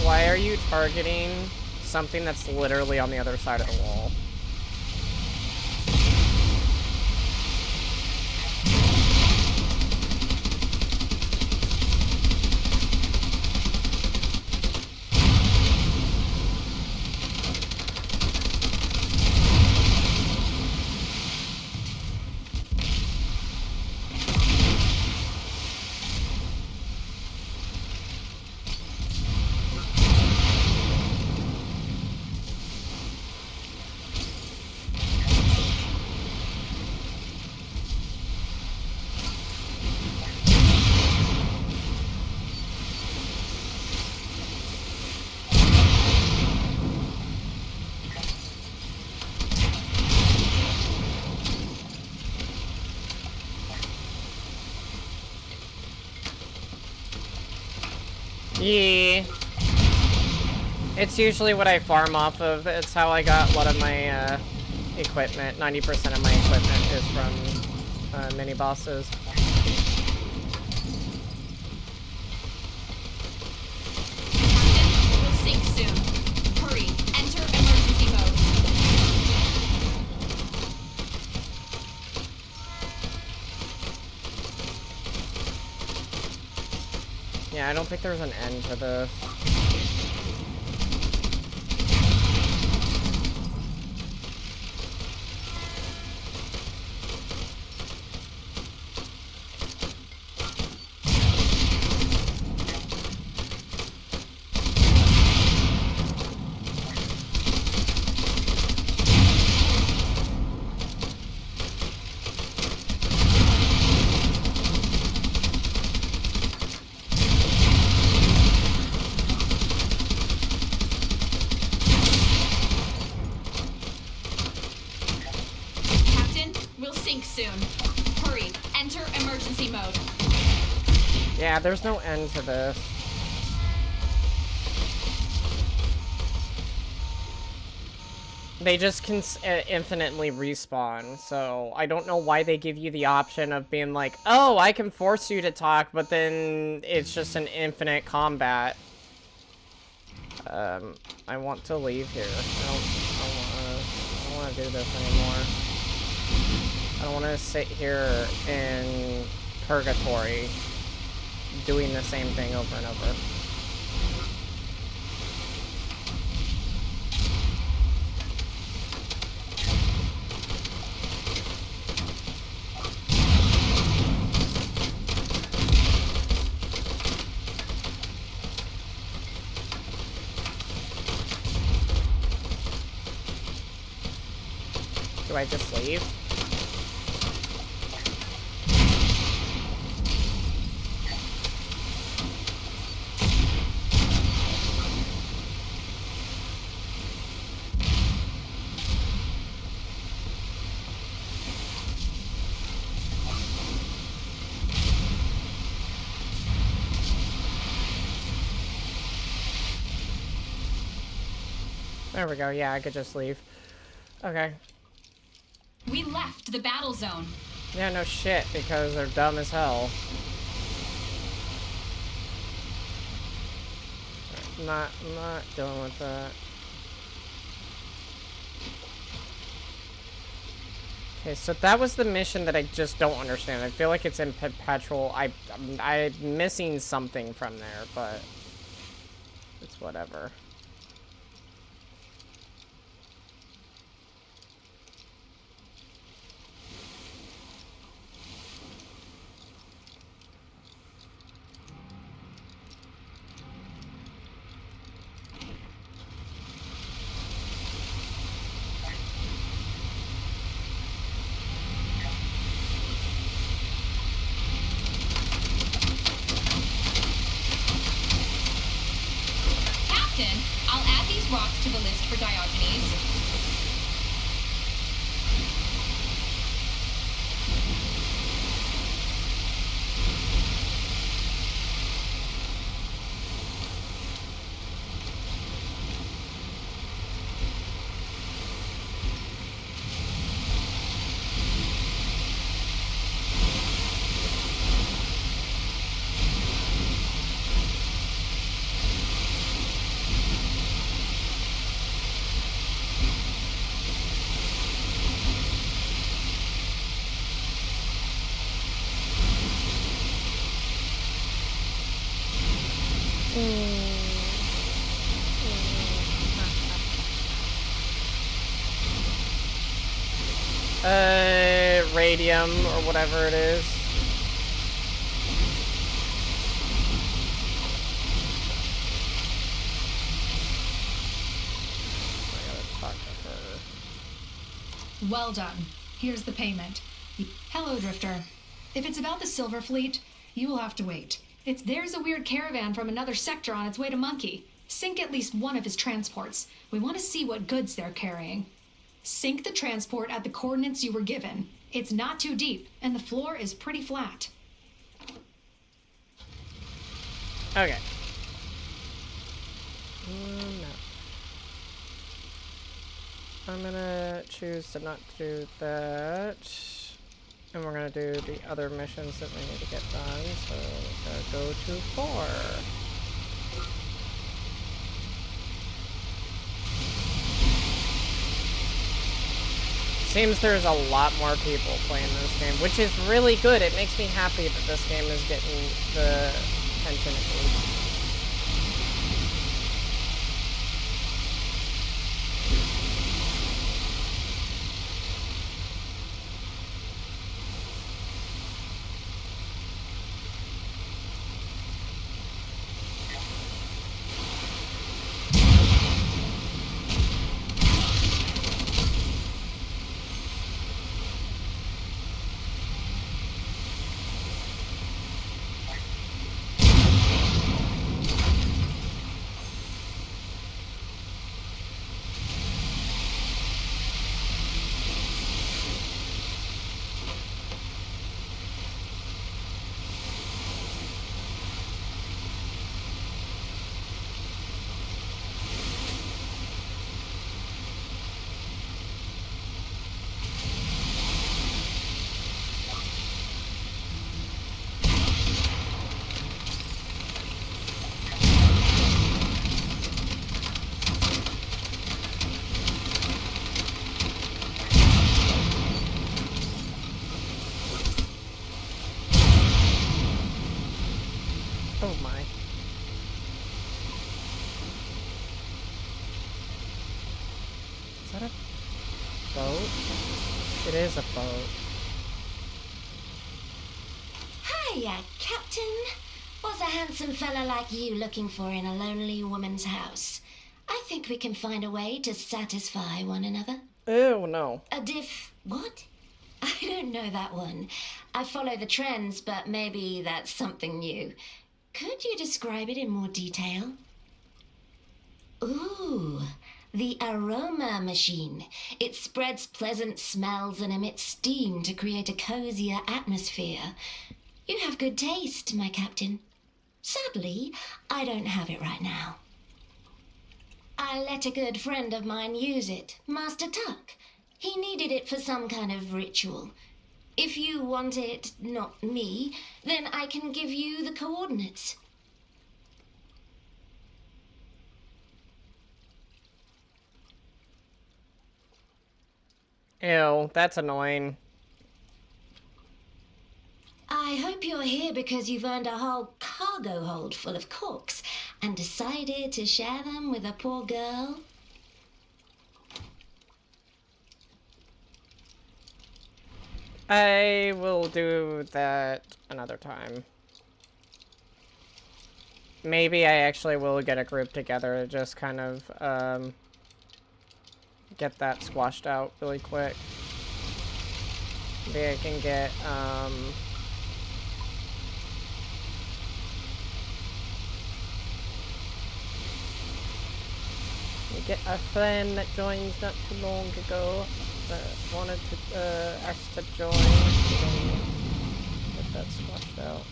Why are you targeting something that's literally on the other side of the wall? Yeah. It's usually what I farm off of. It's how I got a lot of my equipment. 90% of my equipment is from mini bosses.
We'll sink soon. Hurry, enter emergency mode.
Yeah, I don't think there's an end to this. Yeah, there's no end to this. They just can infinitely respawn, so I don't know why they give you the option of being like, oh, I can force you to talk, but then it's just an infinite combat. I want to leave here. I don't want to do this anymore. I don't want to sit here in purgatory doing the same thing over and over. Do I just leave? There we go. Yeah, I could just leave. Okay.
We left the battle zone.
Yeah, no shit, because they're dumb as hell. I'm not dealing with that. Okay, so that was the mission that I just don't understand. I feel like it's in perpetual. I'm missing something from there, but it's whatever.
Captain, I'll add these rocks to the list for Diogenes. Radium or whatever it is. I gotta talk to her.
Well done. Here's the payment. Hello, Drifter. If it's about the Silver Fleet, you will have to wait. There's a weird caravan from another sector on its way to Monkey. Sink at least one of his transports. We want to see what goods they're carrying. Sink the transport at the coordinates you were given. It's not too deep, and the floor is pretty flat.
Okay. No. I'm gonna choose to not do that. And we're gonna do the other missions that we need to get done. So we're gonna go to 4. Seems there's a lot more people playing this game, which is really good. It makes me happy that this game is getting the attention it needs. Oh my. Is that a boat? It is a boat.
Hiya, Captain. What's a handsome fella like you looking for in a lonely woman's house? I think we can find a way to satisfy one another.
Ew, no.
A what? I don't know that one. I follow the trends, but maybe that's something new. Could you describe it in more detail? Ooh, the aroma machine. It spreads pleasant smells and emits steam to create a cozier atmosphere. You have good taste, my captain. Sadly, I don't have it right now. I let a good friend of mine use it, Master Tuck. He needed it for some kind of ritual. If you want it, not me, then I can give you the coordinates.
Ew, that's annoying.
I hope you're here because you've earned a whole cargo hold full of corks and decided to share them with a poor girl.
I will do that another time. Maybe I actually will get a group together to just kind of get that squashed out really quick. Maybe I can get a friend that joined not too long ago that wanted to ask to join. Get that squashed out.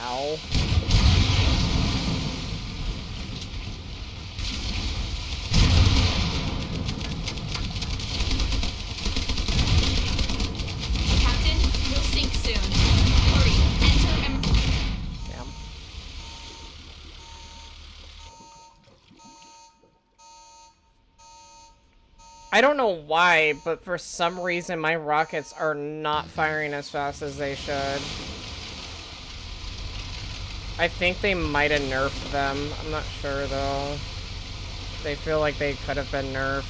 Ow.
Captain, we'll sink soon. Hurry, enter and...
Damn. I don't know why, but for some reason my rockets are not firing as fast as they should. I think they might have nerfed them. I'm not sure though. They feel like they could have been nerfed.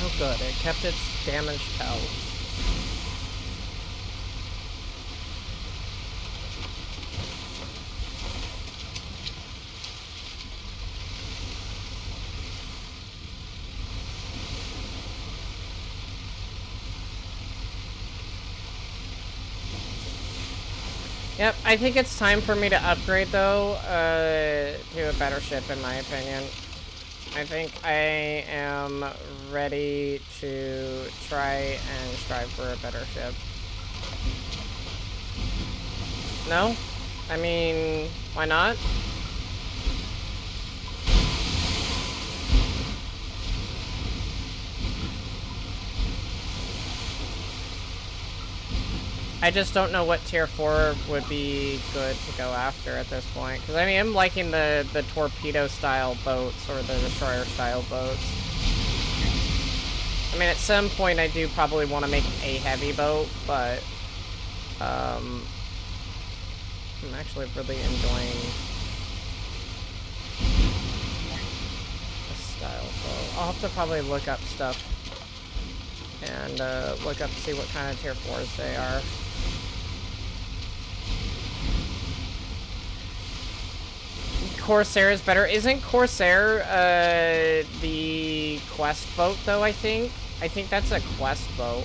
Oh good, it kept its damaged out. Yep, I think it's time for me to upgrade though, to a better ship in my opinion. I think I am ready to try and strive for a better ship. No? I mean, why not? I just don't know what tier 4 would be good to go after at this point. Because I mean, I'm liking the torpedo style boats or the destroyer style boats. I mean, at some point I do probably want to make a heavy boat, but I'm actually really enjoying this style boat. I'll have to probably look up stuff and look up to see what kind of tier 4s they are. Corsair is better. Isn't Corsair the quest boat though, I think? I think that's a quest boat.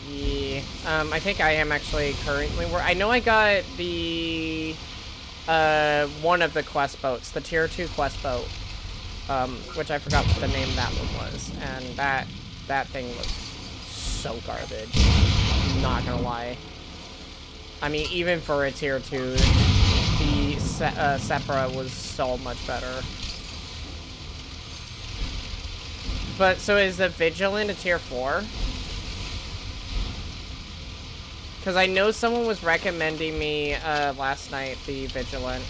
Yeah. I think I am actually currently I know I got the one of the quest boats, the tier 2 quest boat, which I forgot what the name of that one was, and that thing was so garbage. Not gonna lie. I mean, even for a tier 2, the Sepra was so much better. But, so is the Vigilant a tier 4? Because I know someone was recommending me last night the Vigilant.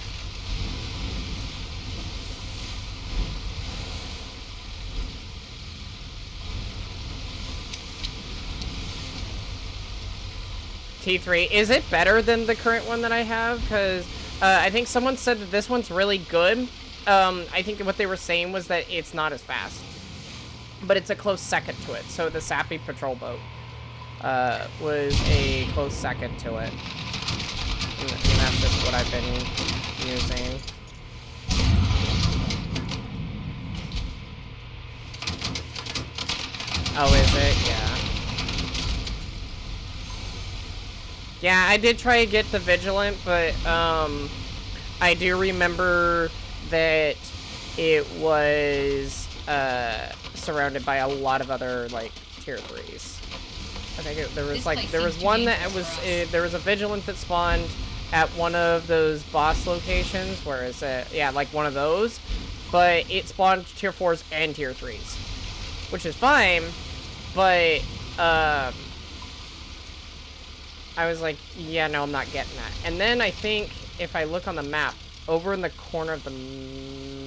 T3. Is it better than the current one that I have? Because I think someone said that this one's really good. I think what they were saying was that it's not as fast. But it's a close second to it. So the Sappy Patrol Boat was a close second to it. And that's just what I've been using. Oh, is it? Yeah. Yeah, I did try to get the Vigilant, but I do remember that it was surrounded by a lot of other like tier 3s. I think there was one that was there was a Vigilant that spawned at one of those boss locations, whereas yeah, like one of those, but it spawned tier 4s and tier 3s, which is fine, but I was like, yeah, no, I'm not getting that. And then I think if I look on the map, over in the corner of the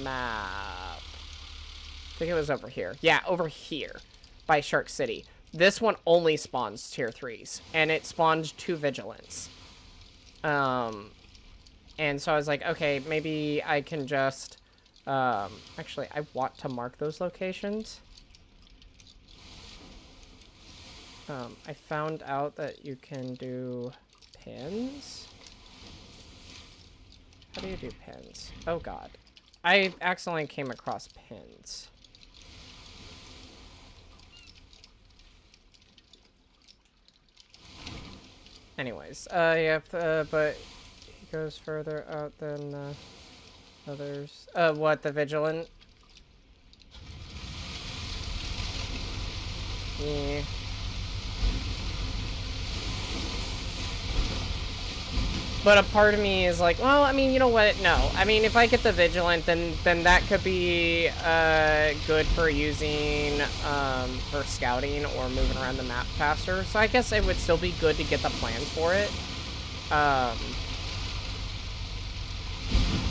map, I think it was over here. Yeah, over here by Shark City. This one only spawns tier 3s, and it spawned 2 Vigilants. And so I was like, okay, maybe I can just, actually, I want to mark those locations. I found out that you can do pins. How do you do pins? Oh god. I accidentally came across pins. Anyways, yeah, but he goes further out than others. What, the Vigilant? Yeah. But a part of me is like, well, I mean, you know what? No. I mean, if I get the Vigilant, then that could be good for using for scouting or moving around the map faster. So I guess it would still be good to get the plans for it.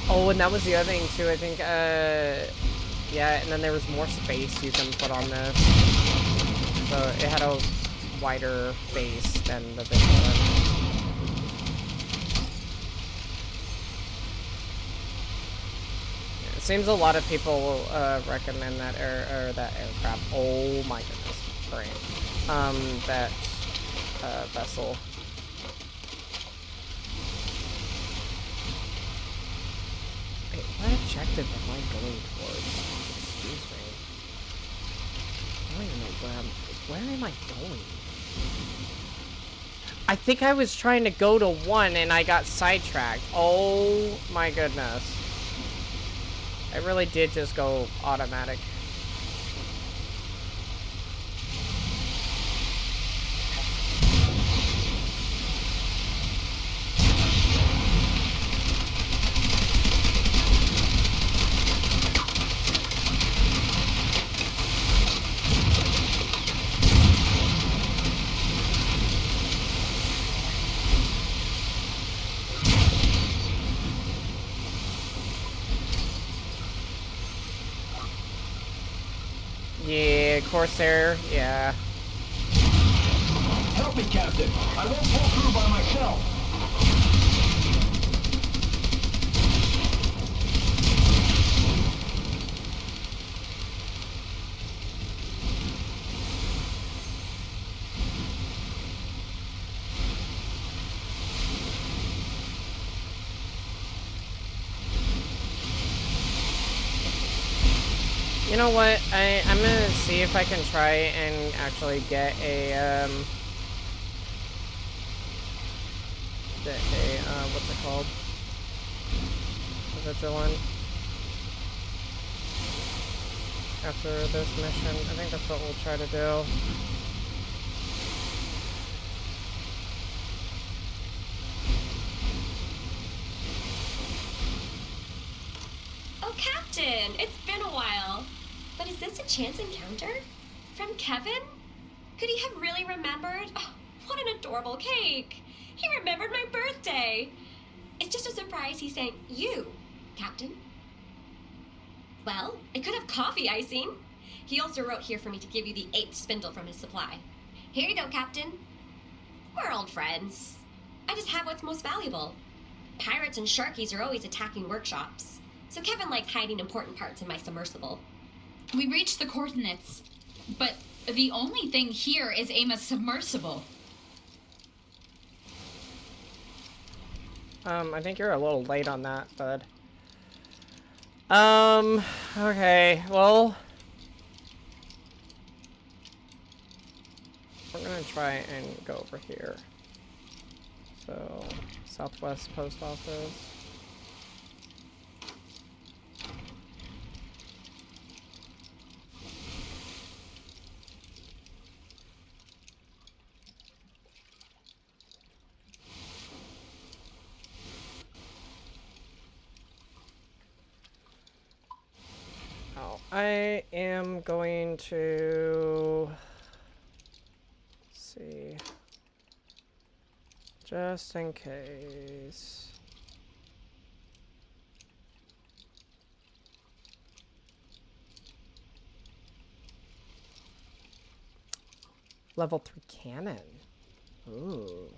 Oh, and that was the other thing too. I think, yeah, and then there was more space you can put on this. So it had a wider base than the Vigilant. Seems a lot of people recommend that that aircraft. Oh my goodness, brain. That vessel. Wait, what objective am I going towards? Excuse me. I don't even know where am I going? I think I was trying to go to 1 and I got sidetracked. Oh my goodness. I really did just go automatic. Yeah, Corsair, yeah.
Help me, Captain. I won't pull through by myself.
You know what? I'm gonna see if I can try and actually get a what's it called? vigilant after this mission. I think that's what we'll try to do.
Oh, Captain! It's been a while. But is this a chance encounter? From Kevin? Could he have really remembered? Oh, what an adorable cake! He remembered my birthday! It's just a surprise he's saying, you, Captain. Well, I could have coffee icing. He also wrote here for me to give you the 8th spindle from his supply. Here you go, Captain. We're old friends. I just have what's most valuable. Pirates and sharkies are always attacking workshops, so Kevin likes hiding important parts in my submersible.
We reached the coordinates, but the only thing here is Amos' submersible.
I think you're a little late on that, bud. Okay, well, we're gonna try and go over here. So, Southwest Post Office. I am going to see, just in case. Level 3 cannon. Ooh.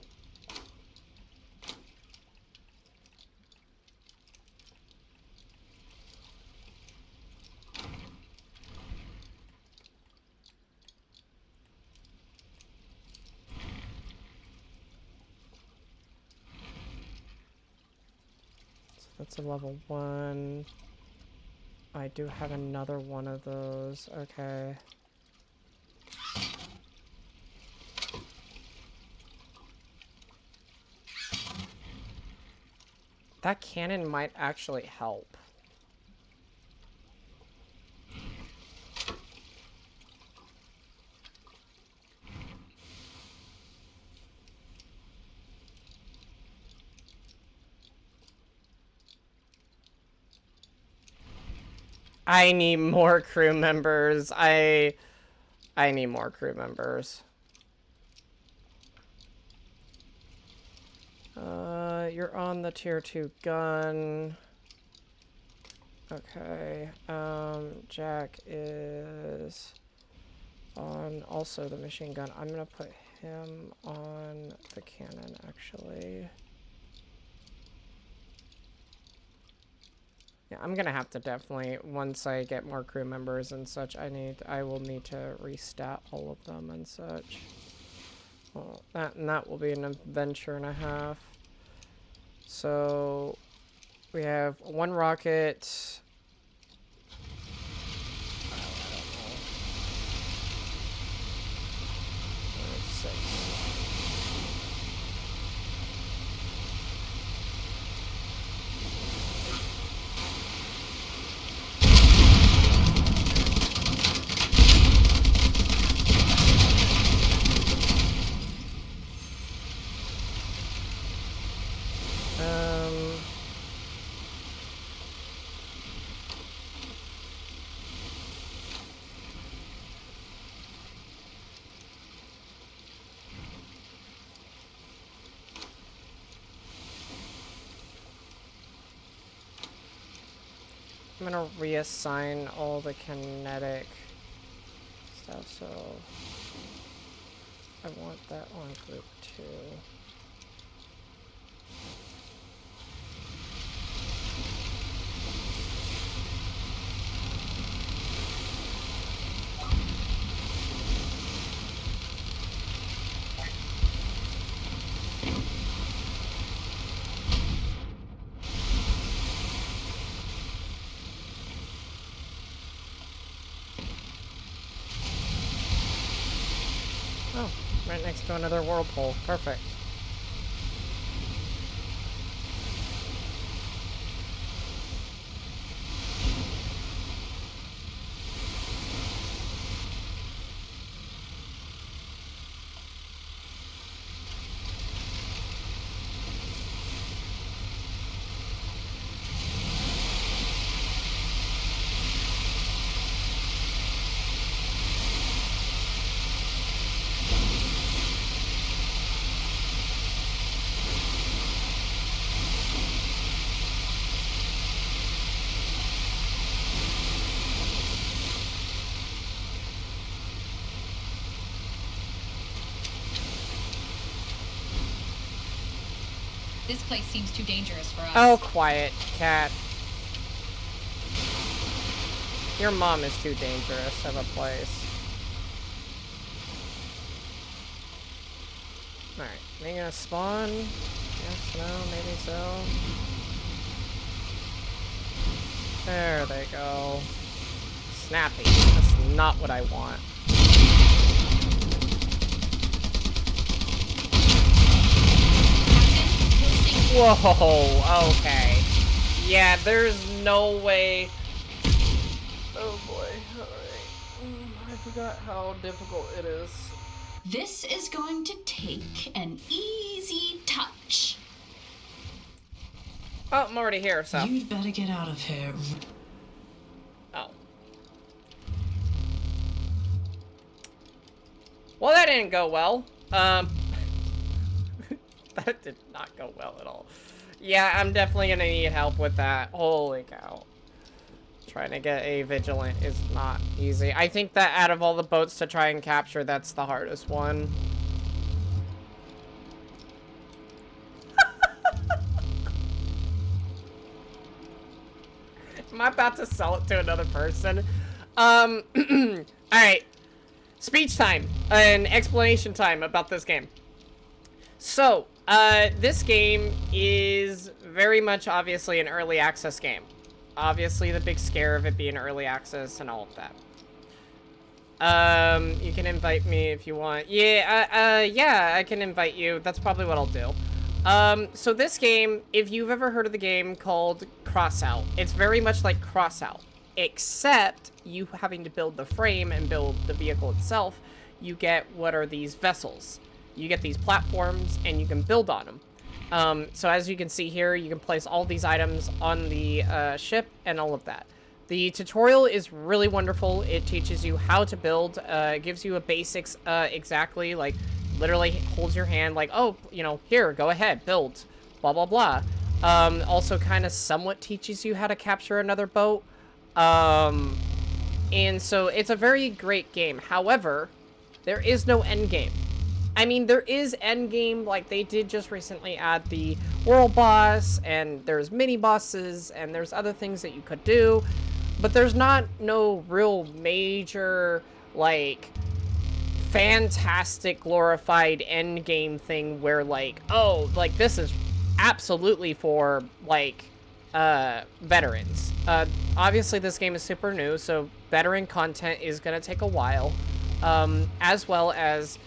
That's a level 1. I do have another one of those. Okay. That cannon might actually help. I need more crew members. I need more crew members. You're on the tier 2 gun. Okay. Jack is on also the machine gun. I'm gonna put him on the cannon, actually. Yeah, I'm gonna have to definitely, once I get more crew members and such, I will need to restat all of them and such. Well, that will be an adventure and a half. So we have 1 rocket. I don't know. 6. I'm gonna reassign all the kinetic stuff, so I want that on group 2. Oh, right next to another whirlpool. Perfect.
This place seems too dangerous for us.
Oh, quiet, cat. Your mom is too dangerous of a place. Alright, they gonna spawn? Yes, no, maybe so. There they go. Snappy. That's not what I want. Whoa, okay. Yeah, there's no way. Oh boy, alright. I forgot how difficult it is.
This is going to take an easy touch.
Oh, I'm already here, so.
You'd better get out of here.
Oh. Well, that didn't go well. That did not go well at all. Yeah, I'm definitely gonna need help with that. Holy cow. Trying to get a vigilant is not easy. I think that out of all the boats to try and capture, that's the hardest one. Am I about to sell it to another person? Alright. Speech time and explanation time about this game. So, this game is very much obviously an early access game. Obviously the big scare of it being early access and all of that. You can invite me if you want. Yeah, yeah, I can invite you. That's probably what I'll do. So this game, if you've ever heard of the game called Crossout, it's very much like Crossout, except you having to build the frame and build the vehicle itself. You get what are these vessels. You get these platforms and you can build on them. So as you can see here, you can place all these items on the ship and all of that. The tutorial is really wonderful. It teaches you how to build, gives you a basics exactly, like literally holds your hand like, oh, you know, here, go ahead, build, blah, blah, blah. Also kind of somewhat teaches you how to capture another boat. And so it's a very great game. However, there is no end game. I mean, there is end game, like they did just recently add the world boss, and there's mini bosses, and there's other things that you could do, but there's no real major, like, fantastic glorified end game thing where, like, oh, like, this is absolutely for, like, veterans. Obviously this game is super new, so veteran content is gonna take a while, as well as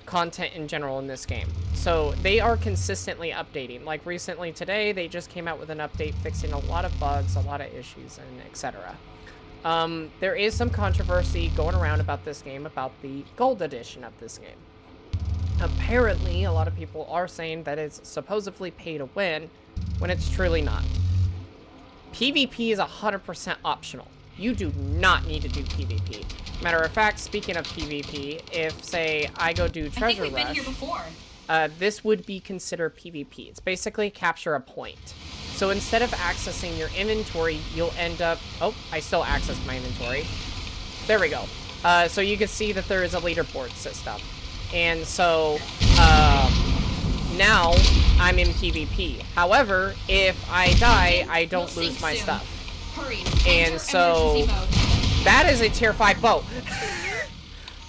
content in general in this game. So they are consistently updating. Like recently today, they just came out with an update fixing a lot of bugs, a lot of issues, and etc. There is some controversy going around about this game, about the gold edition of this game. Apparently, a lot of people are saying that it's supposedly pay to win, when it's truly not. PvP is 100% optional. You do not need to do PvP. Matter of fact, speaking of PvP, if, say, I go do Treasure
Rush... I think we've been here before.
This would be considered PvP. It's basically capture a point. So instead of accessing your inventory, you'll end up... Oh, I still accessed my inventory. There we go. So you can see that there is a leaderboard system. And so, now I'm in PvP. However, if I die, I don't lose my stuff.
Hurry.
And so... That is a tier 5 boat.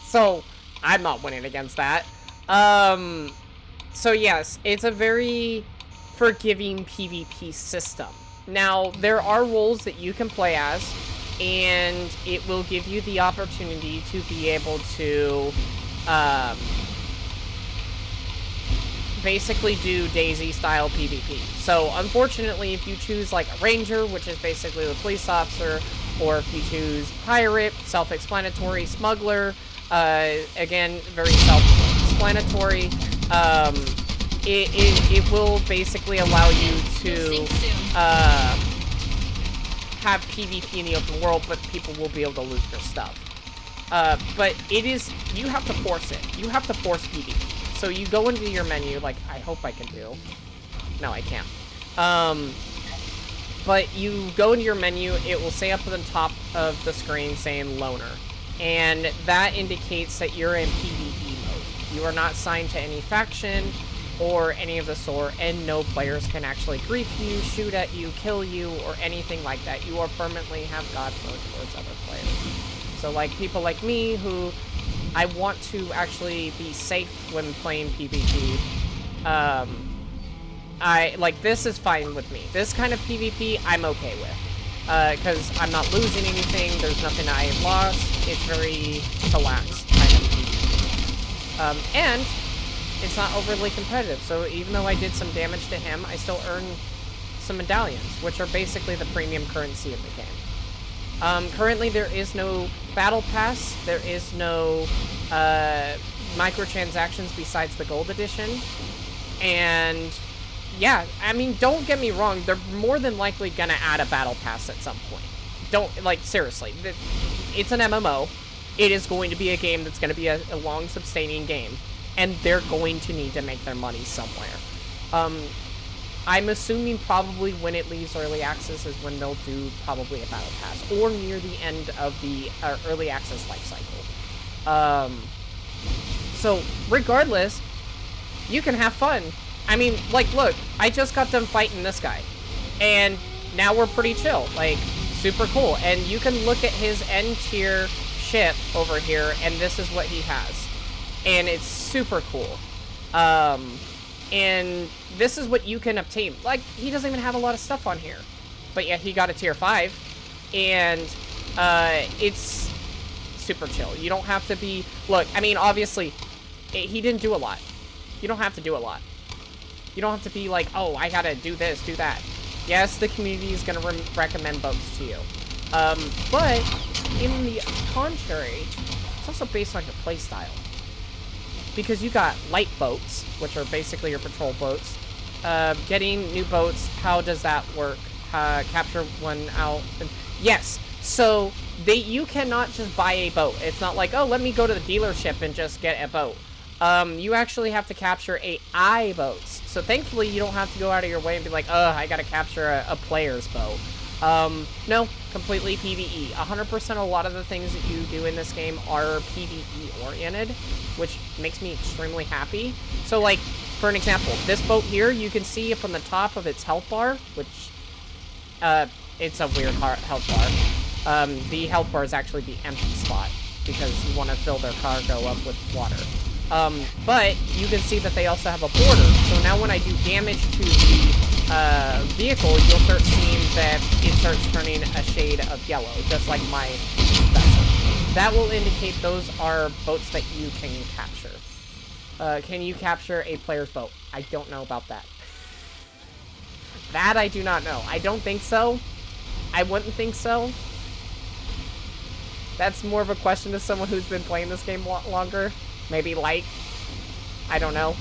So, I'm not winning against that. So yes, it's a very forgiving PvP system. Now, there are roles that you can play as, and it will give you the opportunity to be able to, basically do DayZ-style PvP. So, unfortunately, if you choose, like, a ranger, which is basically the police officer, or if you choose pirate, self-explanatory, smuggler, again, very self-explanatory, it will basically allow you to have PvP in the open world, but people will be able to loot your stuff. But it is, you have to force it. You have to force PvP. So you go into your menu, like I hope I can do. No, I can't. But you go into your menu, it will say up at the top of the screen saying loner. And that indicates that you're in PvE mode. You are not signed to any faction or any of the sort, and no players can actually grief you, shoot at you, kill you, or anything like that. You are permanently have God mode towards other players. So like people like me who I want to actually be safe when playing PvP, this is fine with me. This kind of PvP I'm okay with. Because I'm not losing anything, there's nothing I have lost, it's very relaxed kind of PvP. And it's not overly competitive, so even though I did some damage to him, I still earn some medallions, which are basically the premium currency of the game. Currently there is no battle pass, there is no microtransactions besides the gold edition, and yeah, I mean, don't get me wrong, they're more than likely gonna add a battle pass at some point. Don't, like, seriously, it's an MMO, it is going to be a game that's gonna be a long sustaining game, and they're going to need to make their money somewhere. I'm assuming probably when it leaves early access is when they'll do probably a battle pass, or near the end of the early access life cycle. So, regardless, you can have fun. I mean, like, look, I just got done fighting this guy, and now we're pretty chill, like, super cool, and you can look at his N-tier ship over here, and this is what he has, and it's super cool. And this is what you can obtain. Like, he doesn't even have a lot of stuff on here. But yeah, he got a tier 5. And it's super chill. You don't have to be... Look, I mean, obviously, he didn't do a lot. You don't have to do a lot. You don't have to be like, oh, I gotta do this, do that. Yes, the community is gonna recommend boats to you. But, in the contrary, it's also based on your playstyle. Because you got light boats, which are basically your patrol boats. Getting new boats, how does that work? Capture one out. Yes, so you cannot just buy a boat. It's not like, oh, let me go to the dealership and just get a boat. You actually have to capture AI boats. So thankfully, you don't have to go out of your way and be like, oh, I gotta capture a player's boat. No, completely PvE. 100% a lot of the things that you do in this game are PvE oriented, which makes me extremely happy. So, like, for an example, this boat here, you can see from the top of its health bar, which, it's a weird health bar. The health bar is actually the empty spot, because you want to fill their cargo up with water. But you can see that they also have a border, so now when I do damage to the vehicle, you'll start seeing that it starts turning a shade of yellow, just like my vessel. That will indicate those are boats that you can capture. Can you capture a player's boat? I don't know about that. That I do not know. I don't think so. I wouldn't think so. That's more of a question to someone who's been playing this game longer. Maybe like, I don't know.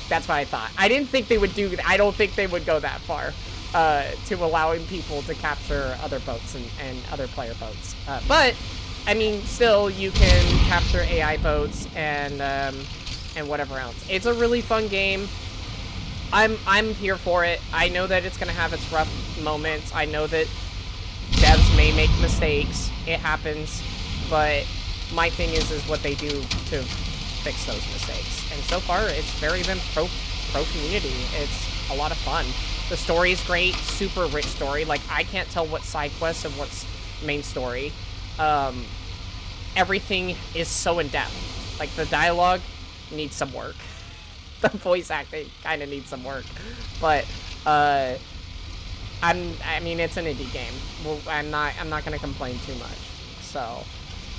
That's what I thought. I didn't think they would do that. I don't think they would go that far to allowing people to capture other boats and other player boats. But, I mean, still, you can capture AI boats and whatever else. It's a really fun game. I'm here for it. I know that it's going to have its rough moments. I know that devs may make mistakes. It happens. But my thing is what they do to fix those mistakes. And so far, it's very been pro community. It's a lot of fun. The story is great, super rich story. Like, I can't tell what's side quests and what's main story. Everything is so in-depth. Like, the dialogue needs some work. The voice acting kind of needs some work. But, I mean, it's an indie game. Well, I'm not going to complain too much. So,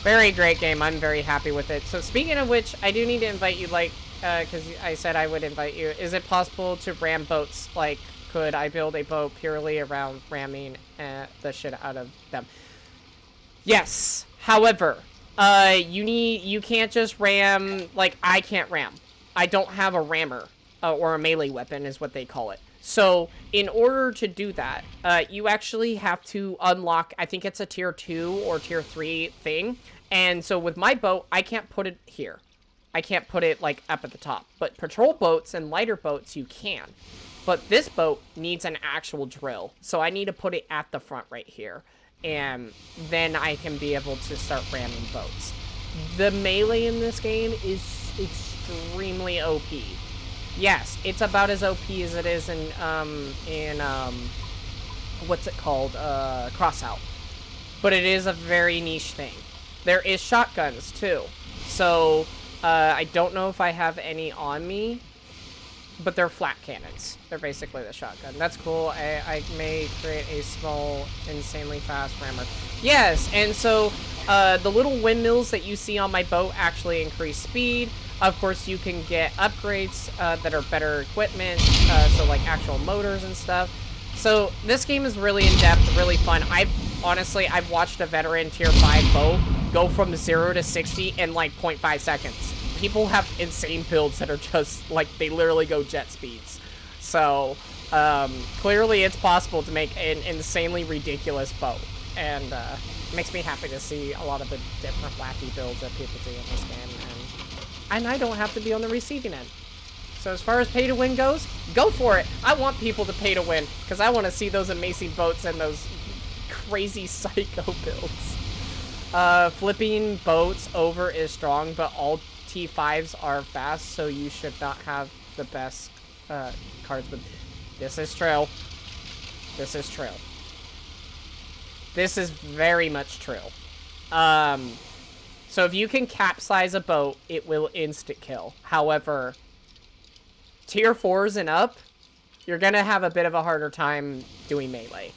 very great game. I'm very happy with it. So, speaking of which, I do need to invite you, like, because I said I would invite you. Is it possible to ram boats? Like, could I build a boat purely around ramming the shit out of them? Yes. However, you can't just ram, like, I can't ram. I don't have a rammer, or a melee weapon is what they call it. So, in order to do that, you actually have to unlock, I think it's a tier 2 or tier 3 thing. And so with my boat, I can't put it here. I can't put it, like, up at the top. But patrol boats and lighter boats, you can. But this boat needs an actual drill. So I need to put it at the front right here. And then I can be able to start ramming boats. The melee in this game is extremely OP. yes, it's about as OP as it is in what's it called? Crossout. But it is a very niche thing. There is shotguns, too. So, I don't know if I have any on me, but they're flat cannons. They're basically the shotgun. That's cool. I may create a small, insanely fast rammer. Yes, and so, the little windmills that you see on my boat actually increase speed. Of course, you can get upgrades that are better equipment, so like actual motors and stuff. So, this game is really in-depth, really fun. Honestly, I've watched a veteran tier 5 boat go from 0 to 60 in like 0.5 seconds. People have insane builds that are just like, they literally go jet speeds. So, clearly it's possible to make an insanely ridiculous boat. And it makes me happy to see a lot of the different wacky builds that people do in this game. And I don't have to be on the receiving end. So as far as pay to win goes, go for it. I want people to pay to win because I want to see those amazing boats and those crazy psycho builds. Flipping boats over is strong, but all T5s are fast, so you should not have the best cards. But this is true. This is true. This is very much true. So if you can capsize a boat, it will instant kill. However, tier 4s and up, you're going to have a bit of a harder time doing melee.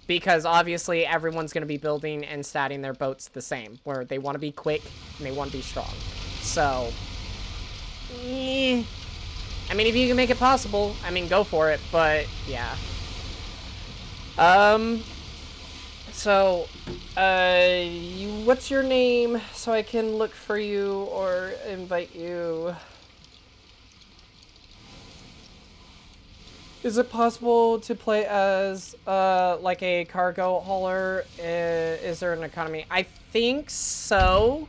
Because obviously everyone's going to be building and statting their boats the same, where they want to be quick and they want to be strong. So, I mean, if you can make it possible, I mean, go for it, but yeah. So, what's your name so I can look for you or invite you? Is it possible to play as, like a cargo hauler? Is there an economy? I think so.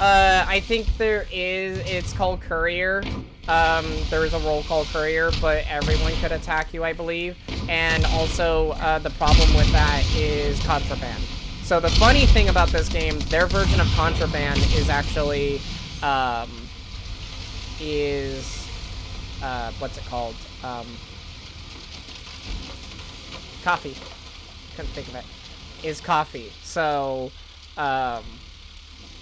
I think there is. It's called courier. There is a role called courier, but everyone could attack you, I believe. And also, the problem with that is contraband. So the funny thing about this game, their version of contraband is actually, what's it called? Coffee. Couldn't think of it. Is coffee. So,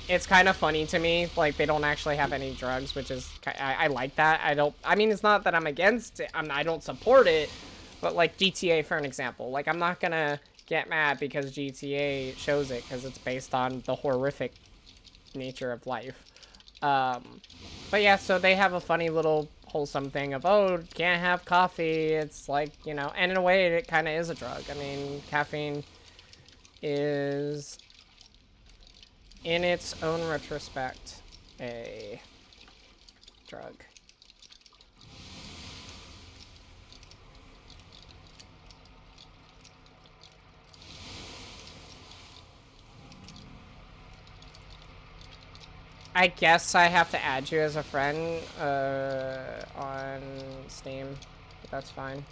it's kind of funny to me. Like, they don't actually have any drugs, which is... I like that. I mean, it's not that I'm against it. I don't support it. But, like, GTA, for an example. Like, I'm not gonna get mad because GTA shows it, because it's based on the horrific nature of life. But yeah, so they have a funny little wholesome thing of, oh, can't have coffee. It's like, you know, and in a way, it kind of is a drug. I mean, caffeine is, in its own retrospect, a drug. I guess I have to add you as a friend on Steam, but that's fine.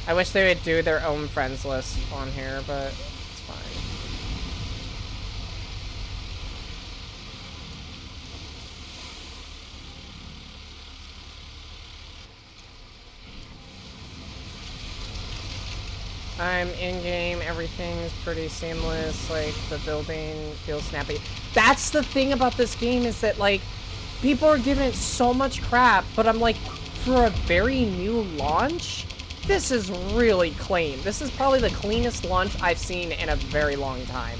I wish they would do their own friends list on here, but it's fine. I'm in-game, everything's pretty seamless, like, the building feels snappy. That's the thing about this game, is that, like, people are giving it so much crap, but I'm like, for a very new launch, this is really clean. This is probably the cleanest launch I've seen in a very long time.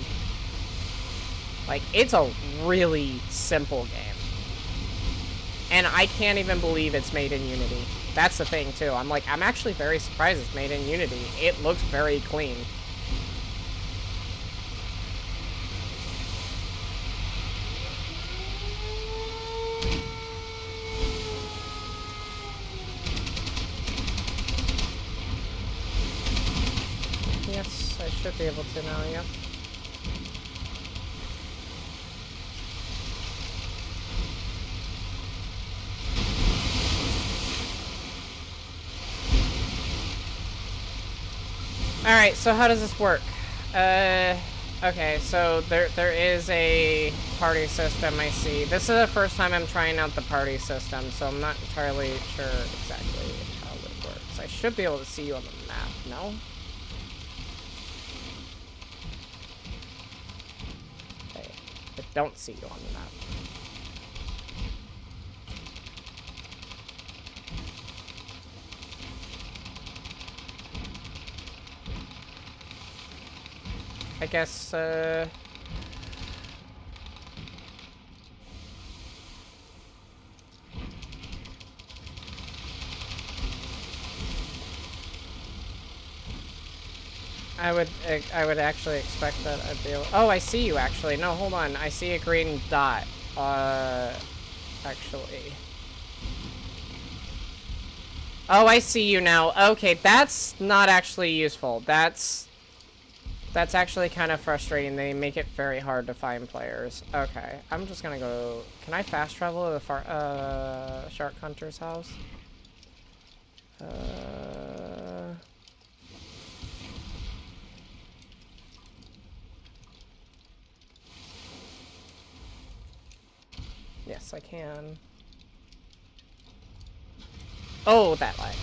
Like, it's a really simple game. And I can't even believe it's made in Unity. That's the thing, too. I'm like, I'm actually very surprised it's made in Unity. It looks very clean. Yes, I should be able to now, yeah. Alright, so how does this work? Okay, so there is a party system, I see. This is the first time I'm trying out the party system, so I'm not entirely sure exactly how it works. I should be able to see you on the map, no? Okay, I don't see you on the map. I guess, I would actually expect that I'd be able— oh, I see you actually. No, hold on. I see a green dot. Actually. Oh, I see you now. Okay, that's not actually useful. That's actually kind of frustrating. They make it very hard to find players. Okay, I'm just gonna go— can I fast travel to the Shark Hunter's house? Yes, I can. Oh, that lag.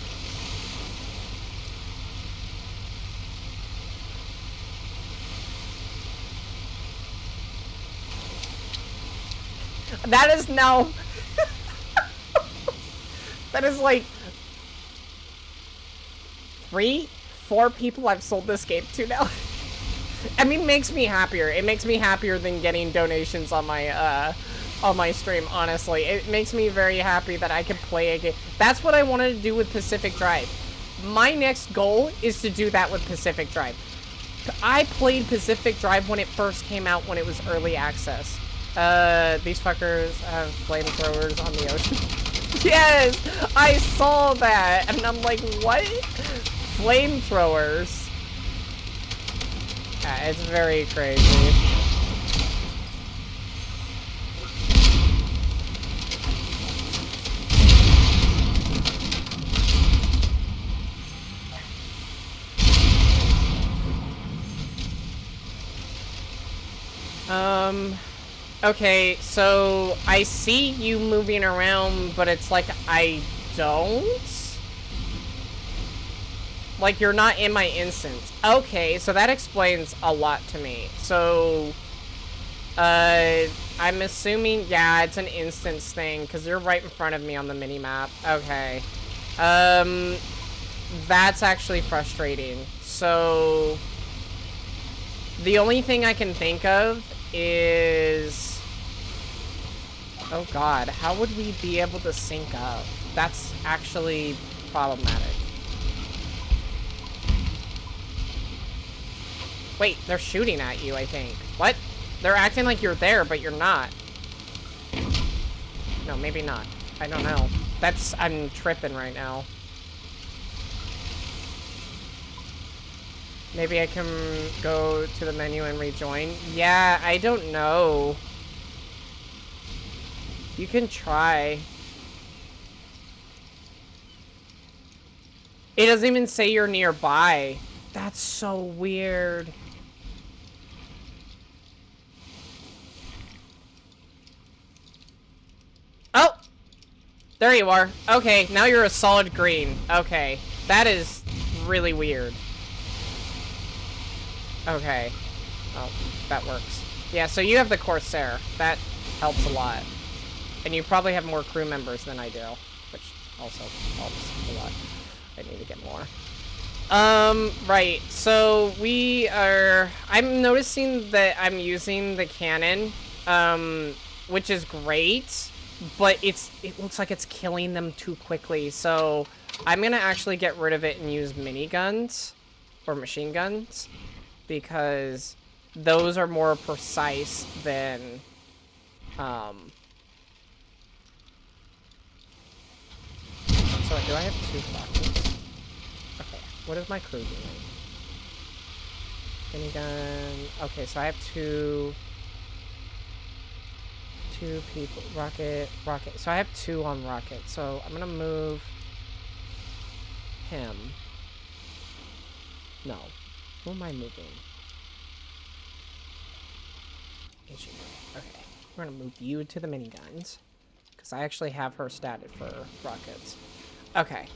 That is now that is like 3, 4 people I've sold this game to now. I mean, it makes me happier. It makes me happier than getting donations on my stream, honestly. It makes me very happy that I can play a game. That's what I wanted to do with Pacific Drive. My next goal is to do that with Pacific Drive. I played Pacific Drive when it first came out, when it was early access. These fuckers have flamethrowers on the ocean. Yes! I saw that! And I'm like, what? Flamethrowers? Yeah, it's very crazy. Okay, so I see you moving around, but it's like I don't? Like, you're not in my instance. Okay, so that explains a lot to me. So, I'm assuming, yeah, it's an instance thing, because you're right in front of me on the mini-map. Okay. That's actually frustrating. So, the only thing I can think of is— oh god, how would we be able to sync up? That's actually problematic. Wait, they're shooting at you, I think. What? They're acting like you're there, but you're not. No, maybe not. I don't know. I'm tripping right now. Maybe I can go to the menu and rejoin. Yeah, I don't know. You can try. It doesn't even say you're nearby. That's so weird. Oh! There you are. Okay, now you're a solid green. Okay. That is really weird. Okay. Oh, that works. Yeah, so you have the Corsair. That helps a lot. And you probably have more crew members than I do, which also helps a lot. I need to get more. Right, so I'm noticing that I'm using the cannon, which is great, but it looks like it's killing them too quickly, so I'm gonna actually get rid of it and use miniguns, or machine guns, because those are more precise than, so do I have 2 rockets? Okay, what is my crew doing? Minigun. Okay, so I have two people. Rocket. So I have 2 on rocket. So I'm gonna move him. No. Who am I moving? is you? Okay, we're gonna move you to the miniguns. Because I actually have her statted for rockets. Okay.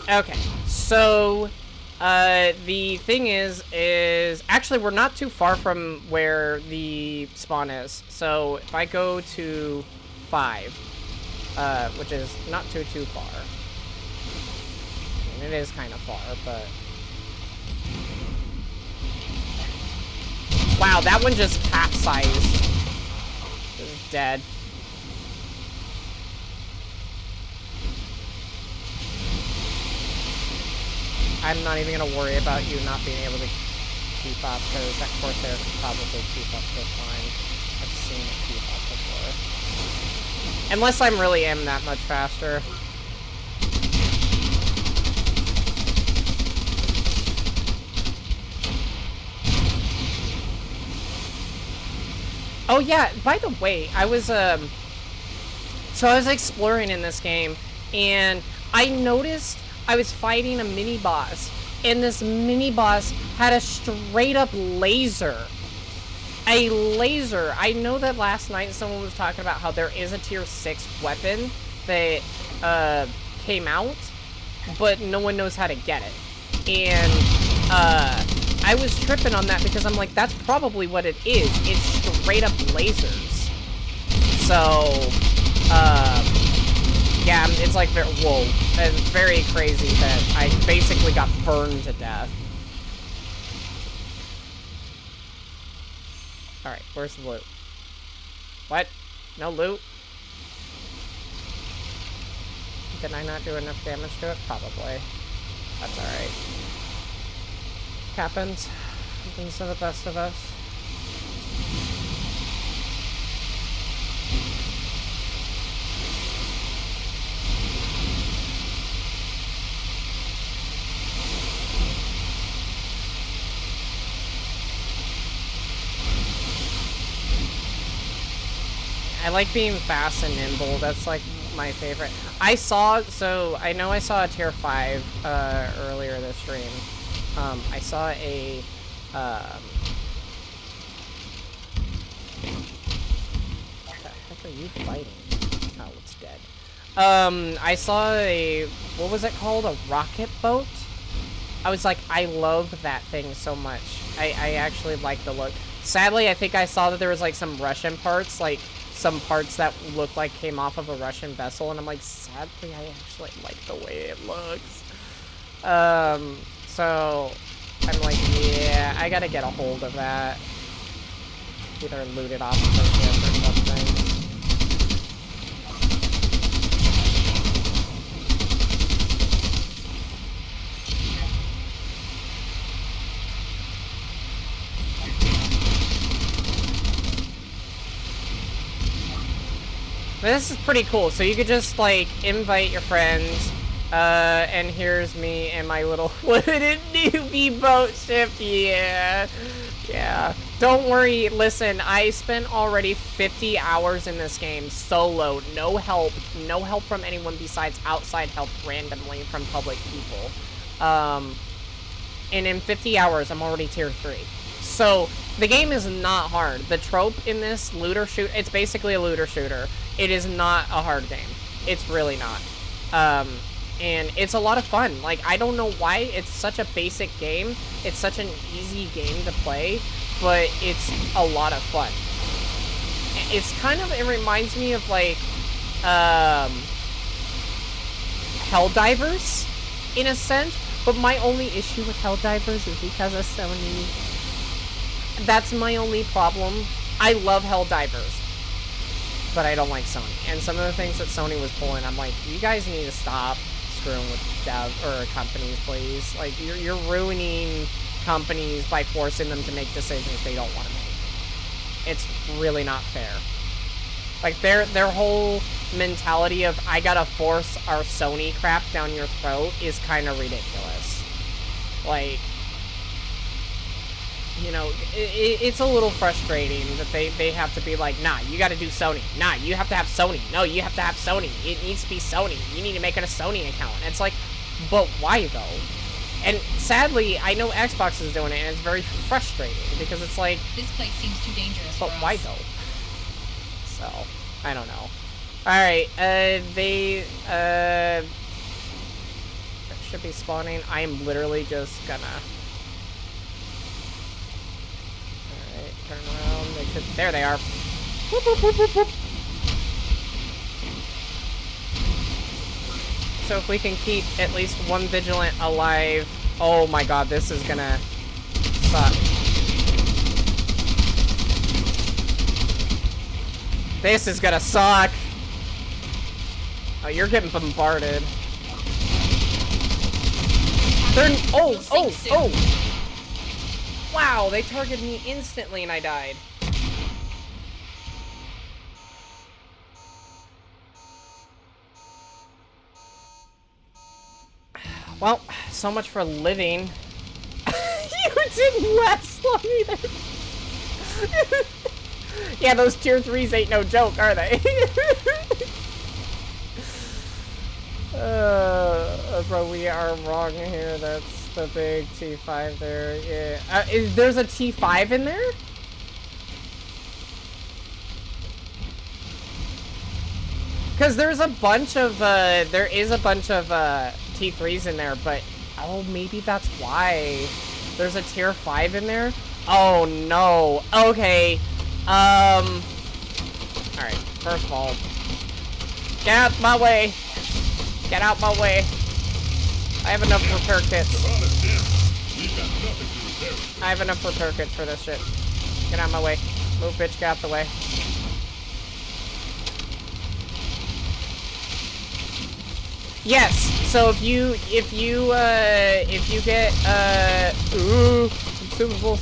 Okay, so the thing is actually we're not too far from where the spawn is. So if I go to 5, which is not too far. I mean, it is kind of far, but wow, that one just capsized. It's dead. I'm not even gonna worry about you not being able to keep up, because that Corsair can probably keep up just fine. I've seen it keep up before. Unless I really am that much faster. Oh yeah, by the way, I was so I was exploring in this game, and I noticed I was fighting a mini-boss, and this mini-boss had a straight-up laser. A laser. I know that last night someone was talking about how there is a tier 6 weapon that came out, but no one knows how to get it. And I was tripping on that because I'm like, that's probably what it is. It's straight-up lasers. So, yeah, it's like, whoa, it's very crazy that I basically got burned to death. Alright, where's the loot? What? No loot? Did I not do enough damage to it? Probably. That's alright. Happens. Happens to the best of us. I like being fast and nimble. That's like my favorite. I know I saw a tier 5 earlier this stream. I saw a what the heck are you fighting? Oh, it's dead. I saw a, what was it called? A rocket boat? I was like, I love that thing so much. I actually like the look. Sadly, I think I saw that there was like some Russian parts, like some parts that looked like came off of a Russian vessel, and I'm like, sadly, I actually like the way it looks. So I'm like, yeah, I gotta get a hold of that. Either loot it off of the ship or something. This is pretty cool. So you could just like invite your friends, and here's me and my little wooden newbie boat ship. Yeah. Don't worry. Listen, I spent already 50 hours in this game solo. No help from anyone besides outside help randomly from public people. And in 50 hours, I'm already tier 3. So the game is not hard. The trope in this looter shoot, it's basically a looter shooter. It is not a hard game. It's really not. And it's a lot of fun. Like, I don't know why it's such a basic game. It's such an easy game to play, but it's a lot of fun. It's kind of, it reminds me of like, Helldivers, in a sense. But my only issue with Helldivers is because of Sony. That's my only problem. I love Helldivers, but I don't like Sony. And some of the things that Sony was pulling, I'm like, you guys need to stop screwing with companies, please. Like, you're ruining companies by forcing them to make decisions they don't want to make. It's really not fair. Like, their whole mentality of, I gotta force our Sony crap down your throat is kind of ridiculous. Like, you know, it's a little frustrating that they have to be like, nah, you gotta do Sony. Nah, you have to have Sony. No, you have to have Sony. It needs to be Sony. You need to make it a Sony account. And it's like, but why though? And sadly, I know Xbox is doing it, and it's very frustrating because it's like,
This place seems too dangerous.
but
for
why
us.
though? So, I don't know. Alright, they should be spawning. I am literally just gonna... Alright, turn around. They should... There they are. Whoop, whoop, whoop, whoop, whoop. So if we can keep at least one Vigilant alive... Oh my god, this is gonna suck. This is gonna suck. Oh, you're getting bombarded. They're... Oh! Wow, they targeted me instantly and I died. Well, so much for living. You didn't last long either. Yeah, those tier 3s ain't no joke, are they? Bro, we are wrong here. That's the big T5 there. Yeah. There's a T5 in there? Because there's a bunch of, there is a bunch of, T3s in there, but, oh, maybe that's why. There's a tier 5 in there? Oh, no. Okay. Alright, first of all, get out my way. Get out my way. I have enough repair kits. I have enough repair kits for this shit. Get out my way. Move, bitch, get out the way. Yes, so if you get, consumables,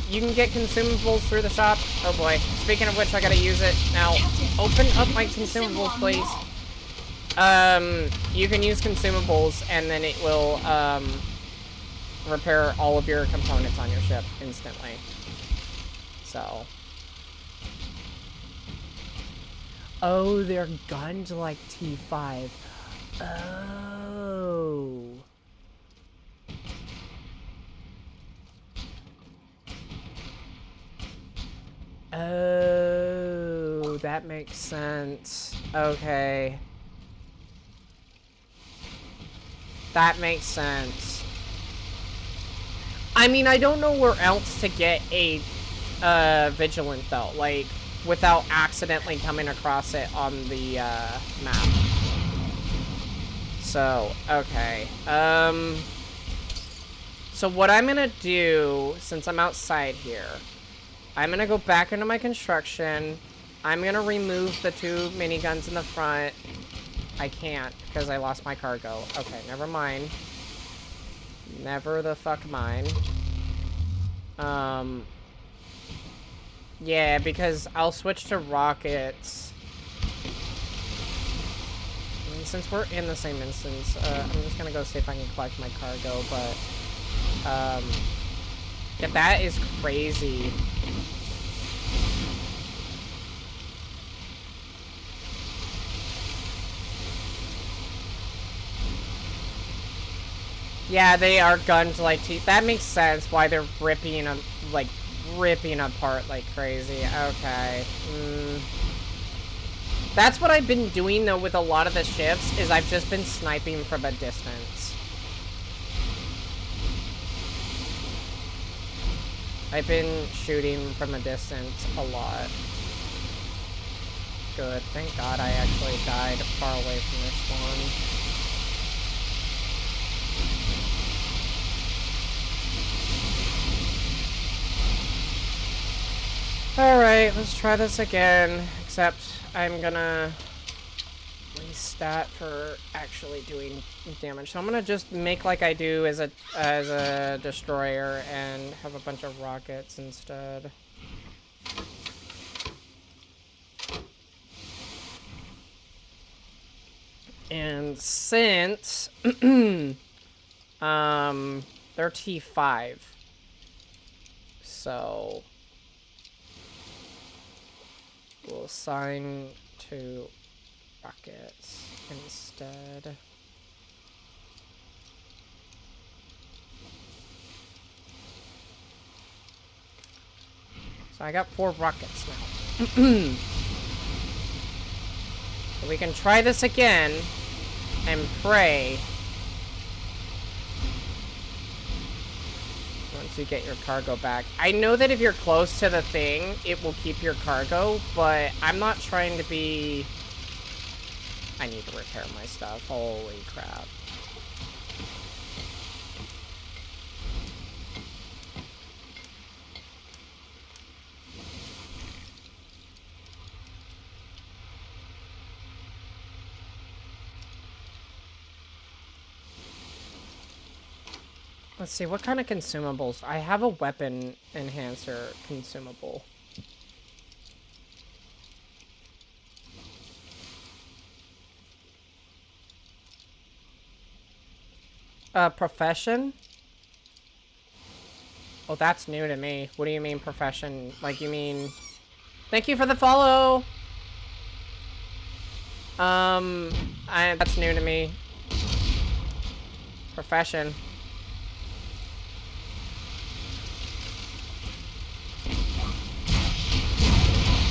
you can get consumables through the shop. Oh boy. Speaking of which, I gotta use it. Now, open up my consumables, please. You can use consumables, and then it will, repair all of your components on your ship instantly. So. Oh, they're gunned like T5. Oh. Oh, that makes sense. Okay. That makes sense. I mean, I don't know where else to get a Vigilant though, like without accidentally coming across it on the map. So, okay. So what I'm gonna do, since I'm outside here, I'm gonna go back into my construction. I'm gonna remove the 2 miniguns in the front. I can't, because I lost my cargo. Okay, never mind. Never the fuck mind. Yeah, because I'll switch to rockets. And since we're in the same instance, I'm just gonna go see if I can collect my cargo, but, yeah, that is crazy. Yeah, they are gunned like teeth. That makes sense why they're ripping apart like crazy. Okay. That's what I've been doing though with a lot of the ships, is I've just been sniping from a distance. I've been shooting from a distance a lot. Good. Thank God I actually died far away from this one. Alright, let's try this again, except I'm gonna restat for actually doing damage. So I'm gonna just make like I do as a destroyer and have a bunch of rockets instead. And since they're T5, so we'll assign to rockets instead. So I got 4 rockets now. So we can try this again and pray. Once you get your cargo back. I know that if you're close to the thing, it will keep your cargo, but I'm not trying to be... I need to repair my stuff. Holy crap. Let's see, what kind of consumables? I have a weapon enhancer consumable. Profession? Oh, that's new to me. What do you mean profession? Like, you mean... Thank you for the follow! That's new to me. Profession.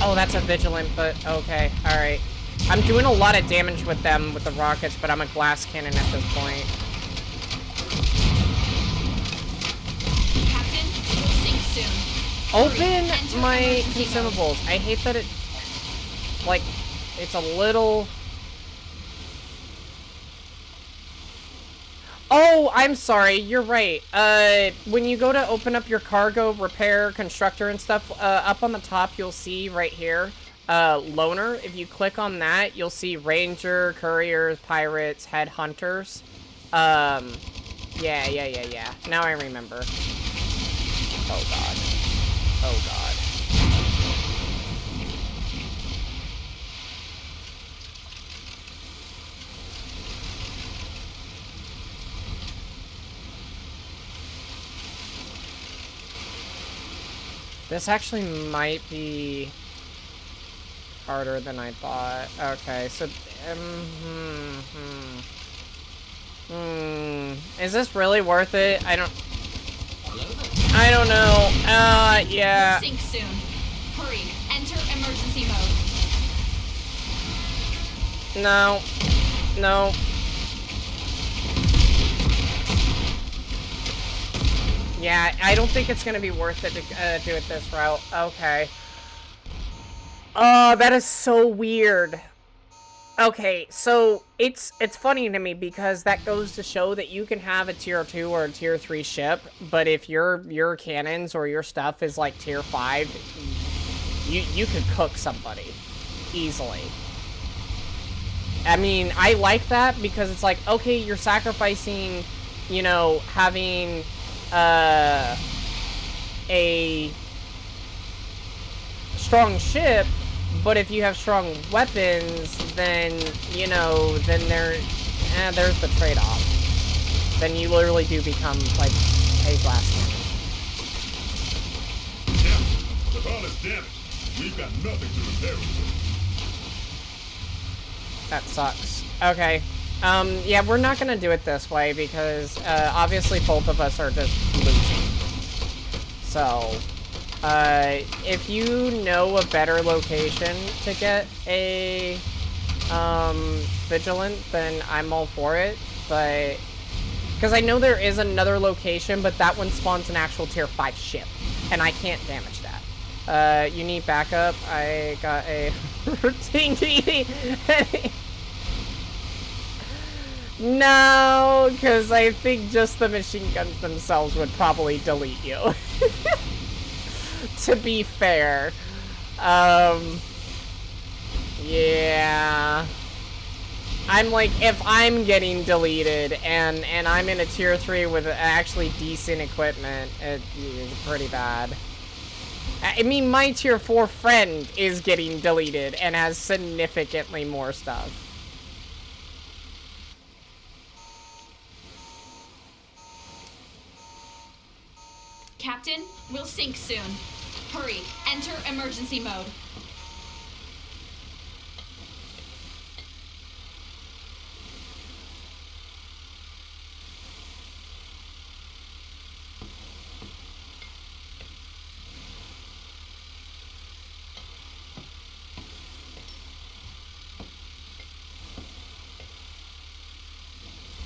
Oh, that's a vigilant, but okay, alright. I'm doing a lot of damage with them, with the rockets, but I'm a glass cannon at this point.
Captain, we'll sink soon.
Open my consumables. I hate that it... Like, it's a little... Oh, I'm sorry. You're right. When you go to open up your cargo, repair, constructor, and stuff, up on the top, you'll see right here, loner. If you click on that, you'll see ranger, couriers, pirates, headhunters. Yeah. Now I remember. Oh, God. Oh, God. This actually might be harder than I thought. Okay, so... Is this really worth it? I don't know. Yeah.
We'll sink soon. Hurry, enter emergency mode.
No. Yeah, I don't think it's gonna be worth it to do it this route. Okay. Oh, that is so weird. Okay, so it's funny to me because that goes to show that you can have a tier 2 or a tier 3 ship, but if your cannons or your stuff is like tier 5, you could cook somebody easily. I mean, I like that because it's like, okay, you're sacrificing, you know, having a strong ship, but if you have strong weapons, then, you know, then there's the trade-off. Then you literally do become, like, a glass cannon.
Yeah, with all this damage, we've got nothing to repair it with.
That sucks. Okay. Yeah, we're not gonna do it this way because, obviously both of us are just losing. So, if you know a better location to get a, Vigilant, then I'm all for it, but... Because I know there is another location, but that one spawns an actual tier 5 ship, and I can't damage that. You need backup? I got a... Tinky! No, because I think just the machine guns themselves would probably delete you. To be fair. Yeah. I'm like, if I'm getting deleted and I'm in a tier 3 with actually decent equipment, it's pretty bad. I mean, my tier 4 friend is getting deleted and has significantly more stuff.
Captain, we'll sink soon. Hurry, enter emergency mode.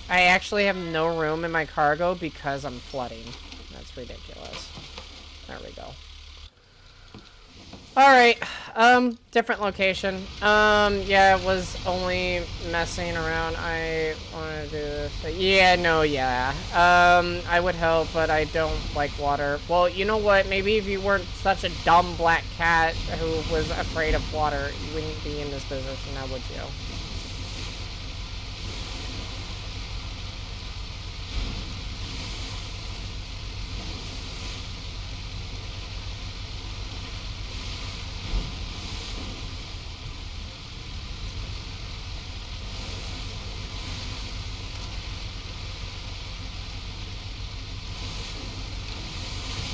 I actually have no room in my cargo because I'm flooding. That's ridiculous. There we go. Alright, different location. Yeah, it was only messing around. I want to do this. Yeah, no, yeah. I would help, but I don't like water. Well, you know what? Maybe if you weren't such a dumb black cat who was afraid of water, you wouldn't be in this position, now would you?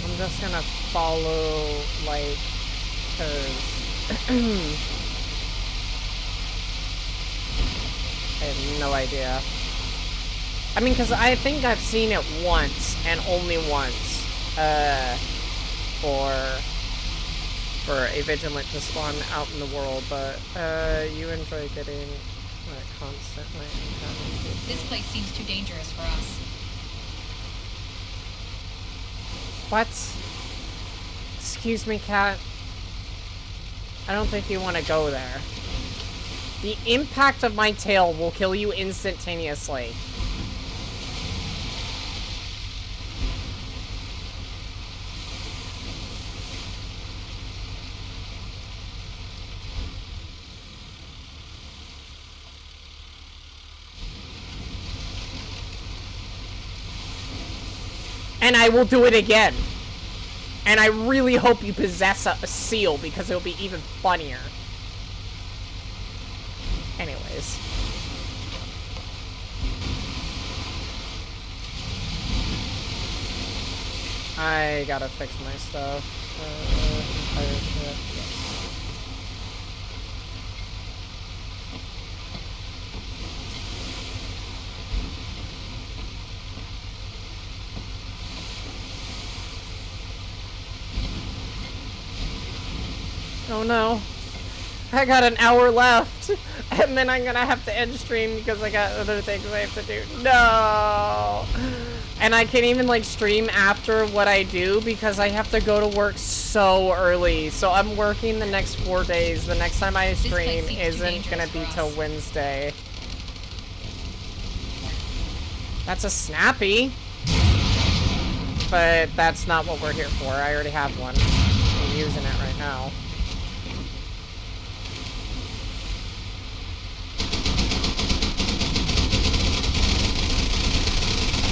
I'm just gonna follow, like, cause I have no idea. I mean, cause I think I've seen it once, and only once, for a vigilant to spawn out in the world, but, you enjoy getting, like, constantly encountering.
This place seems too dangerous for us.
What? Excuse me, cat. I don't think you want to go there. The impact of my tail will kill you instantaneously. And I will do it again. And I really hope you possess a seal, because it'll be even funnier. Anyways. I gotta fix my stuff. Yes. Oh no. I got an hour left. And then I'm gonna have to end stream because I got other things I have to do. No! And I can't even like stream after what I do because I have to go to work so early. So I'm working the next 4 days. The next time I stream isn't gonna be till Wednesday. That's a snappy. But that's not what we're here for. I already have one. I'm using it right now.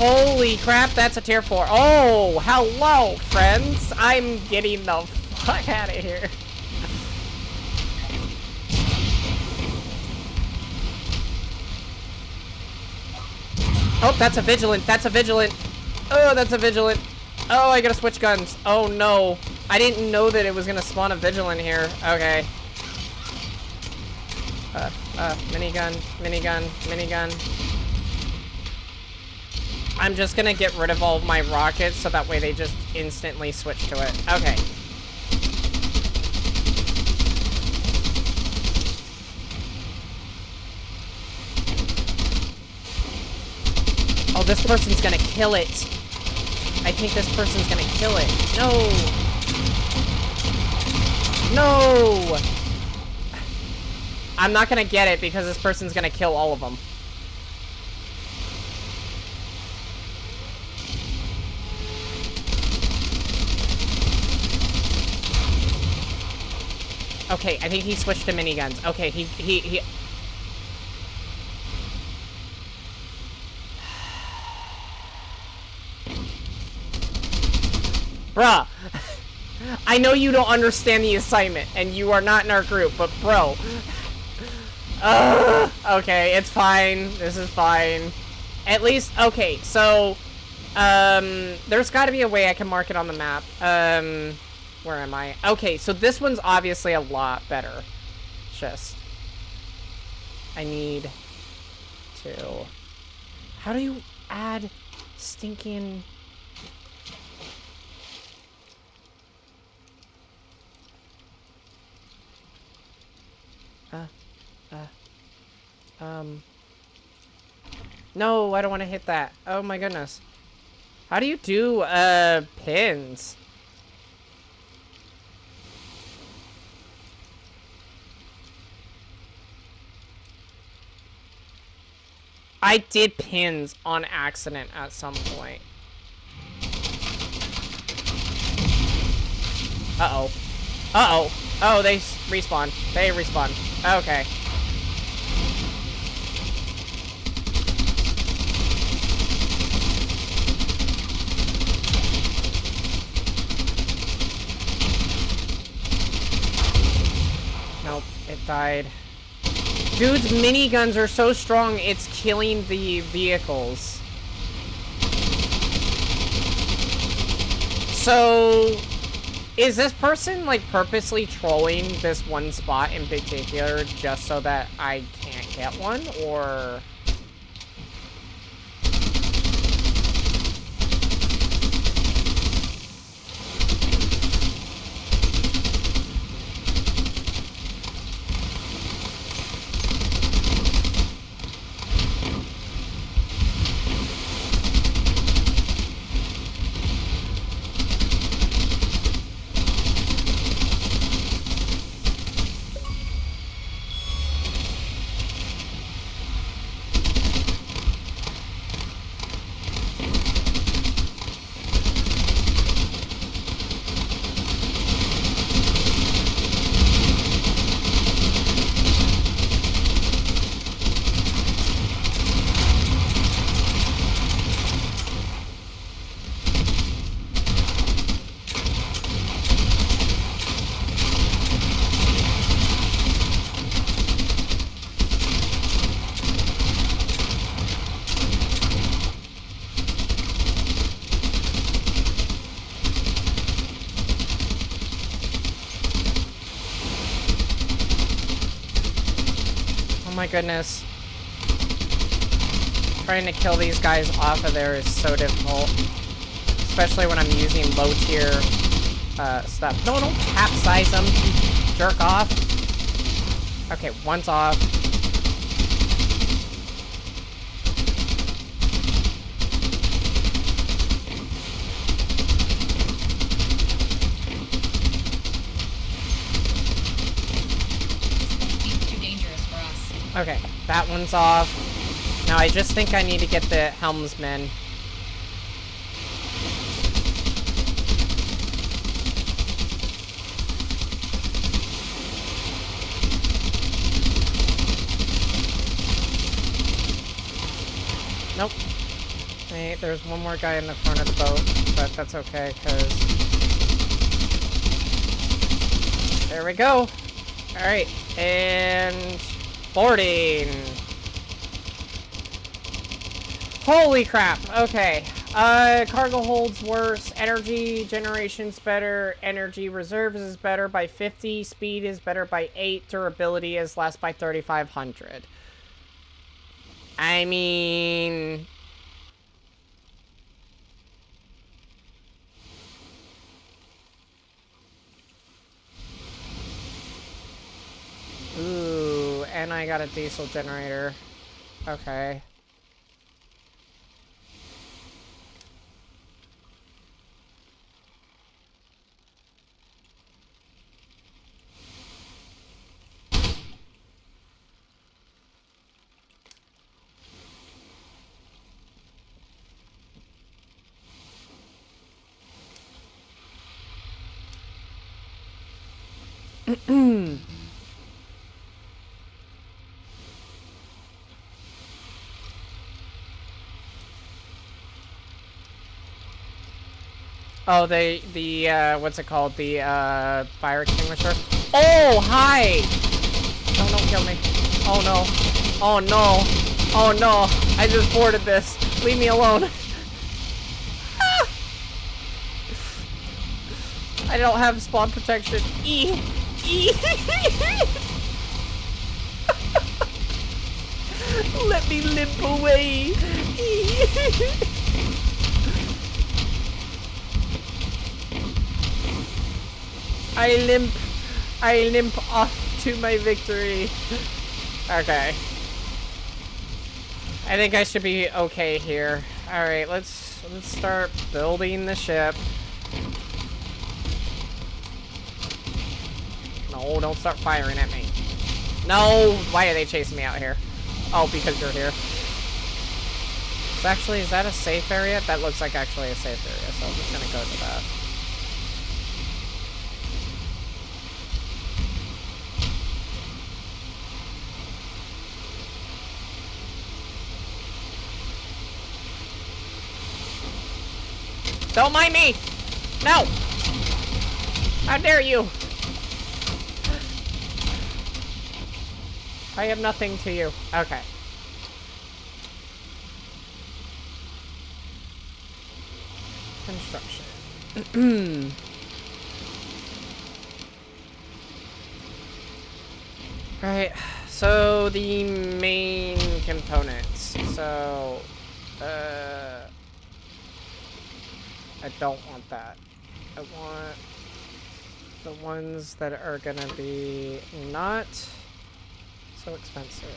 Holy crap, that's a tier 4. Oh, hello, friends. I'm getting the fuck out of here. Oh, that's a vigilant. That's a vigilant. Oh, that's a vigilant. Oh, I gotta switch guns. Oh, no. I didn't know that it was gonna spawn a vigilant here. Okay. Minigun, minigun, minigun. I'm just gonna get rid of all of my rockets so that way they just instantly switch to it. Okay. Oh, this person's gonna kill it. I think this person's gonna kill it. No! No! I'm not gonna get it because this person's gonna kill all of them. Okay, I think he switched to miniguns. Okay, he... Bruh. I know you don't understand the assignment, and you are not in our group, but bro. Okay, it's fine. This is fine. At least, okay, so... there's gotta be a way I can mark it on the map. Where am I? Okay, so this one's obviously a lot better. Just... I need to... How do you add stinking... No, I don't want to hit that. Oh my goodness. How do you do, pins? I did pins on accident at some point. Uh-oh. Uh-oh. Oh, they respawn. They respawn. Okay. Nope, it died. Dude's miniguns are so strong, it's killing the vehicles. So, is this person, like, purposely trolling this one spot in particular just so that I can't get one, or... Oh my goodness. Trying to kill these guys off of there is so difficult. Especially when I'm using low tier stuff. No, don't capsize them, you jerk off. Okay, one's off. Okay, that one's off. Now I just think I need to get the helmsman. Nope. Wait, there's one more guy in the front of the boat, but that's okay, because... There we go! Alright, and... boarding! Holy crap, okay. Cargo holds worse, energy generation's better, energy reserves is better by 50, speed is better by 8, durability is less by 3,500. I mean... Ooh, and I got a diesel generator. Okay. Oh, what's it called? The, fire extinguisher? Oh, hi! Oh, don't kill me. Oh, no. Oh, no. Oh, no. I just boarded this. Leave me alone. I don't have spawn protection. E! Let me limp away. I limp off to my victory. Okay. I think I should be okay here. All right, let's start building the ship. No, don't start firing at me. No, why are they chasing me out here? Oh, because you're here. So actually, is that a safe area? That looks like actually a safe area, so I'm just gonna go to that. Don't mind me! No! How dare you! I have nothing to you. Okay. Construction. Right, so the main components. So, I don't want that. I want the ones that are gonna be not so expensive.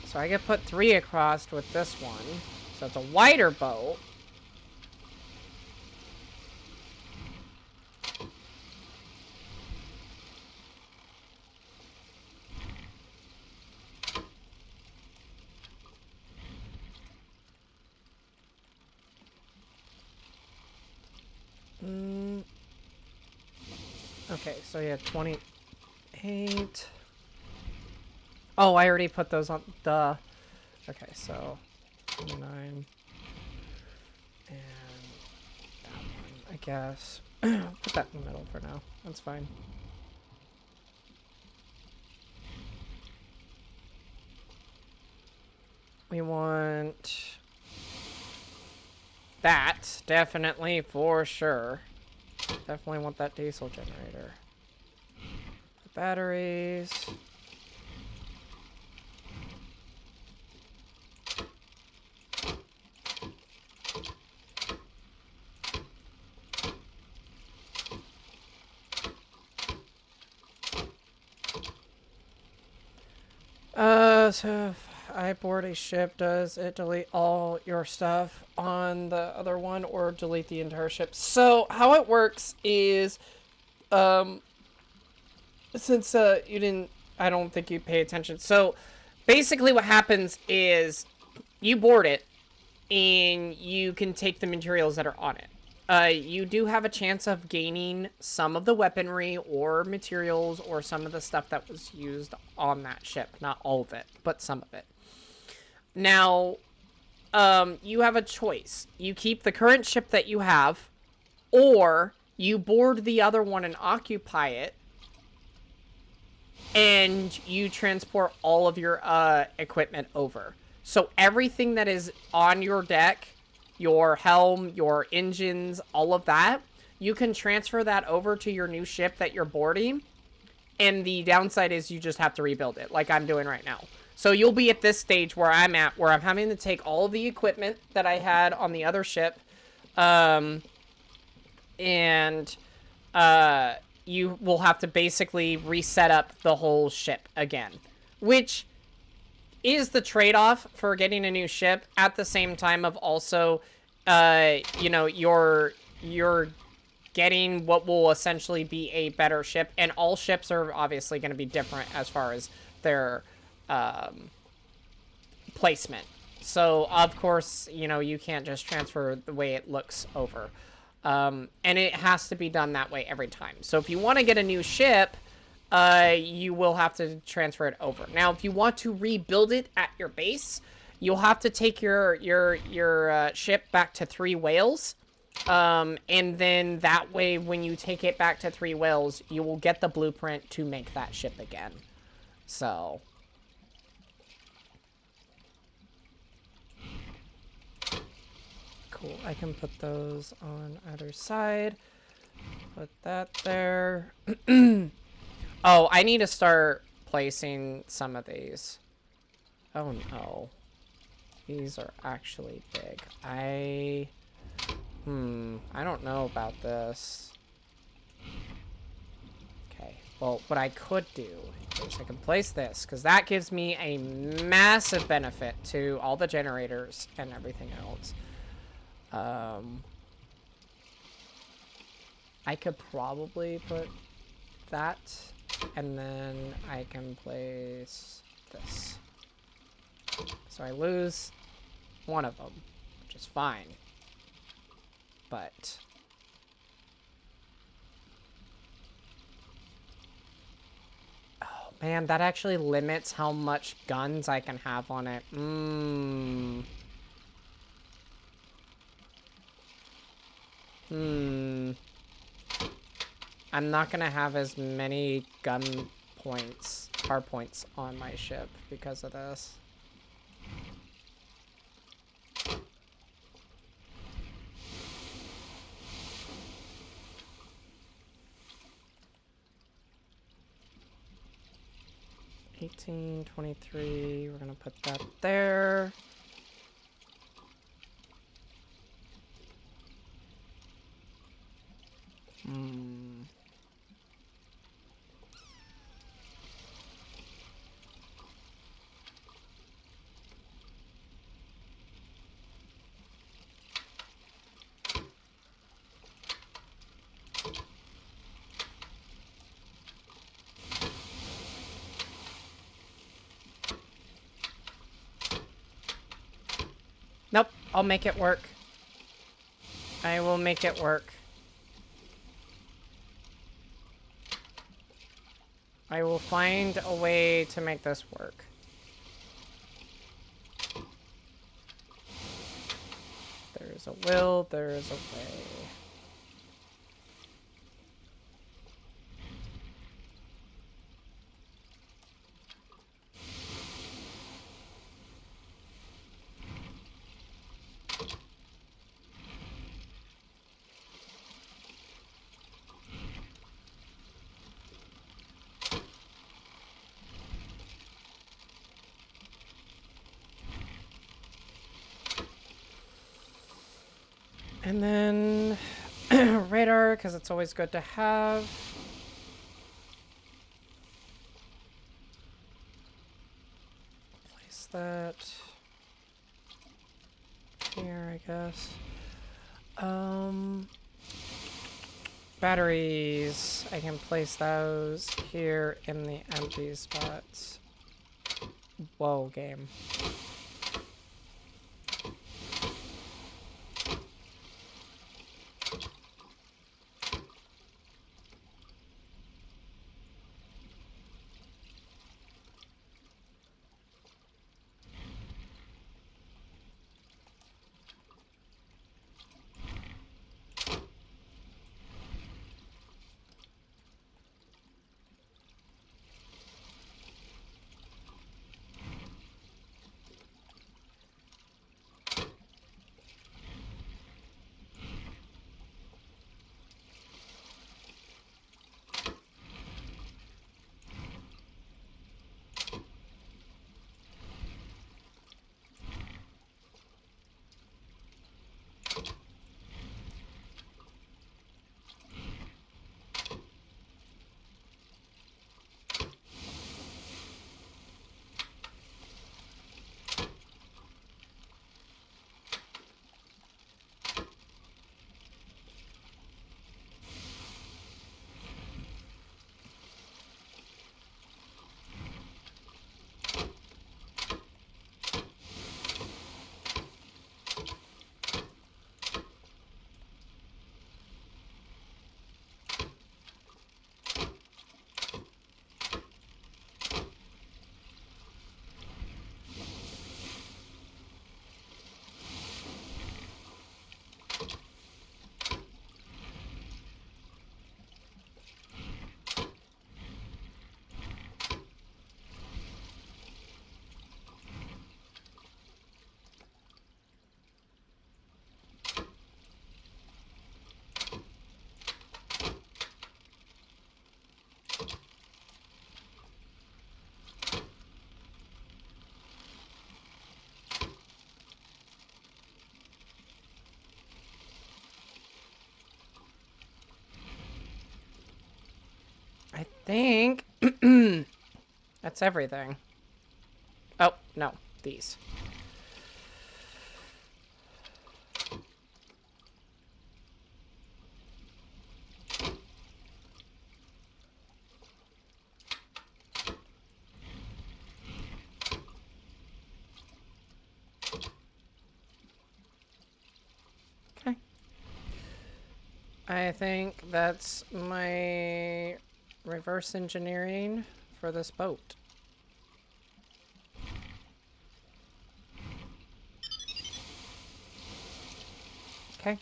So I could put 3 across with this one. So it's a wider boat. Okay, so yeah, 28. Oh, I already put those on. Duh. Okay, so 29. And that one, I guess. Put that in the middle for now. That's fine. We want that, definitely, for sure. Definitely want that diesel generator. The batteries. So if I board a ship, does it delete all your stuff on the other one or delete the entire ship? So how it works is, since you didn't, I don't think you pay attention. So basically what happens is you board it and you can take the materials that are on it. You do have a chance of gaining some of the weaponry or materials or some of the stuff that was used on that ship. Not all of it, but some of it. Now, you have a choice. You keep the current ship that you have, or you board the other one and occupy it, and you transport all of your equipment over. So everything that is on your deck, your helm, your engines, all of that, you can transfer that over to your new ship that you're boarding. And the downside is you just have to rebuild it, like I'm doing right now. So you'll be at this stage where I'm at, where I'm having to take all of the equipment that I had on the other ship, and you will have to basically reset up the whole ship again, which is the trade-off for getting a new ship at the same time of also, you know, you're getting what will essentially be a better ship, and all ships are obviously going to be different as far as their placement. So of course, you know, you can't just transfer the way it looks over, and it has to be done that way every time. So if you want to get a new ship, you will have to transfer it over. Now, if you want to rebuild it at your base, you'll have to take your ship back to 3 Whales. And then that way, when you take it back to 3 Whales, you will get the blueprint to make that ship again. So. Cool. I can put those on either side. Put that there. Oh, I need to start placing some of these. Oh no. These are actually big. I don't know about this. Okay, Well, what I could do is I can place this, because that gives me a massive benefit to all the generators and everything else. I could probably put that, and then I can place this. So I lose one of them, which is fine. But oh man, that actually limits how much guns I can have on it. I'm not gonna have as many gun points, hard points on my ship because of this. $18.23, we're gonna put that there. Nope, I'll make it work. I will make it work. I will find a way to make this work. There is a will, there is a way. And then radar, because it's always good to have. Place that here, I guess. Batteries, I can place those here in the empty spots. Whoa, game. I think that's everything. Oh, no, these. Okay. I think that's my reverse engineering for this boat. Okay.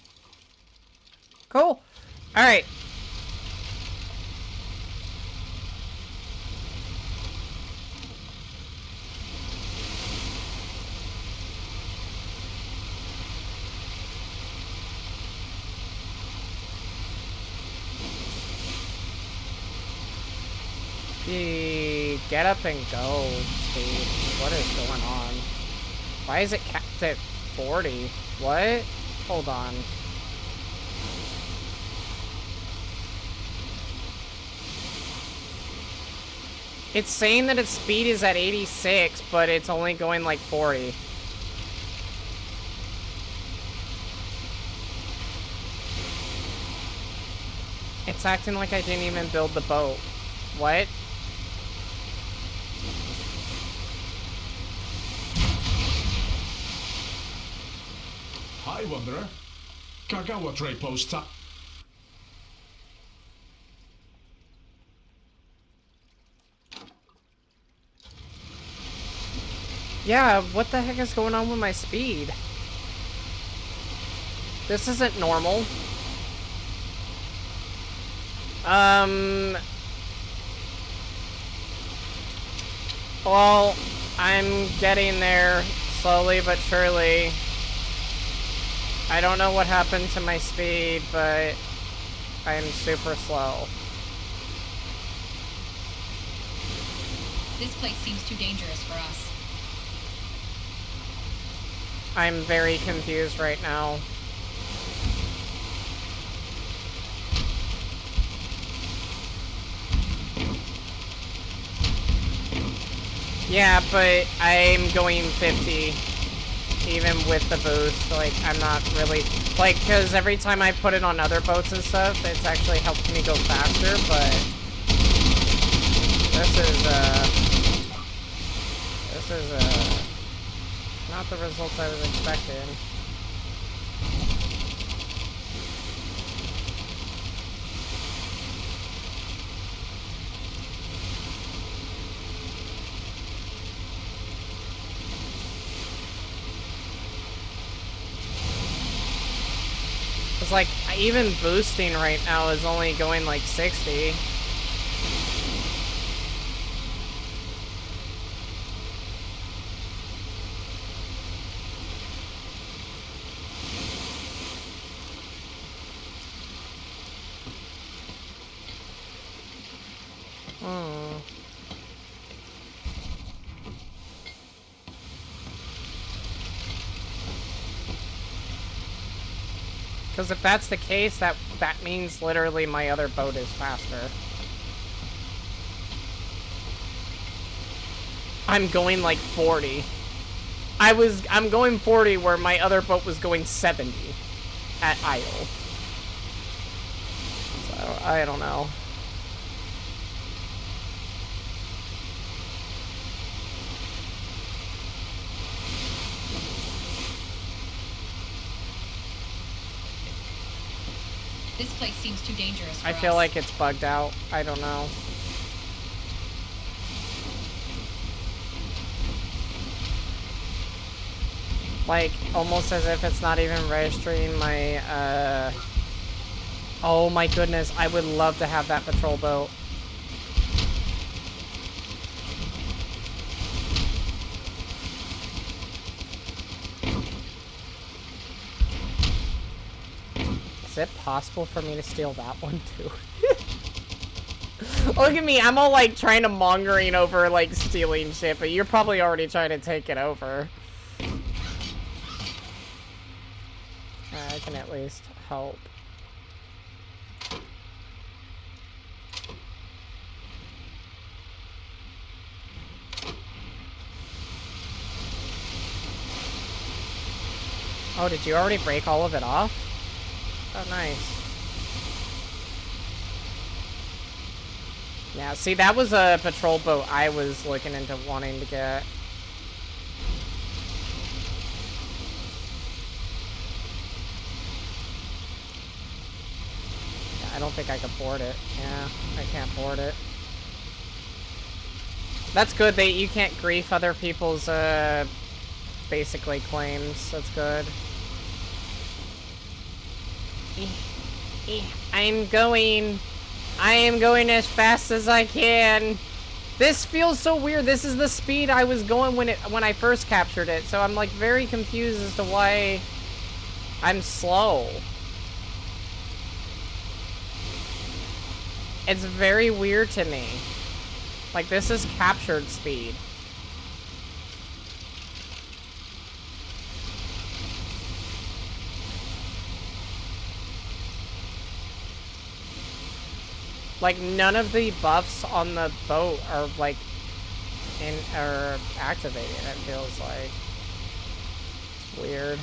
Cool. All right. Get up and go, Steve. What is going on? Why is it capped at 40? What? Hold on. It's saying that its speed is at 86, but it's only going like 40. It's acting like I didn't even build the boat. What?
Hi, Wanderer. Kagawa Trade Post.
Yeah, what the heck is going on with my speed? This isn't normal. Well, I'm getting there slowly but surely. I don't know what happened to my speed, but I'm super slow.
This place seems too dangerous for us.
I'm very confused right now. Yeah, but I'm going 50. Even with the boost, like, I'm not really, like, because every time I put it on other boats and stuff, it's actually helped me go faster, but this is not the results I was expecting. It's like, even boosting right now is only going like 60. Because if that's the case, that means literally my other boat is faster. I'm going like 40. I'm going 40 where my other boat was going 70 at idle. So, I don't know.
This place seems too dangerous for us.
I feel like it's bugged out. I don't know. Like, almost as if it's not even registering my, Oh my goodness, I would love to have that patrol boat. Is it possible for me to steal that one too? Look at me, I'm all like trying to mongering over like stealing shit, but you're probably already trying to take it over. I can at least help. Oh, did you already break all of it off? Oh, nice. Yeah, see, that was a patrol boat I was looking into wanting to get. I don't think I could board it. Yeah, I can't board it. That's good. You can't grief other people's, basically claims. That's good. I am going as fast as I can. This feels so weird. This is the speed I was going when I first captured it. So I'm like very confused as to why I'm slow. It's very weird to me. Like, this is captured speed. Like, none of the buffs on the boat are, like, are activated, it feels like. It's weird.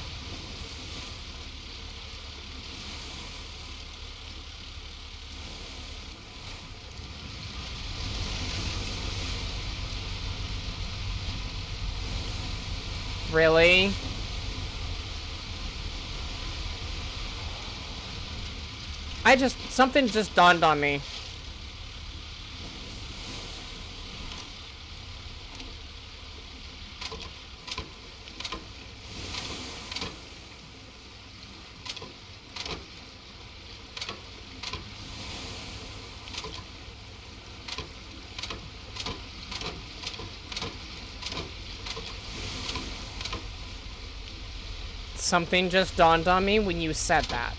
Really? Something just dawned on me. Something just dawned on me when you said that.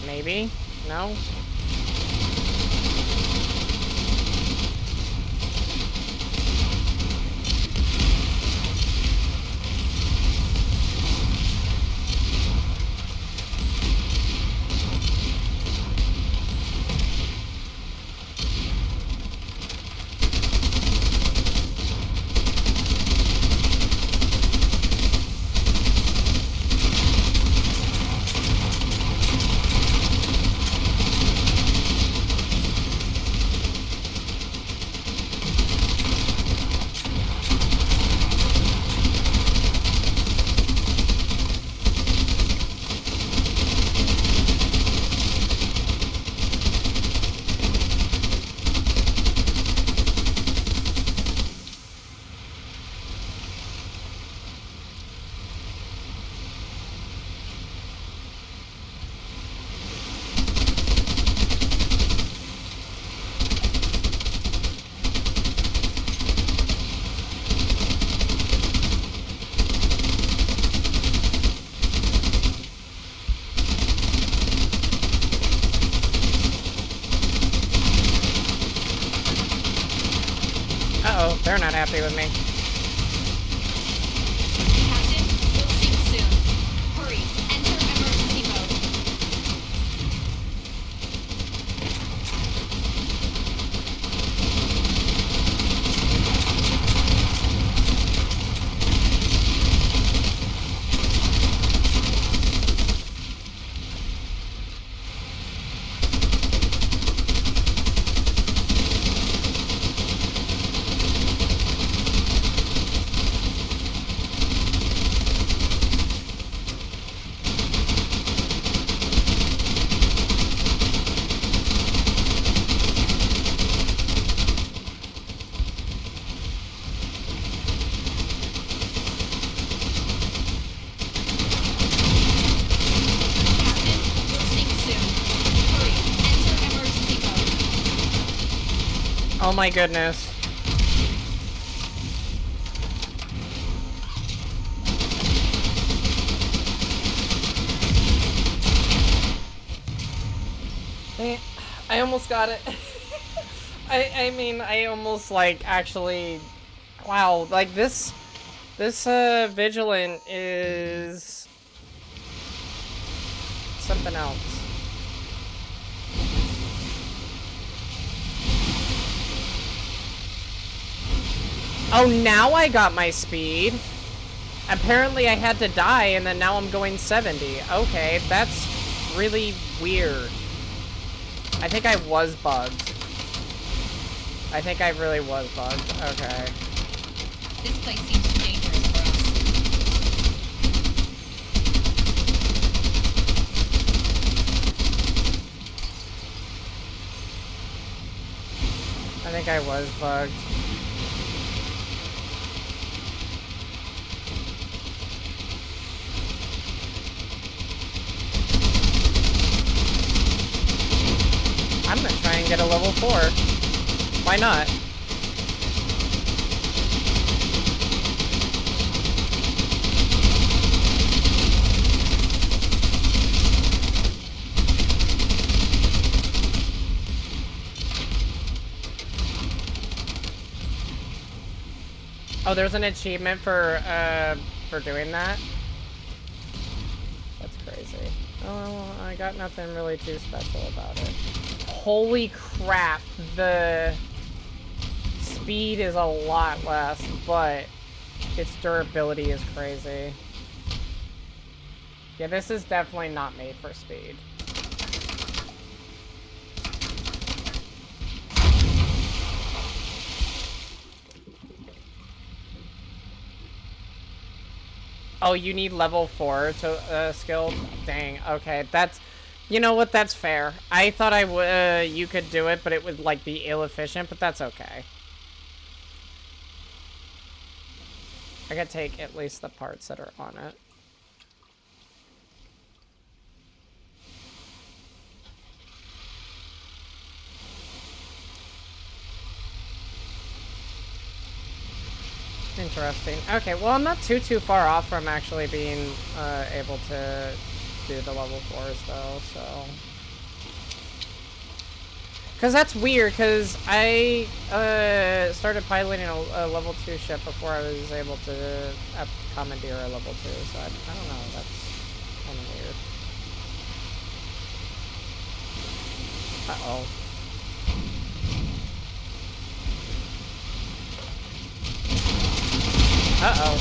Maybe? No? Uh-oh, they're not happy with me.
Captain, we'll sink soon. Hurry, enter emergency mode.
Oh my goodness. I almost got it. I mean, I almost, like, actually... Wow, like, this Vigilant is... something else. Oh, now I got my speed. Apparently I had to die, and then now I'm going 70. Okay, that's really weird. I think I was bugged. I think I really was bugged. Okay.
This place seems too dangerous for us.
I think I was bugged. I'm gonna try and get a level 4. Why not? Oh, there's an achievement for doing that? That's crazy. Oh, I got nothing really too special about it. Holy crap, the speed is a lot less, but its durability is crazy. Yeah, this is definitely not made for speed. Oh, you need level 4 to skill? Dang, okay, that's... You know what, that's fair. I thought you could do it, but it would, like, be ill-efficient, but that's okay. I gotta take at least the parts that are on it. Interesting. Okay, well, I'm not too far off from actually being able to do the level 4s, though, so... Because that's weird, because I started piloting a level 2 ship before I was able to commandeer a level 2, so I don't know, that's kind of weird. Uh-oh. Uh-oh.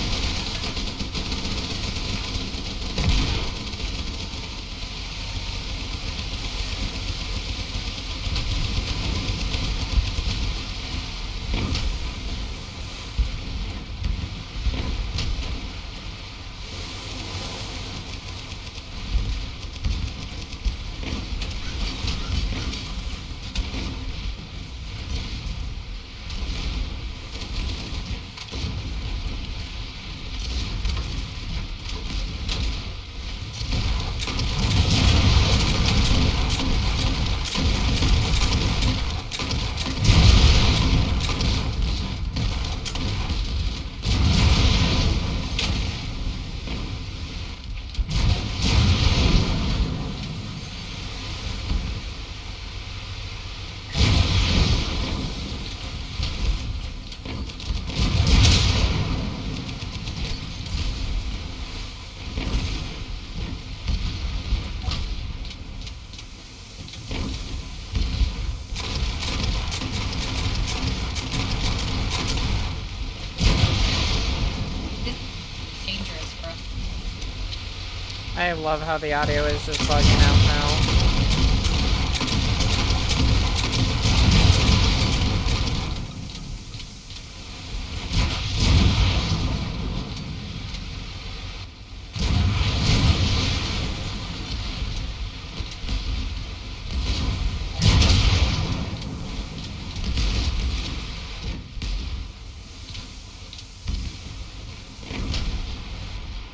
I love how the audio is just bugging out now.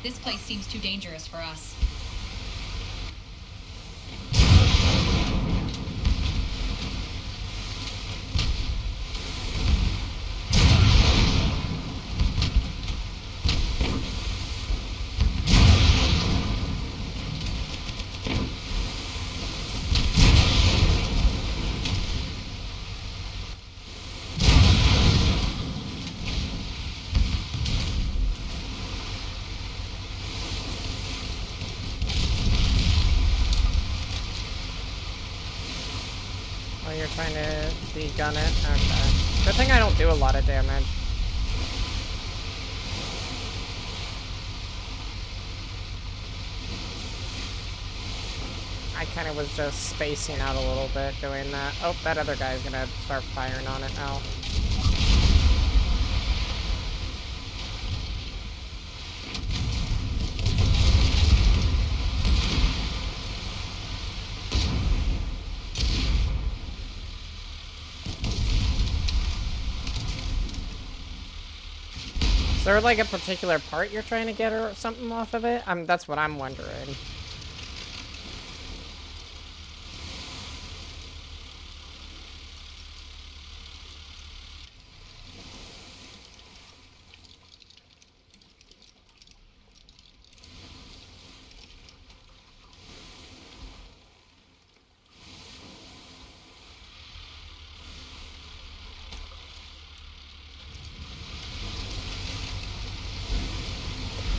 This place seems too dangerous for us.
Oh, you're trying to de-gun it? Okay. Good thing I don't do a lot of damage. I kind of was just spacing out a little bit doing that. Oh, that other guy's gonna start firing on it now. Is there like a particular part you're trying to get or something off of it? That's what I'm wondering.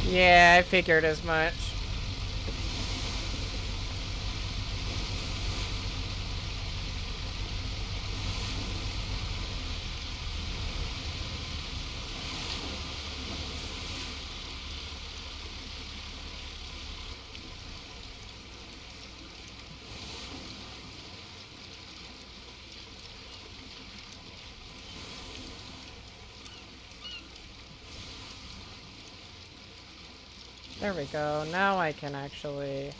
Yeah, I figured as much. There we go. Now I can actually...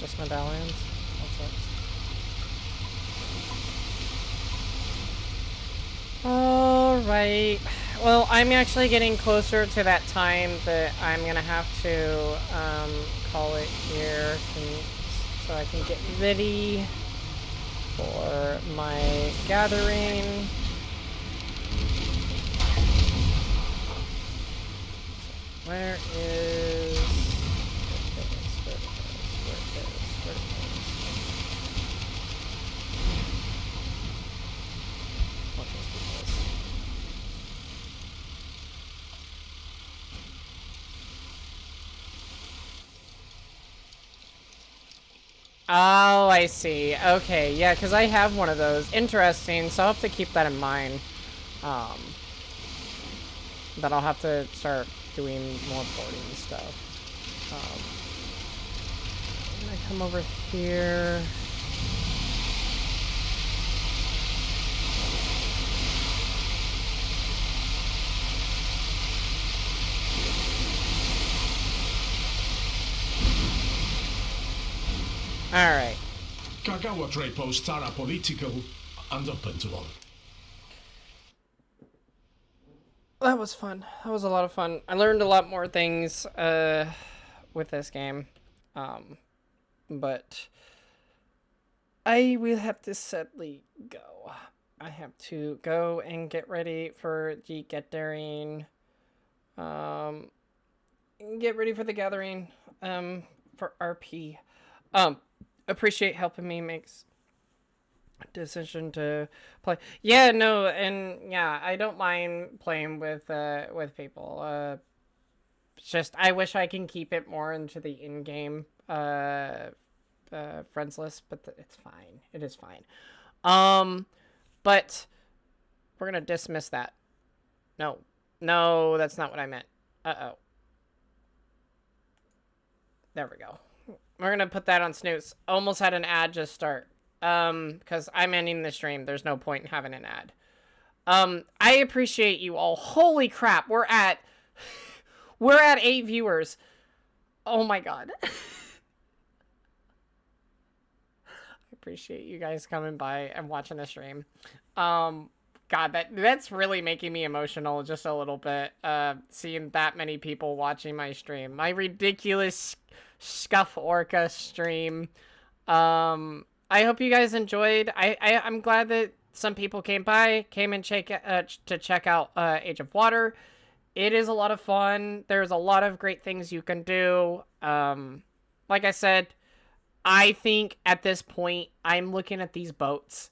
Just medallions? What's up? Alright. Well, I'm actually getting closer to that time that I'm gonna have to call it here so I can get ready for my gathering. Where is... Oh, I see. Okay, yeah, because I have one of those. Interesting, so I'll have to keep that in mind. But I'll have to start doing more porting stuff. I'm gonna come over here. Alright.
Kagawa trade posts are apolitical and open to all.
That was fun. That was a lot of fun. I learned a lot more things with this game. but I will have to sadly go. I have to go and get ready for the gathering. Get ready for the gathering. For RP. Appreciate helping me make decision to play. Yeah, no, and yeah, I don't mind playing with people. It's just I wish I can keep it more into the in-game friends list, but it's fine. It is fine. But we're gonna dismiss that. No, that's not what I meant. Uh-oh. There we go. We're gonna put that on snooze. Almost had an ad just start. Because I'm ending the stream. There's no point in having an ad. I appreciate you all. Holy crap, we're at 8 viewers. Oh my god. I appreciate you guys coming by and watching the stream. God, that's really making me emotional just a little bit. Seeing that many people watching my stream. My ridiculous Scuff Orca stream. I hope you guys enjoyed. I'm glad that some people came and to check out Age of Water. It is a lot of fun. There's a lot of great things you can do. Like I said, I think at this point, I'm looking at these boats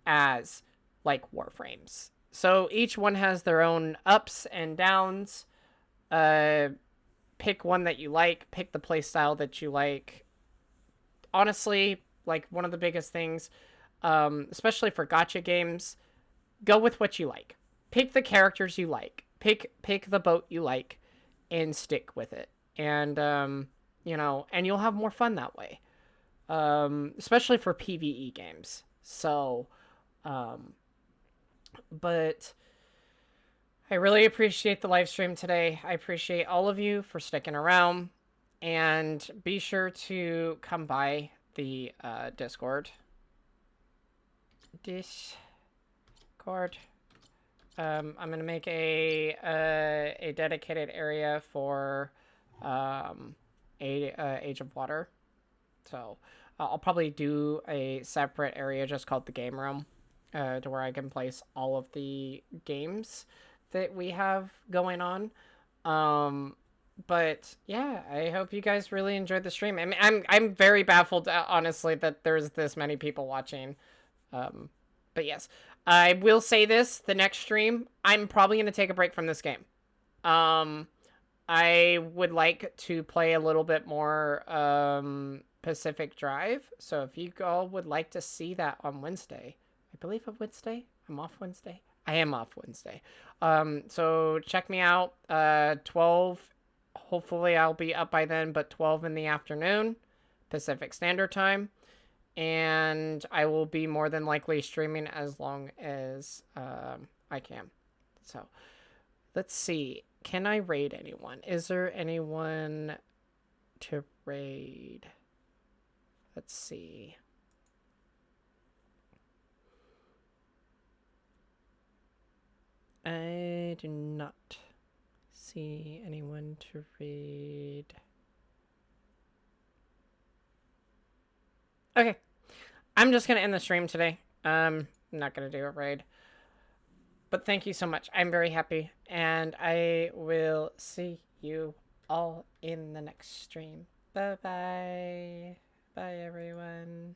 as like Warframes. So each one has their own ups and downs. Pick one that you like. Pick the playstyle that you like. Honestly, like one of the biggest things, especially for gacha games, go with what you like. Pick the characters you like. Pick the boat you like, and stick with it. And you know, and you'll have more fun that way. Especially for PvE games. So, but I really appreciate the live stream today. I appreciate all of you for sticking around, and be sure to come by the Discord. I'm gonna make a dedicated area for Age of Water. So I'll probably do a separate area just called the game room, to where I can place all of the games that we have going on. But yeah, I hope you guys really enjoyed the stream. I mean, I'm very baffled, honestly, that there's this many people watching. But yes, I will say this: the next stream, I'm probably gonna take a break from this game. I would like to play a little bit more Pacific Drive. So if you all would like to see that on Wednesday, I believe on Wednesday, I'm off Wednesday. I am off Wednesday. So check me out. 12. Hopefully I'll be up by then, but 12 in the afternoon, Pacific Standard Time. And I will be more than likely streaming as long as I can. So let's see. Can I raid anyone? Is there anyone to raid? Let's see. I do not see anyone to raid. Okay. I'm just going to end the stream today. I'm not going to do a raid. But thank you so much. I'm very happy. And I will see you all in the next stream. Bye-bye. Bye, everyone.